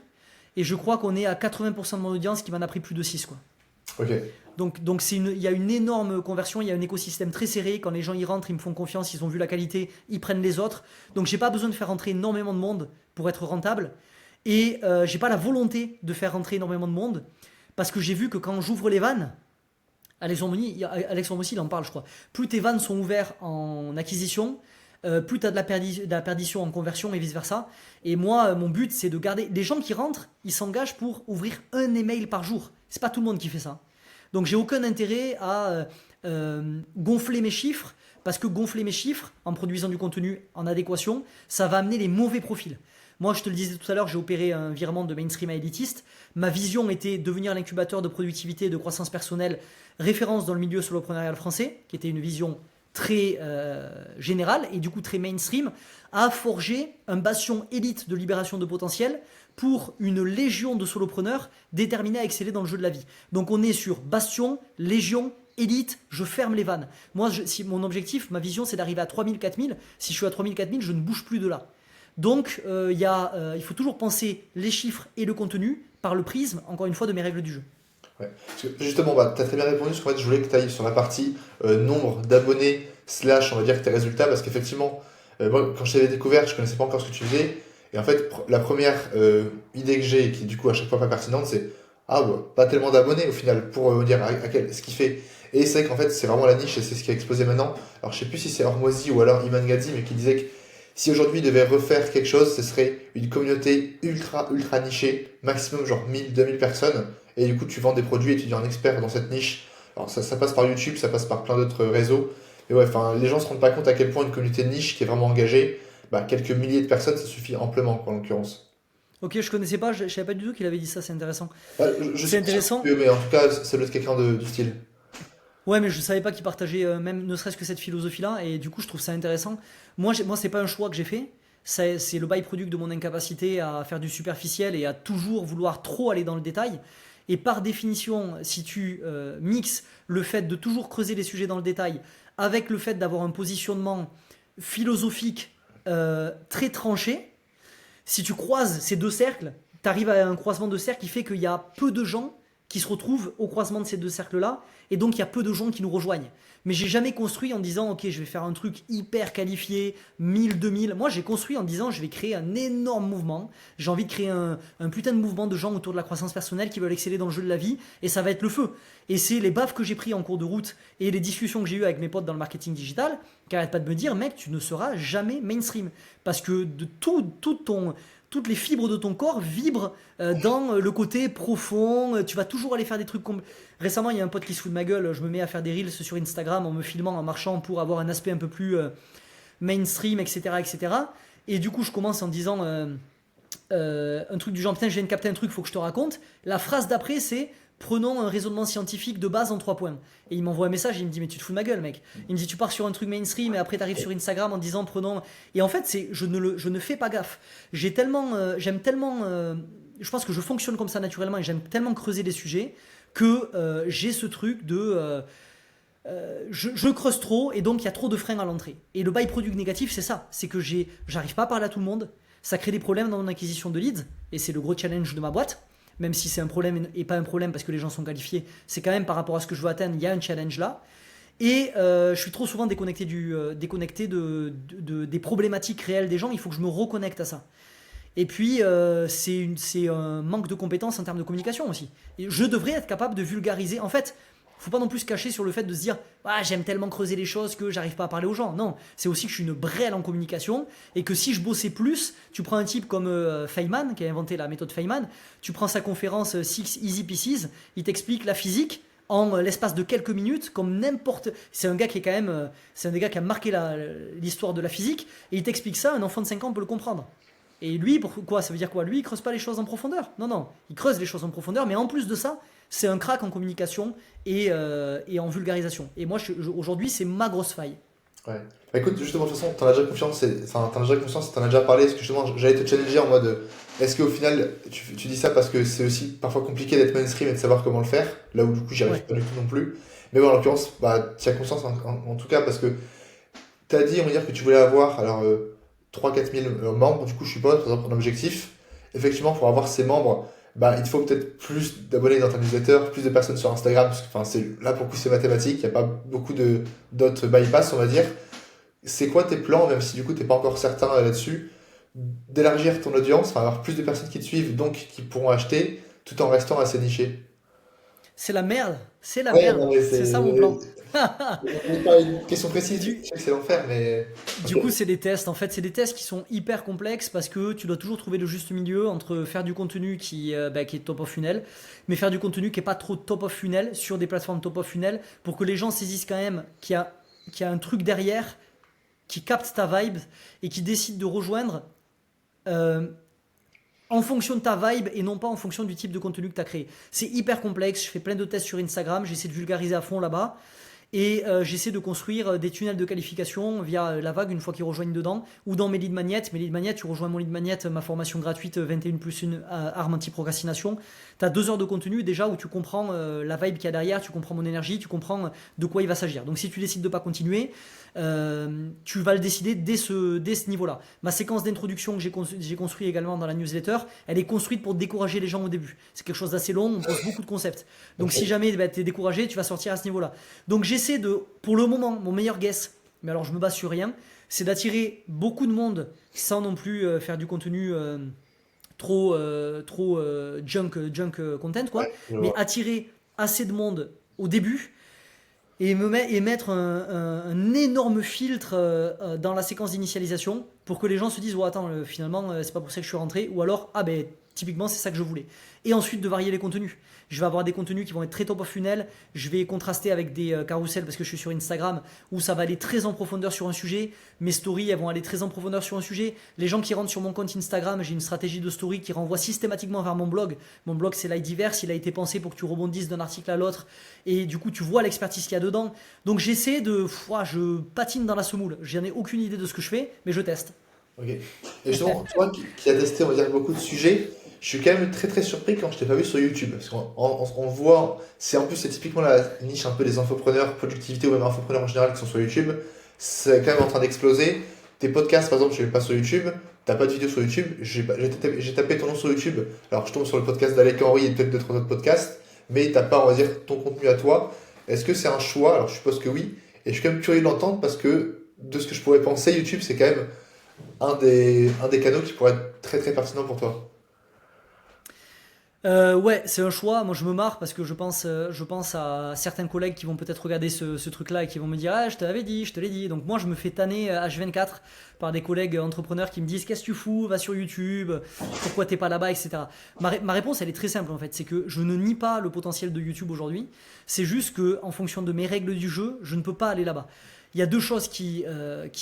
Et je crois qu'on est à 80% de mon audience qui m'en a pris plus de 6 quoi. Ok. Donc il y a une énorme conversion, il y a un écosystème très serré. Quand les gens y rentrent, ils me font confiance, ils ont vu la qualité, ils prennent les autres. Donc j'ai pas besoin de faire rentrer énormément de monde pour être rentable. Et j'ai pas la volonté de faire rentrer énormément de monde. Parce que j'ai vu que quand j'ouvre les vannes, Alexandre aussi il en parle je crois, plus tes vannes sont ouvertes en acquisition, plus tu as de la perdition en conversion et vice-versa. Et moi, mon but, c'est de garder... Les gens qui rentrent, ils s'engagent pour ouvrir un email par jour. C'est pas tout le monde qui fait ça. Donc j'ai aucun intérêt à gonfler mes chiffres, parce que gonfler mes chiffres, en produisant du contenu en adéquation, ça va amener les mauvais profils. Moi, je te le disais tout à l'heure, j'ai opéré un virement de mainstream à élitiste. Ma vision était devenir l'incubateur de productivité et de croissance personnelle, référence dans le milieu soloprenarial français, qui était une vision très général et du coup très mainstream, a forgé un bastion élite de libération de potentiel pour une légion de solopreneurs déterminés à exceller dans le jeu de la vie. Donc on est sur bastion, légion, élite, je ferme les vannes. Moi, si mon objectif, ma vision, c'est d'arriver à 3000, 4000. Si je suis à 3000, 4000, je ne bouge plus de là. Donc il faut toujours penser les chiffres et le contenu par le prisme, encore une fois, de mes règles du jeu. Ouais. Parce que justement, bah, tu as très bien répondu, parce qu'en fait, je voulais que tu ailles sur la partie nombre d'abonnés, slash, on va dire, tes résultats, parce qu'effectivement, moi, quand je t'avais découvert, je connaissais pas encore ce que tu faisais, et en fait, la première idée que j'ai, qui est du coup à chaque fois pas pertinente, c'est ah, bah, pas tellement d'abonnés au final, pour dire ce qu'il fait. Et c'est vrai qu'en fait, c'est vraiment la niche, et c'est ce qui a explosé maintenant. Alors, je sais plus si c'est Hormozy ou alors Iman Gadzhi, mais qui disait que si aujourd'hui il devait refaire quelque chose, ce serait une communauté ultra, ultra nichée, maximum genre 1000, 2000 personnes. Et du coup, tu vends des produits et tu deviens un expert dans cette niche. Alors, ça passe par YouTube, ça passe par plein d'autres réseaux. Mais ouais, enfin, les gens se rendent pas compte à quel point une communauté de niche qui est vraiment engagée, bah, quelques milliers de personnes, ça suffit amplement, quoi, en l'occurrence. Ok, je connaissais pas, je savais pas du tout qu'il avait dit ça, c'est intéressant. Bah, je C'est suis pas sûr intéressant. que, mais en tout cas, ça doit être quelqu'un du style. Ouais, mais je savais pas qu'il partageait même ne serait-ce que cette philosophie-là, et du coup, je trouve ça intéressant. Moi, c'est pas un choix que j'ai fait. C'est le byproduct de mon incapacité à faire du superficiel et à toujours vouloir trop aller dans le détail. Et par définition, si tu mixes le fait de toujours creuser les sujets dans le détail avec le fait d'avoir un positionnement philosophique très tranché, si tu croises ces deux cercles, tu arrives à un croisement de cercles qui fait qu'il y a peu de gens qui se retrouvent au croisement de ces deux cercles-là, et donc il y a peu de gens qui nous rejoignent. Mais j'ai jamais construit en disant ok, je vais faire un truc hyper qualifié, 1000, 2000. Moi j'ai construit en disant je vais créer un énorme mouvement, j'ai envie de créer un putain de mouvement de gens autour de la croissance personnelle qui veulent exceller dans le jeu de la vie, et ça va être le feu. Et c'est les baffes que j'ai pris en cours de route et les discussions que j'ai eues avec mes potes dans le marketing digital qui arrêtent pas de me dire mec, tu ne seras jamais mainstream. Parce que de toutes les fibres de ton corps vibrent dans le côté profond. Tu vas toujours aller faire des trucs. Récemment, il y a un pote qui se fout de ma gueule. Je me mets à faire des reels sur Instagram en me filmant, en marchant pour avoir un aspect un peu plus mainstream, etc., etc. Et du coup, je commence en disant un truc du genre putain, je viens de capter un truc, faut que je te raconte. La phrase d'après, c'est prenons un raisonnement scientifique de base en 3 points. Et il m'envoie un message, il me dit mais tu te fous de ma gueule mec. Il me dit tu pars sur un truc mainstream et après tu arrives sur Instagram en disant prenons... Et en fait je ne fais pas gaffe. J'aime tellement... je pense que je fonctionne comme ça naturellement et j'aime tellement creuser les sujets que j'ai ce truc de... je creuse trop et donc il y a trop de freins à l'entrée. Et le byproduct négatif, c'est ça. C'est que j'arrive pas à parler à tout le monde. Ça crée des problèmes dans mon acquisition de leads. Et c'est le gros challenge de ma boîte. Même si c'est un problème et pas un problème parce que les gens sont qualifiés, c'est quand même par rapport à ce que je veux atteindre, il y a un challenge là. Et je suis trop souvent déconnecté des problématiques réelles des gens. Il faut que je me reconnecte à ça. Et puis, c'est un manque de compétences en termes de communication aussi. Et je devrais être capable de vulgariser. En fait, faut pas non plus se cacher sur le fait de se dire ah, j'aime tellement creuser les choses que j'arrive pas à parler aux gens. Non, c'est aussi que je suis une brêle en communication et que si je bossais plus, tu prends un type comme Feynman qui a inventé la méthode Feynman, tu prends sa conférence Six Easy Pieces, il t'explique la physique en l'espace de quelques minutes comme n'importe... C'est un gars qui est quand même... c'est un des gars qui a marqué l'histoire de la physique et il t'explique ça, un enfant de 5 ans peut le comprendre. Et lui, pourquoi? Ça veut dire quoi? Lui, il creuse pas les choses en profondeur. Non, il creuse les choses en profondeur, mais en plus de ça, c'est un crack en communication et en vulgarisation. Et moi, aujourd'hui, c'est ma grosse faille. Ouais. Bah écoute, justement, de toute façon, t'en as déjà confiance, t'en as déjà conscience, t'en as déjà parlé, parce que justement, j'allais te challenger en mode, est-ce qu'au final, tu dis ça parce que c'est aussi parfois compliqué d'être mainstream et de savoir comment le faire, là où du coup, j'y arrive pas du tout non plus. Mais bon, en l'occurrence, bah, tu as conscience en tout cas, parce que t'as dit, on va dire que tu voulais avoir, alors, 3-4 000 membres, du coup, je suppose, par exemple, en objectif. Effectivement, pour avoir ces membres, bah, il te faut peut-être plus d'abonnés dans ta newsletter, plus de personnes sur Instagram, parce que enfin, là pour le coup c'est mathématique, il n'y a pas beaucoup d'autres bypass, on va dire. C'est quoi tes plans, même si du coup tu n'es pas encore certain là-dessus, d'élargir ton audience, enfin, avoir plus de personnes qui te suivent, donc qui pourront acheter, tout en restant assez niché? C'est la merde, c'est la Ouais, merde, non, mais c'est ça mon plan. c'est pas une question précise, Du, je sais que c'est l'enfer, mais. Du coup, c'est des tests. En fait, c'est des tests qui sont hyper complexes parce que tu dois toujours trouver le juste milieu entre faire du contenu qui est top of funnel, mais faire du contenu qui est pas trop top of funnel sur des plateformes top of funnel pour que les gens saisissent quand même qu'il y a un truc derrière qui capte ta vibe et qui décide de rejoindre euh, en fonction de ta vibe et non pas en fonction du type de contenu que tu as créé. C'est hyper complexe. Je fais plein de tests sur Instagram. J'essaie de vulgariser à fond là-bas. Et j'essaie de construire des tunnels de qualification via la vague une fois qu'ils rejoignent dedans, ou dans mes lead magnets. Mes lead magnets, tu rejoins mon lead magnet, ma formation gratuite 21+1 arme anti-procrastination. Tu as 2 heures de contenu déjà où tu comprends la vibe qu'il y a derrière, tu comprends mon énergie, tu comprends de quoi il va s'agir. Donc si tu décides de ne pas continuer, tu vas le décider dès ce niveau-là. Ma séquence d'introduction que j'ai construite également dans la newsletter, elle est construite pour décourager les gens au début. C'est quelque chose d'assez long, on pose beaucoup de concepts. Donc si jamais tu es découragé, tu vas sortir à ce niveau-là. Donc j'essaie pour le moment, mon meilleur guess, mais alors je me base sur rien, c'est d'attirer beaucoup de monde sans non plus faire du contenu trop junk content, quoi. Ouais, je Mais vois. attirer assez de monde au début et mettre un énorme filtre dans la séquence d'initialisation pour que les gens se disent oh, attends, finalement c'est pas pour ça que je suis rentré, ou alors ah ben typiquement c'est ça que je voulais. Et ensuite de varier les contenus. Je vais avoir des contenus qui vont être très top of funnel, je vais contraster avec des carousels parce que je suis sur Instagram où ça va aller très en profondeur sur un sujet, mes stories elles vont aller très en profondeur sur un sujet, les gens qui rentrent sur mon compte Instagram, j'ai une stratégie de story qui renvoie systématiquement vers mon blog c'est Lightiverse, il a été pensé pour que tu rebondisses d'un article à l'autre et du coup tu vois l'expertise qu'il y a dedans, donc j'essaie je patine dans la semoule, j'en ai aucune idée de ce que je fais mais je teste. Ok. Et justement, toi qui as testé, on va dire, beaucoup de sujets, je suis quand même très très surpris quand je t'ai pas vu sur YouTube. Parce qu'on voit, c'est typiquement la niche un peu des infopreneurs, productivité ou même infopreneurs en général qui sont sur YouTube. C'est quand même en train d'exploser. Tes podcasts, par exemple, je ne les pas sur YouTube. T'as pas de vidéo sur YouTube. J'ai tapé ton nom sur YouTube. Alors je tombe sur le podcast d'Alec Henry et peut-être d'autres autres podcasts. Mais t'as pas, on va dire, ton contenu à toi. Est-ce que c'est un choix? Alors je suppose que oui. Et je suis quand même curieux de l'entendre parce que de ce que je pourrais penser, YouTube c'est quand même un des canaux qui pourrait être très très pertinent pour toi. Ouais, c'est un choix. Moi, je me marre parce que je pense à certains collègues qui vont peut-être regarder ce truc-là et qui vont me dire ah, je te l'avais dit, je te l'ai dit. Donc, moi, je me fais tanner H24 par des collègues entrepreneurs qui me disent qu'est-ce que tu fous, va sur YouTube, pourquoi t'es pas là-bas, etc. Ma réponse, elle est très simple en fait. C'est que je ne nie pas le potentiel de YouTube aujourd'hui. C'est juste que, en fonction de mes règles du jeu, je ne peux pas aller là-bas. il y a deux choses qui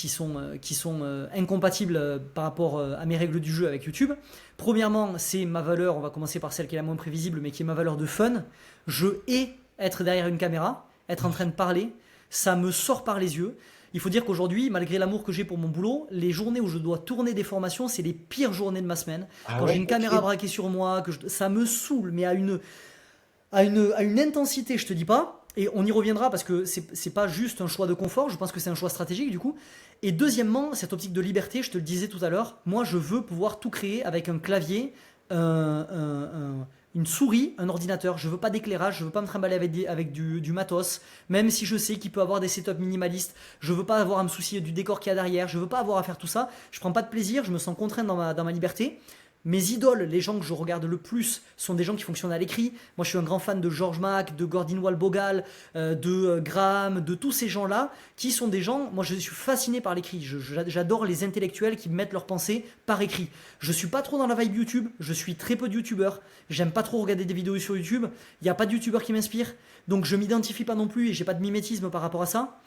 sont incompatibles par rapport à mes règles du jeu avec YouTube. Premièrement, c'est ma valeur, on va commencer par celle qui est la moins prévisible, mais qui est ma valeur de fun. Je hais être derrière une caméra, être en train de parler, ça me sort par les yeux. Il faut dire qu'aujourd'hui, malgré l'amour que j'ai pour mon boulot, les journées où je dois tourner des formations, c'est les pires journées de ma semaine. Quand j'ai une caméra braquée sur moi, ça me saoule, mais à une intensité, je te dis pas. Et on y reviendra parce que c'est pas juste un choix de confort, je pense que c'est un choix stratégique du coup. Et deuxièmement, cette optique de liberté, je te le disais tout à l'heure, moi je veux pouvoir tout créer avec un clavier, une souris, un ordinateur. Je veux pas d'éclairage, je veux pas me trimballer avec du matos, même si je sais qu'il peut avoir des setups minimalistes. Je veux pas avoir à me soucier du décor qu'il y a derrière, je veux pas avoir à faire tout ça. Je prends pas de plaisir, je me sens contraint dans ma liberté. Mes idoles, les gens que je regarde le plus, sont des gens qui fonctionnent à l'écrit. Moi, je suis un grand fan de George Mac, de Gordon Walbogal, de Graham, de tous ces gens-là, qui sont des gens... Moi, je suis fasciné par l'écrit. J'adore les intellectuels qui mettent leurs pensées par écrit. Je suis pas trop dans la vibe YouTube. Je suis très peu de YouTubeurs. J'aime pas trop regarder des vidéos sur YouTube. Il n'y a pas de YouTubeurs qui m'inspirent. Donc, je m'identifie pas non plus et j'ai pas de mimétisme par rapport à ça.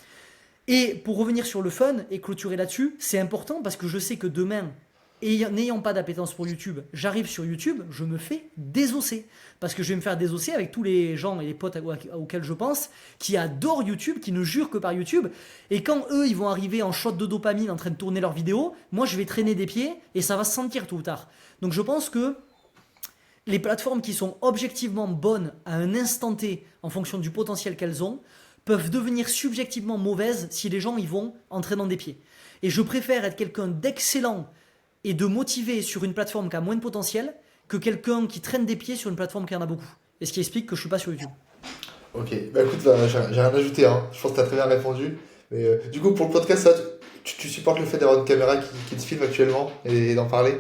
Et pour revenir sur le fun et clôturer là-dessus, c'est important parce que je sais que demain... Et n'ayant pas d'appétence pour YouTube, j'arrive sur YouTube, je me fais désosser. Parce que je vais me faire désosser avec tous les gens et les potes auxquels je pense, qui adorent YouTube, qui ne jurent que par YouTube. Et quand eux, ils vont arriver en shot de dopamine en train de tourner leurs vidéos, moi, je vais traîner des pieds et ça va se sentir tôt ou tard. Donc je pense que les plateformes qui sont objectivement bonnes à un instant T, en fonction du potentiel qu'elles ont, peuvent devenir subjectivement mauvaises si les gens y vont en traînant des pieds. Et je préfère être quelqu'un d'excellent et de motiver sur une plateforme qui a moins de potentiel que quelqu'un qui traîne des pieds sur une plateforme qui en a beaucoup. Et ce qui explique que je suis pas sur YouTube. Ok, bah écoute, là, j'ai rien à ajouter, hein. Je pense que tu as très bien répondu. Mais du coup, pour le podcast, ça, tu supportes le fait d'avoir une caméra qui te filme actuellement et d'en parler?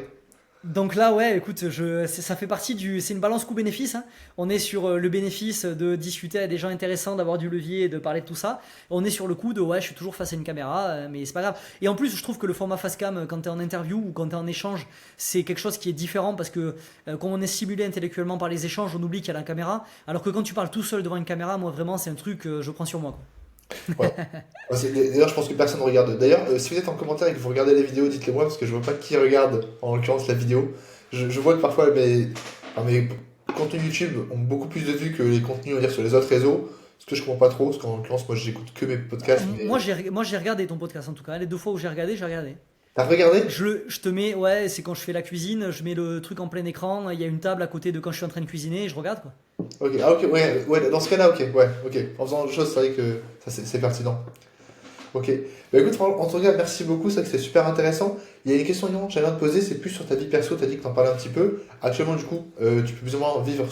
Donc là, ouais, écoute, ça fait partie c'est une balance coût-bénéfice, hein. On est sur le bénéfice de discuter avec des gens intéressants, d'avoir du levier et de parler de tout ça. On est sur le coup de, ouais, je suis toujours face à une caméra, mais c'est pas grave. Et en plus, je trouve que le format face cam, quand t'es en interview ou quand t'es en échange, c'est quelque chose qui est différent parce que quand on est stimulé intellectuellement par les échanges, on oublie qu'il y a la caméra. Alors que quand tu parles tout seul devant une caméra, moi vraiment, c'est un truc que je prends sur moi, quoi. Ouais. D'ailleurs, je pense que personne ne regarde. D'ailleurs, si vous êtes en commentaire et que vous regardez les vidéos, dites-le moi parce que je vois pas qui regarde en l'occurrence la vidéo. Je vois que parfois mes contenus YouTube ont beaucoup plus de vues que les contenus on va dire, sur les autres réseaux. Ce que je comprends pas trop, parce qu'en l'occurrence, moi j'écoute que mes podcasts. Mais... Moi, j'ai regardé ton podcast en tout cas. Les deux fois où j'ai regardé, j'ai regardé. T'as regardé? Je te mets, ouais, c'est quand je fais la cuisine, je mets le truc en plein écran, il y a une table à côté de quand je suis en train de cuisiner et je regarde quoi. Ok, ah ok, ouais, dans ce cas-là, ok, ouais, ok. En faisant autre chose, c'est vrai que ça c'est pertinent. Ok. Bah écoute, en tout cas, merci beaucoup, c'est vrai que c'est super intéressant. Il y a une question non, j'aimerais te poser, c'est plus sur ta vie perso, tu as dit que tu en parlais un petit peu. Actuellement, du coup, tu peux plus ou moins vivre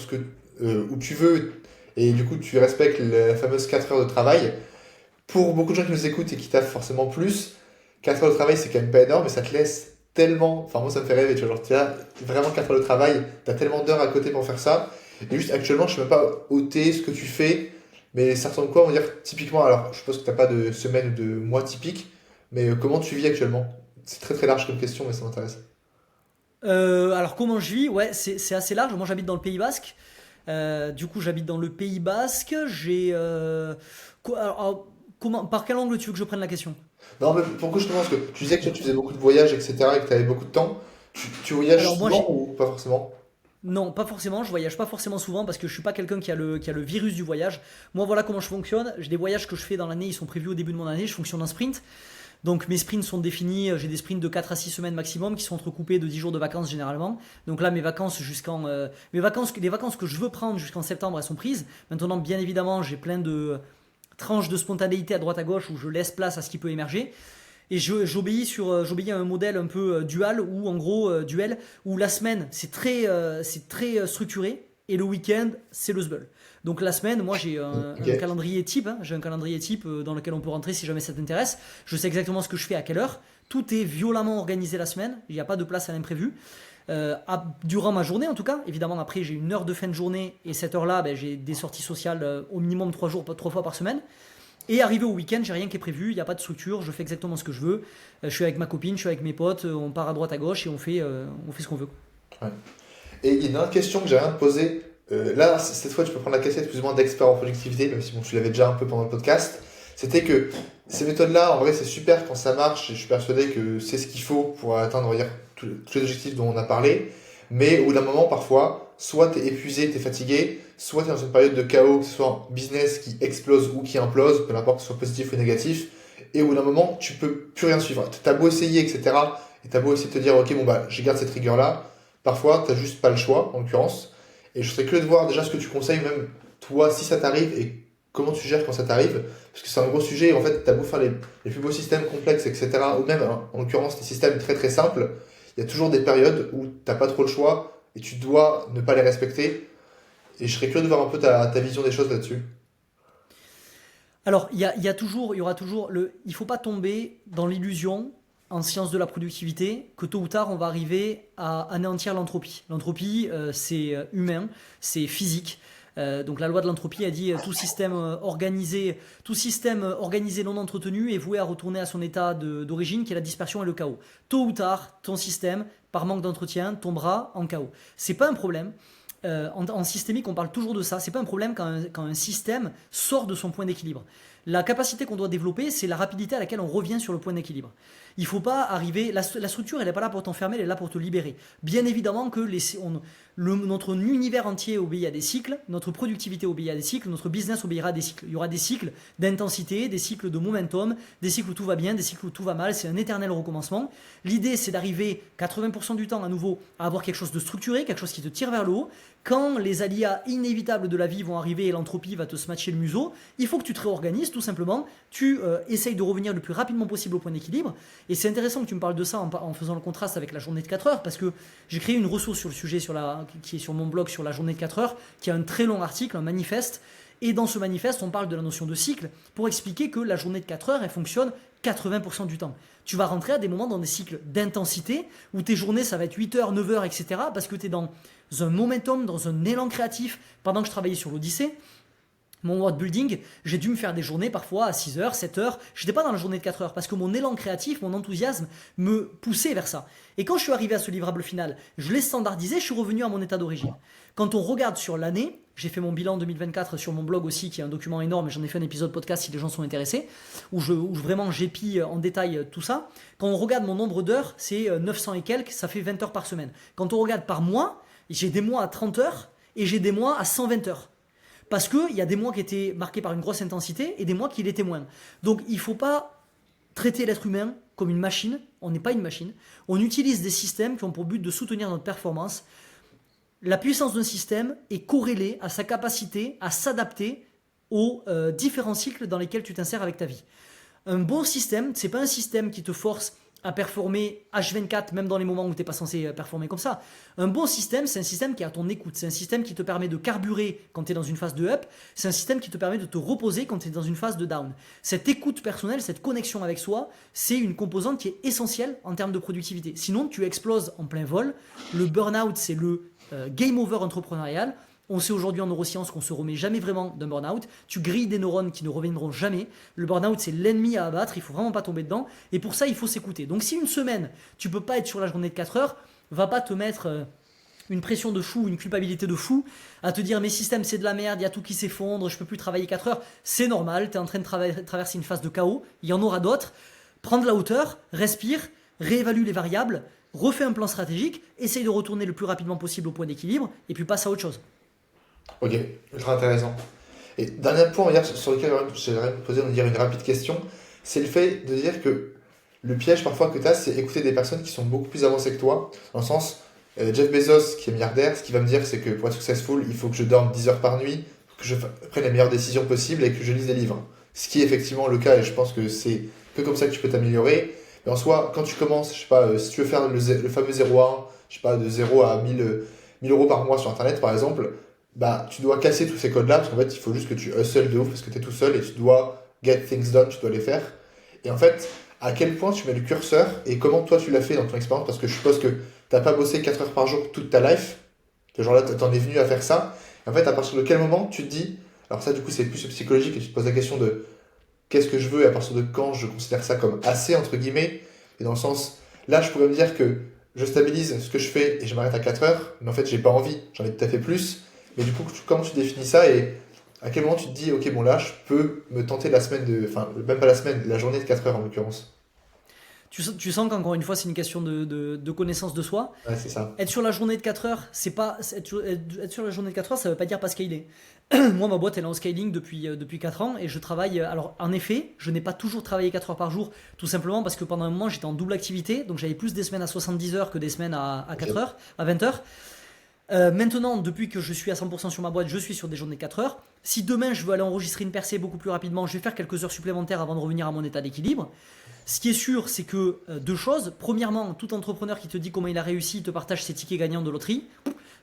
où tu veux et du coup, tu respectes la fameuse 4 heures de travail. Pour beaucoup de gens qui nous écoutent et qui taffent forcément plus, 4 heures de travail, c'est quand même pas énorme, mais ça te laisse tellement. Enfin, moi, ça me fait rêver, tu vois. Genre, tu as vraiment 4 heures de travail, tu as tellement d'heures à côté pour faire ça. Et juste actuellement, je sais même pas ôter ce que tu fais, mais ça ressemble quoi, on va dire, typiquement. Alors, je suppose que tu n'as pas de semaine ou de mois typique, mais comment tu vis actuellement? C'est très très large comme question, mais ça m'intéresse. Alors comment je vis? Ouais, c'est assez large. Moi j'habite dans le Pays Basque. Du coup j'habite dans le Pays Basque. J'ai... par quel angle tu veux que je prenne la question? Non, mais pourquoi je te demande? Parce que tu disais que tu faisais beaucoup de voyages, etc., et que tu avais beaucoup de temps. Tu voyages Alors moi souvent ou pas forcément? Non, pas forcément, je voyage pas forcément souvent parce que je suis pas quelqu'un qui a le virus du voyage. Moi voilà comment je fonctionne. J'ai des voyages que je fais dans l'année, ils sont prévus au début de mon année, je fonctionne en sprint. Donc mes sprints sont définis, j'ai des sprints de 4 à 6 semaines maximum qui sont entrecoupés de 10 jours de vacances généralement. Donc là mes vacances les vacances que je veux prendre jusqu'en septembre, elles sont prises. Maintenant bien évidemment, j'ai plein de tranches de spontanéité à droite à gauche où je laisse place à ce qui peut émerger. Et j'obéis à un modèle un peu dual où en gros duel où la semaine c'est très structuré et le week-end c'est le sbeul. Donc la semaine, moi j'ai Ok. un calendrier type, hein, j'ai un calendrier type dans lequel on peut rentrer si jamais ça t'intéresse. Je sais exactement ce que je fais à quelle heure. Tout est violemment organisé la semaine. Il n'y a pas de place à l'imprévu. Durant ma journée en tout cas, évidemment après j'ai une heure de fin de journée et cette heure-là, ben, j'ai des sorties sociales au minimum 3 fois par semaine. Et arrivé au week-end, j'ai rien qui est prévu, il n'y a pas de structure, je fais exactement ce que je veux. Je suis avec ma copine, je suis avec mes potes, on part à droite à gauche et on fait ce qu'on veut. Ouais. Et il y a une autre question que j'ai rien de poser. Là, cette fois, tu peux prendre la casquette plus ou moins d'expert en productivité, même si bon, tu l'avais déjà un peu pendant le podcast. C'était que ces méthodes-là, en vrai, c'est super quand ça marche, et je suis persuadé que c'est ce qu'il faut pour atteindre, on va dire, tous les objectifs dont on a parlé, mais au bout d'un moment, parfois, soit tu es épuisé, tu es fatigué, soit tu es dans une période de chaos, que ce soit un business qui explose ou qui implose, peu importe que ce soit positif ou négatif, et au bout d'un moment, tu peux plus rien suivre. Tu as beau essayer, etc., et tu as beau essayer de te dire, ok, bon, bah, je garde cette rigueur-là, parfois, tu n'as juste pas le choix, en l'occurrence, et je serais curieux de voir déjà ce que tu conseilles, même toi, si ça t'arrive, et comment tu gères quand ça t'arrive, parce que c'est un gros sujet, en fait, tu as beau faire les plus beaux systèmes complexes, etc., ou même, en l'occurrence, des systèmes très très simples, il y a toujours des périodes où t'as pas trop le choix et tu dois ne pas les respecter. Et je serais curieux de voir un peu ta vision des choses là-dessus. Alors, il y aura toujours il faut pas tomber dans l'illusion en sciences de la productivité que tôt ou tard on va arriver à anéantir l'entropie. L'entropie, c'est humain, c'est physique. Donc la loi de l'entropie a dit tout système organisé non entretenu est voué à retourner à son état d'origine qui est la dispersion et le chaos. Tôt ou tard, ton système, par manque d'entretien, tombera en chaos. C'est pas un problème. En systémique, on parle toujours de ça. C'est pas un problème quand un système sort de son point d'équilibre. La capacité qu'on doit développer, c'est la rapidité à laquelle on revient sur le point d'équilibre. Il faut pas arriver. La structure, elle n'est pas là pour t'enfermer, elle est là pour te libérer. Bien évidemment que notre univers entier obéit à des cycles, notre productivité obéit à des cycles, notre business obéira à des cycles. Il y aura des cycles d'intensité, des cycles de momentum, des cycles où tout va bien, des cycles où tout va mal. C'est un éternel recommencement. L'idée, c'est d'arriver 80% du temps à nouveau à avoir quelque chose de structuré, quelque chose qui te tire vers le haut. Quand les aléas inévitables de la vie vont arriver et l'entropie va te smatcher le museau, il faut que tu te réorganises tout simplement. Tu essayes de revenir le plus rapidement possible au point d'équilibre. Et c'est intéressant que tu me parles de ça en faisant le contraste avec la journée de 4 heures, parce que j'ai créé une ressource sur le sujet qui est sur mon blog sur la journée de 4 heures, qui a un très long article, un manifeste. Et dans ce manifeste, on parle de la notion de cycle pour expliquer que la journée de 4 heures, elle fonctionne 80% du temps. Tu vas rentrer à des moments dans des cycles d'intensité où tes journées, ça va être 8 heures, 9 heures, etc. Parce que tu es dans un momentum, dans un élan créatif. Pendant que je travaillais sur l'Odyssée, mon world building, j'ai dû me faire des journées parfois à 6 heures, 7 heures. Je n'étais pas dans la journée de 4 heures parce que mon élan créatif, mon enthousiasme me poussait vers ça. Et quand je suis arrivé à ce livrable final, je l'ai standardisé, je suis revenu à mon état d'origine. Quand on regarde sur l'année, j'ai fait mon bilan 2024 sur mon blog aussi, qui est un document énorme, j'en ai fait un épisode podcast si les gens sont intéressés, où vraiment j'épie en détail tout ça. Quand on regarde mon nombre d'heures, c'est 900 et quelques, ça fait 20 heures par semaine. Quand on regarde par mois, j'ai des mois à 30 heures et j'ai des mois à 120 heures. Parce qu'il y a des mois qui étaient marqués par une grosse intensité et des mois qui l'étaient moins. Donc il ne faut pas traiter l'être humain comme une machine. On n'est pas une machine. On utilise des systèmes qui ont pour but de soutenir notre performance. La puissance d'un système est corrélée à sa capacité à s'adapter aux différents cycles dans lesquels tu t'insères avec ta vie. Un bon système, ce n'est pas un système qui te force à performer H24 même dans les moments où tu n'es pas censé performer comme ça. Un bon système, c'est un système qui est à ton écoute. C'est un système qui te permet de carburer quand tu es dans une phase de up. C'est un système qui te permet de te reposer quand tu es dans une phase de down. Cette écoute personnelle, cette connexion avec soi, c'est une composante qui est essentielle en termes de productivité. Sinon, tu exploses en plein vol. Le burn-out, c'est le game over entrepreneurial. On sait aujourd'hui en neurosciences qu'on ne se remet jamais vraiment d'un burn-out. Tu grilles des neurones qui ne reviendront jamais. Le burn-out, c'est l'ennemi à abattre. Il ne faut vraiment pas tomber dedans. Et pour ça, il faut s'écouter. Donc si une semaine, tu ne peux pas être sur la journée de 4 heures, va pas te mettre une pression de fou, une culpabilité de fou, à te dire mes systèmes c'est de la merde, il y a tout qui s'effondre, je ne peux plus travailler 4 heures. C'est normal, tu es en train de traverser une phase de chaos. Il y en aura d'autres. Prends de la hauteur, respire, réévalue les variables, refais un plan stratégique, essaye de retourner le plus rapidement possible au point d'équilibre, et puis passe à autre chose. Ok, ultra intéressant. Et dernier point hier, sur lequel j'aimerais me poser une rapide question, c'est le fait de dire que le piège parfois que tu as, c'est écouter des personnes qui sont beaucoup plus avancées que toi. Dans le sens, Jeff Bezos, qui est milliardaire, ce qu'il va me dire, c'est que pour être successful, il faut que je dorme 10 heures par nuit, que je prenne les meilleures décisions possibles et que je lise des livres. Ce qui est effectivement le cas, et je pense que c'est que comme ça que tu peux t'améliorer. Mais en soi, quand tu commences, je sais pas, si tu veux faire le fameux 0 à 1, je sais pas, de 0 à 1000 euros par mois sur Internet, par exemple, bah, tu dois casser tous ces codes-là, parce qu'en fait, il faut juste que tu hustles de ouf, parce que tu es tout seul et tu dois get things done, tu dois les faire. Et en fait, à quel point tu mets le curseur et comment toi tu l'as fait dans ton expérience, parce que je suppose que t'as pas bossé 4 heures par jour toute ta life, que genre là, t'en es venu à faire ça. Et en fait, à partir de quel moment tu te dis, alors ça, du coup, c'est plus psychologique et tu te poses la question de qu'est-ce que je veux et à partir de quand je considère ça comme assez, entre guillemets, et dans le sens, là, je pourrais me dire que je stabilise ce que je fais et je m'arrête à 4 heures, mais en fait, j'ai pas envie, j'en ai tout à fait plus. Mais du coup, comment tu définis ça et À quel moment tu te dis, ok, bon là, je peux me tenter la semaine enfin, même pas la semaine, la journée de 4 heures en l'occurrence. Tu sens qu'encore une fois, c'est une question de connaissance de soi. Ouais, c'est ça. Être sur la journée de 4 heures, être sur la journée de 4 heures, ça veut pas dire pas scaler. Moi, ma boîte, elle est en scaling depuis 4 ans et je travaille. Alors, en effet, je n'ai pas toujours travaillé 4 heures par jour, tout simplement parce que pendant un moment, j'étais en double activité. Donc, j'avais plus des semaines à 70 heures que des semaines à 4 Ok. heures, à 20 heures. Maintenant, depuis que je suis à 100% sur ma boîte, je suis sur des journées de 4 heures. Si demain je veux aller enregistrer une percée beaucoup plus rapidement, je vais faire quelques heures supplémentaires avant de revenir à mon état d'équilibre. Ce qui est sûr, c'est que deux choses. Premièrement, tout entrepreneur qui te dit comment il a réussi te partage ses tickets gagnants de loterie.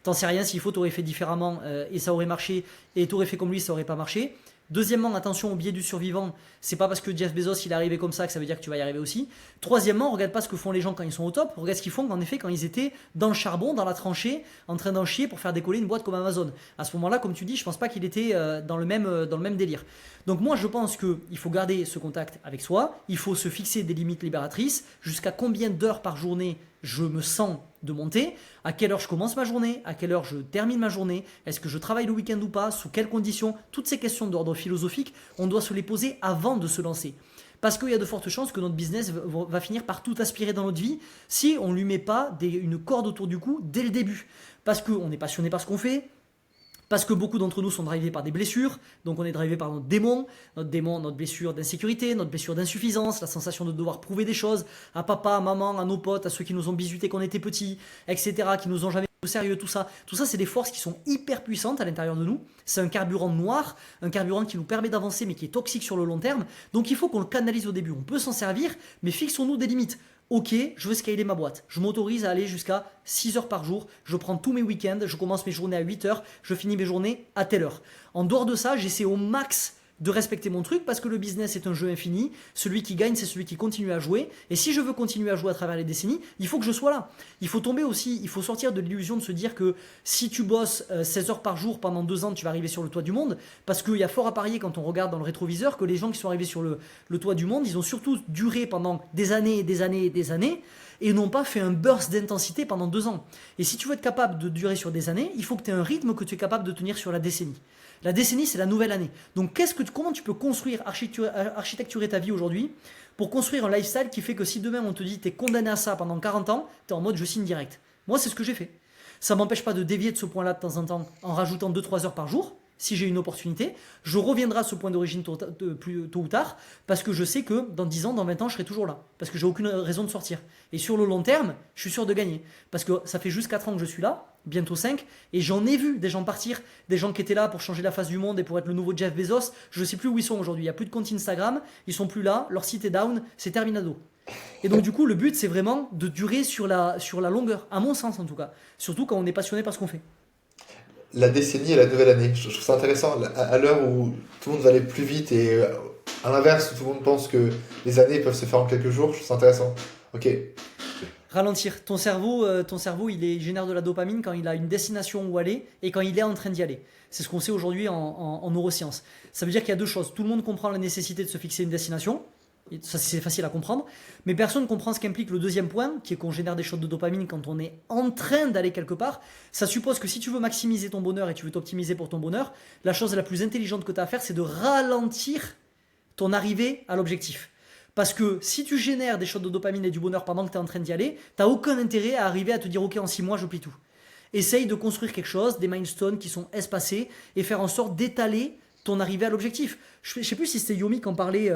T'en sais rien, s'il faut, t'aurais fait différemment et ça aurait marché, et t'aurais fait comme lui, ça aurait pas marché. Deuxièmement, attention au biais du survivant, c'est pas parce que Jeff Bezos il est arrivé comme ça que ça veut dire que tu vas y arriver aussi. Troisièmement, regarde pas ce que font les gens quand ils sont au top, regarde ce qu'ils font en effet quand ils étaient dans le charbon, dans la tranchée, en train d'en chier pour faire décoller une boîte comme Amazon. À ce moment-là, comme tu dis, je pense pas qu'il était dans le même délire. Donc moi je pense qu'il faut garder ce contact avec soi, il faut se fixer des limites libératrices, jusqu'à combien d'heures par journée je me sens de monter, à quelle heure je commence ma journée, à quelle heure je termine ma journée, est-ce que je travaille le week-end ou pas, sous quelles conditions, toutes ces questions d'ordre philosophique, on doit se les poser avant de se lancer. Parce qu'il y a de fortes chances que notre business va finir par tout aspirer dans notre vie si on ne lui met pas une corde autour du cou dès le début. Parce qu'on est passionné par ce qu'on fait, parce que beaucoup d'entre nous sont drivés par des blessures, donc on est drivé par notre démon, notre blessure d'insécurité, notre blessure d'insuffisance, la sensation de devoir prouver des choses à papa, à maman, à nos potes, à ceux qui nous ont bisuté quand on était petits, etc., qui nous ont jamais pris au sérieux, tout ça. Tout ça, c'est des forces qui sont hyper puissantes à l'intérieur de nous. C'est un carburant noir, un carburant qui nous permet d'avancer, mais qui est toxique sur le long terme. Donc il faut qu'on le canalise au début. On peut s'en servir, mais fixons-nous des limites. Ok, je veux scaler ma boîte. Je m'autorise à aller jusqu'à 6 heures par jour. Je prends tous mes week-ends. Je commence mes journées à 8 heures. Je finis mes journées à telle heure. En dehors de ça, j'essaie au max de respecter mon truc parce que le business est un jeu infini. Celui qui gagne, c'est celui qui continue à jouer. Et si je veux continuer à jouer à travers les décennies, il faut que je sois là. Il faut tomber aussi, il faut sortir de l'illusion de se dire que si tu bosses 16 heures par jour pendant 2 ans, tu vas arriver sur le toit du monde. Parce qu'il y a fort à parier quand on regarde dans le rétroviseur que les gens qui sont arrivés sur le toit du monde, ils ont surtout duré pendant des années et des années et des années et n'ont pas fait un burst d'intensité pendant 2 ans. Et si tu veux être capable de durer sur des années, il faut que tu aies un rythme que tu es capable de tenir sur la décennie. La décennie, c'est la nouvelle année. Donc, comment tu peux construire, architecturer ta vie aujourd'hui pour construire un lifestyle qui fait que si demain on te dit tu es condamné à ça pendant 40 ans, tu es en mode je signe direct. Moi, c'est ce que j'ai fait. Ça ne m'empêche pas de dévier de ce point-là de temps en temps en rajoutant 2-3 heures par jour. Si j'ai une opportunité, je reviendrai à ce point d'origine plus tôt ou tard, parce que je sais que dans 10 ans, dans 20 ans, je serai toujours là, parce que j'ai aucune raison de sortir. Et sur le long terme, je suis sûr de gagner, parce que ça fait juste 4 ans que je suis là, bientôt 5, et j'en ai vu des gens partir, des gens qui étaient là pour changer la face du monde et pour être le nouveau Jeff Bezos. Je ne sais plus où ils sont aujourd'hui, il n'y a plus de compte Instagram, ils sont plus là, leur site est down, c'est terminado. Et donc du coup, le but, c'est vraiment de durer sur la longueur, à mon sens en tout cas, surtout quand on est passionné par ce qu'on fait. La décennie et la nouvelle année. Je trouve ça intéressant à l'heure où tout le monde va aller plus vite et à l'inverse, où tout le monde pense que les années peuvent se faire en quelques jours. Je trouve ça intéressant. Ok. Ralentir. Ton cerveau, il génère de la dopamine quand il a une destination où aller et quand il est en train d'y aller. C'est ce qu'on sait aujourd'hui en neurosciences. Ça veut dire qu'il y a deux choses. Tout le monde comprend la nécessité de se fixer une destination. Et ça, c'est facile à comprendre. Mais personne ne comprend ce qu'implique le deuxième point, qui est qu'on génère des shots de dopamine quand on est en train d'aller quelque part. Ça suppose que si tu veux maximiser ton bonheur et tu veux t'optimiser pour ton bonheur, la chose la plus intelligente que tu as à faire, c'est de ralentir ton arrivée à l'objectif. Parce que si tu génères des shots de dopamine et du bonheur pendant que tu es en train d'y aller, tu n'as aucun intérêt à arriver à te dire ok, en 6 mois je plie tout. Essaye de construire quelque chose, des milestones qui sont espacés et faire en sorte d'étaler ton arrivée à l'objectif. Je ne sais plus si c'était Yomi qui en parlait,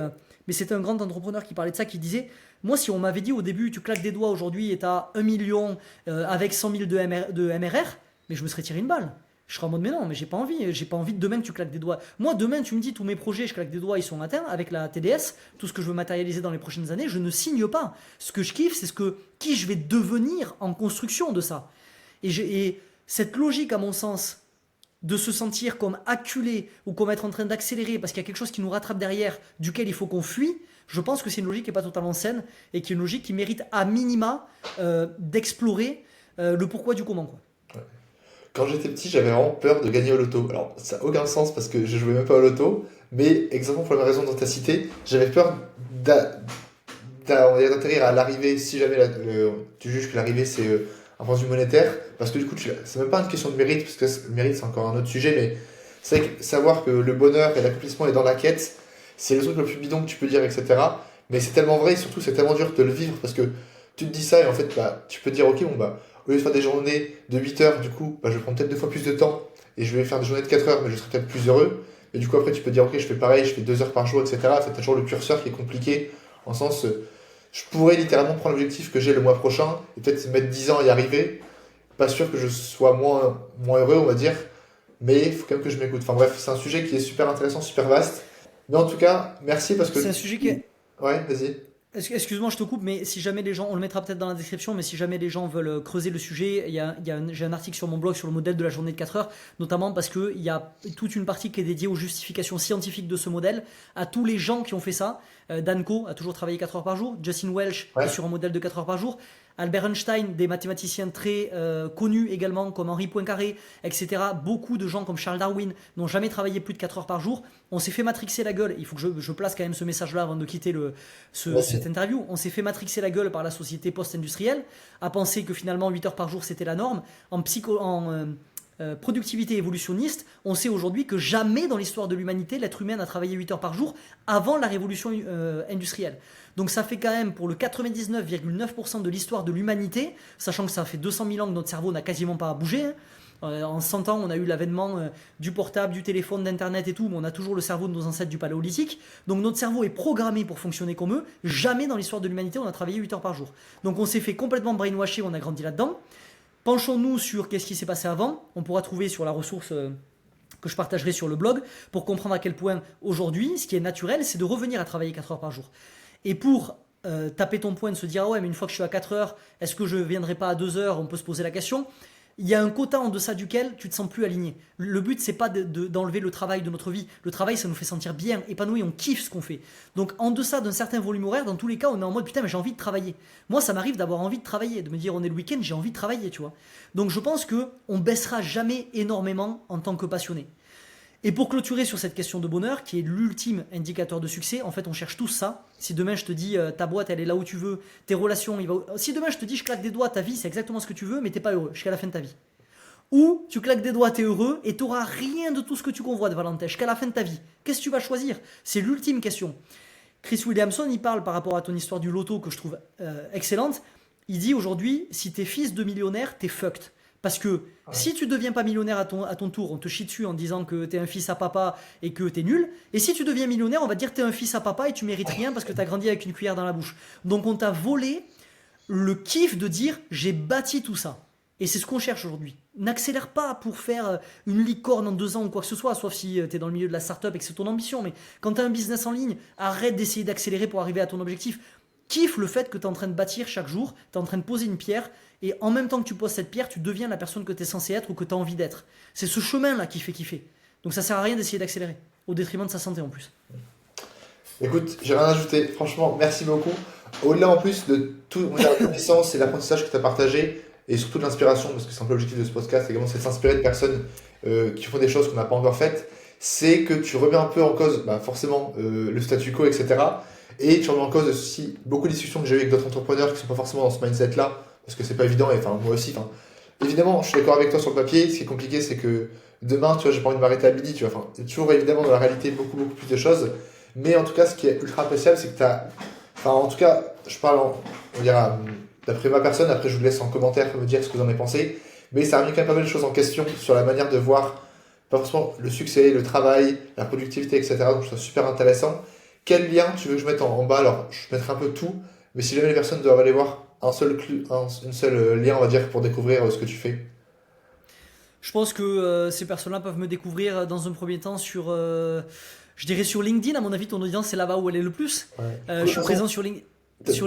mais c'était un grand entrepreneur qui parlait de ça, qui disait moi, si on m'avait dit au début, tu claques des doigts aujourd'hui et tu as 1 million avec 100 000 de MRR, mais je me serais tiré une balle. Je serais en mode mais non, mais j'ai pas envie de demain que tu claques des doigts. Moi demain tu me dis tous mes projets, je claque des doigts, ils sont atteints avec la TDS, tout ce que je veux matérialiser dans les prochaines années, je ne signe pas. Ce que je kiffe, c'est qui je vais devenir en construction de ça. Et cette logique à mon sens de se sentir comme acculé ou comme être en train d'accélérer parce qu'il y a quelque chose qui nous rattrape derrière, duquel il faut qu'on fuit, je pense que c'est une logique qui n'est pas totalement saine et qui est une logique qui mérite à minima d'explorer le pourquoi du comment, quoi. Quand j'étais petit, j'avais vraiment peur de gagner au loto. Alors, ça n'a aucun sens parce que je jouais même pas au loto, mais exactement pour la raison dont tu as cité, j'avais peur d'atterrir à l'arrivée si jamais tu juges que l'arrivée c'est un point de vue monétaire, parce que du coup, c'est même pas une question de mérite, parce que le mérite c'est encore un autre sujet, mais C'est vrai que savoir que le bonheur et l'accomplissement est dans la quête, c'est le truc le plus bidon que tu peux dire, etc. Mais c'est tellement vrai et surtout c'est tellement dur de le vivre parce que tu te dis ça et en fait bah, tu peux te dire ok bon bah au lieu de faire des journées de 8 heures du coup bah, je vais prendre peut-être 2 fois plus de temps et je vais faire des journées de 4 heures mais je serai peut-être plus heureux. Et du coup après tu peux te dire ok je fais pareil, je fais 2 heures par jour etc. C'est toujours le curseur qui est compliqué en sens je pourrais littéralement prendre l'objectif que j'ai le mois prochain et peut-être mettre 10 ans à y arriver. Pas sûr que je sois moins heureux on va dire mais il faut quand même que je m'écoute. Enfin bref c'est un sujet qui est super intéressant, super vaste. Mais en tout cas merci parce que... C'est un sujet qui est. Ouais vas-y. Excuse-moi, je te coupe, mais si jamais les gens, on le mettra peut-être dans la description, mais si jamais les gens veulent creuser le sujet, j'ai un article sur mon blog sur le modèle de la journée de 4 heures, notamment parce qu'il y a toute une partie qui est dédiée aux justifications scientifiques de ce modèle, à tous les gens qui ont fait ça. Danko a toujours travaillé 4 heures par jour, Justin Welch est Ouais. sur un modèle de 4 heures par jour, Albert Einstein, des mathématiciens très connus également, comme Henri Poincaré, etc. Beaucoup de gens comme Charles Darwin n'ont jamais travaillé plus de 4 heures par jour. On s'est fait matrixer la gueule, il faut que je place quand même ce message-là avant de quitter Vas-y. cette interview. On s'est fait matrixer la gueule par la société post-industrielle, à penser que finalement 8 heures par jour c'était la norme. En productivité évolutionniste, on sait aujourd'hui que jamais dans l'histoire de l'humanité l'être humain a travaillé 8 heures par jour avant la révolution industrielle. Donc ça fait quand même pour le 99,9% de l'histoire de l'humanité, sachant que ça fait 200 000 ans que notre cerveau n'a quasiment pas bougé. En 100 ans, on a eu l'avènement du portable, du téléphone, d'internet et tout, mais on a toujours le cerveau de nos ancêtres du paléolithique. Donc notre cerveau est programmé pour fonctionner comme eux. Jamais dans l'histoire de l'humanité on a travaillé 8 heures par jour. Donc on s'est fait complètement brainwasher, on a grandi là-dedans. Penchons-nous sur qu'est-ce qui s'est passé avant. On pourra trouver sur la ressource que je partagerai sur le blog pour comprendre à quel point aujourd'hui, ce qui est naturel, c'est de revenir à travailler 4 heures par jour. Et pour taper ton point de se dire ah ouais mais une fois que je suis à 4 heures, est-ce que je ne viendrai pas à 2 heures? On peut se poser la question. Il y a un quota en deçà duquel tu te sens plus aligné. Le but, c'est pas d'enlever le travail de notre vie. Le travail, ça nous fait sentir bien, épanoui, on kiffe ce qu'on fait. Donc, en deçà d'un certain volume horaire, dans tous les cas, on est en mode putain, mais j'ai envie de travailler. Moi, ça m'arrive d'avoir envie de travailler, de me dire on est le week-end, j'ai envie de travailler, tu vois. Donc, je pense que on baissera jamais énormément en tant que passionné. Et pour clôturer sur cette question de bonheur, qui est l'ultime indicateur de succès, en fait, on cherche tous ça. Si demain je te dis ta boîte, elle est là où tu veux, tes relations, si demain je te dis je claque des doigts, ta vie, c'est exactement ce que tu veux, mais t'es pas heureux jusqu'à la fin de ta vie. Ou tu claques des doigts, t'es heureux et t'auras rien de tout ce que tu convoites, Valentin, jusqu'à la fin de ta vie. Qu'est-ce que tu vas choisir? C'est l'ultime question. Chris Williamson, il parle par rapport à ton histoire du loto que je trouve excellente. Il dit aujourd'hui, si t'es fils de millionnaire, t'es fucked. Parce que si tu deviens pas millionnaire à ton tour, on te chie dessus en disant que t'es un fils à papa et que t'es nul. Et si tu deviens millionnaire, on va te dire que t'es un fils à papa et tu mérites rien parce que t'as grandi avec une cuillère dans la bouche. Donc on t'a volé le kiff de dire j'ai bâti tout ça. Et c'est ce qu'on cherche aujourd'hui. N'accélère pas pour faire une licorne en 2 ans ou quoi que ce soit, sauf si tu es dans le milieu de la startup et que c'est ton ambition. Mais quand tu as un business en ligne, arrête d'essayer d'accélérer pour arriver à ton objectif. Kiffe le fait que tu es en train de bâtir chaque jour, tu es en train de poser une pierre, et en même temps que tu poses cette pierre, tu deviens la personne que tu es censé être ou que tu as envie d'être. C'est ce chemin-là qui fait kiffer. Donc ça sert à rien d'essayer d'accélérer, au détriment de sa santé en plus. Écoute, j'ai rien à ajouter. Franchement, merci beaucoup. Au-delà en plus de tout la connaissance et l'apprentissage que tu as partagé, et surtout de l'inspiration, parce que c'est un peu l'objectif de ce podcast également, c'est de s'inspirer de personnes qui font des choses qu'on n'a pas encore faites, c'est que tu remets un peu en cause forcément le statu quo, etc. Et tu remets en cause aussi beaucoup de discussions que j'ai eues avec d'autres entrepreneurs qui ne sont pas forcément dans ce mindset-là, parce que c'est pas évident, et enfin moi aussi. Évidemment, je suis d'accord avec toi sur le papier, ce qui est compliqué, c'est que demain, tu vois, j'ai pas envie de m'arrêter à midi, tu vois. Enfin, il y a toujours évidemment dans la réalité beaucoup, beaucoup plus de choses. Mais en tout cas, ce qui est ultra appréciable, c'est que tu as. Enfin, en tout cas, je parle, on dira, d'après ma personne, après je vous laisse en commentaire me dire ce que vous en avez pensé. Mais ça a remis quand même pas mal de choses en question sur la manière de voir, pas forcément le succès, le travail, la productivité, etc. Donc je trouve ça super intéressant. Quel lien tu veux que je mette en bas? Alors, je mettrai un peu tout, mais si jamais les personnes doivent aller voir une seule lien, on va dire, pour découvrir ce que tu fais. Je pense que ces personnes-là peuvent me découvrir dans un premier temps sur, je dirais sur LinkedIn. À mon avis, ton audience, c'est là-bas où elle est le plus. Ouais. Je suis présent sur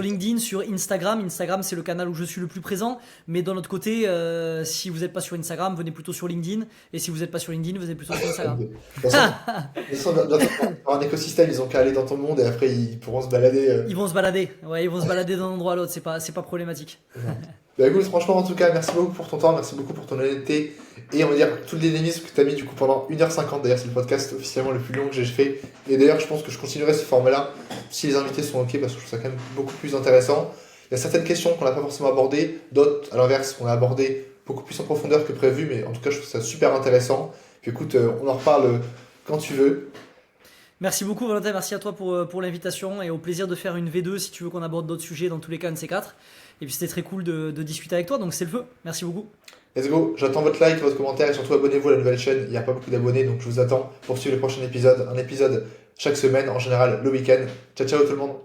LinkedIn, sur Instagram. Instagram, c'est le canal où je suis le plus présent. Mais d'un autre côté, si vous n'êtes pas sur Instagram, venez plutôt sur LinkedIn. Et si vous n'êtes pas sur LinkedIn, venez plutôt sur Instagram. De toute façon, dans un écosystème, ils ont qu'à aller dans ton monde et après ils pourront se balader. Ils vont se balader. Ouais, ils vont se balader d'un endroit à l'autre. C'est pas problématique. Bah écoute, franchement, en tout cas, merci beaucoup pour ton temps, merci beaucoup pour ton honnêteté et on va dire tout le dynamisme que tu as mis du coup pendant 1h50. D'ailleurs, c'est le podcast officiellement le plus long que j'ai fait. Et d'ailleurs, je pense que je continuerai ce format-là si les invités sont OK parce que je trouve ça quand même beaucoup plus intéressant. Il y a certaines questions qu'on n'a pas forcément abordées, d'autres, à l'inverse, qu'on a abordées beaucoup plus en profondeur que prévu, mais en tout cas, je trouve ça super intéressant. Puis écoute, on en reparle quand tu veux. Merci beaucoup Valentin, merci à toi pour l'invitation et au plaisir de faire une V2 si tu veux qu'on aborde d'autres sujets dans tous les cas, un de ces quatre. Et puis c'était très cool de discuter avec toi, donc c'est le feu. Merci beaucoup. Let's go, j'attends votre like, votre commentaire et surtout abonnez-vous à la nouvelle chaîne. Il n'y a pas beaucoup d'abonnés donc je vous attends pour suivre le prochain épisode. Un épisode chaque semaine, en général le week-end. Ciao ciao tout le monde.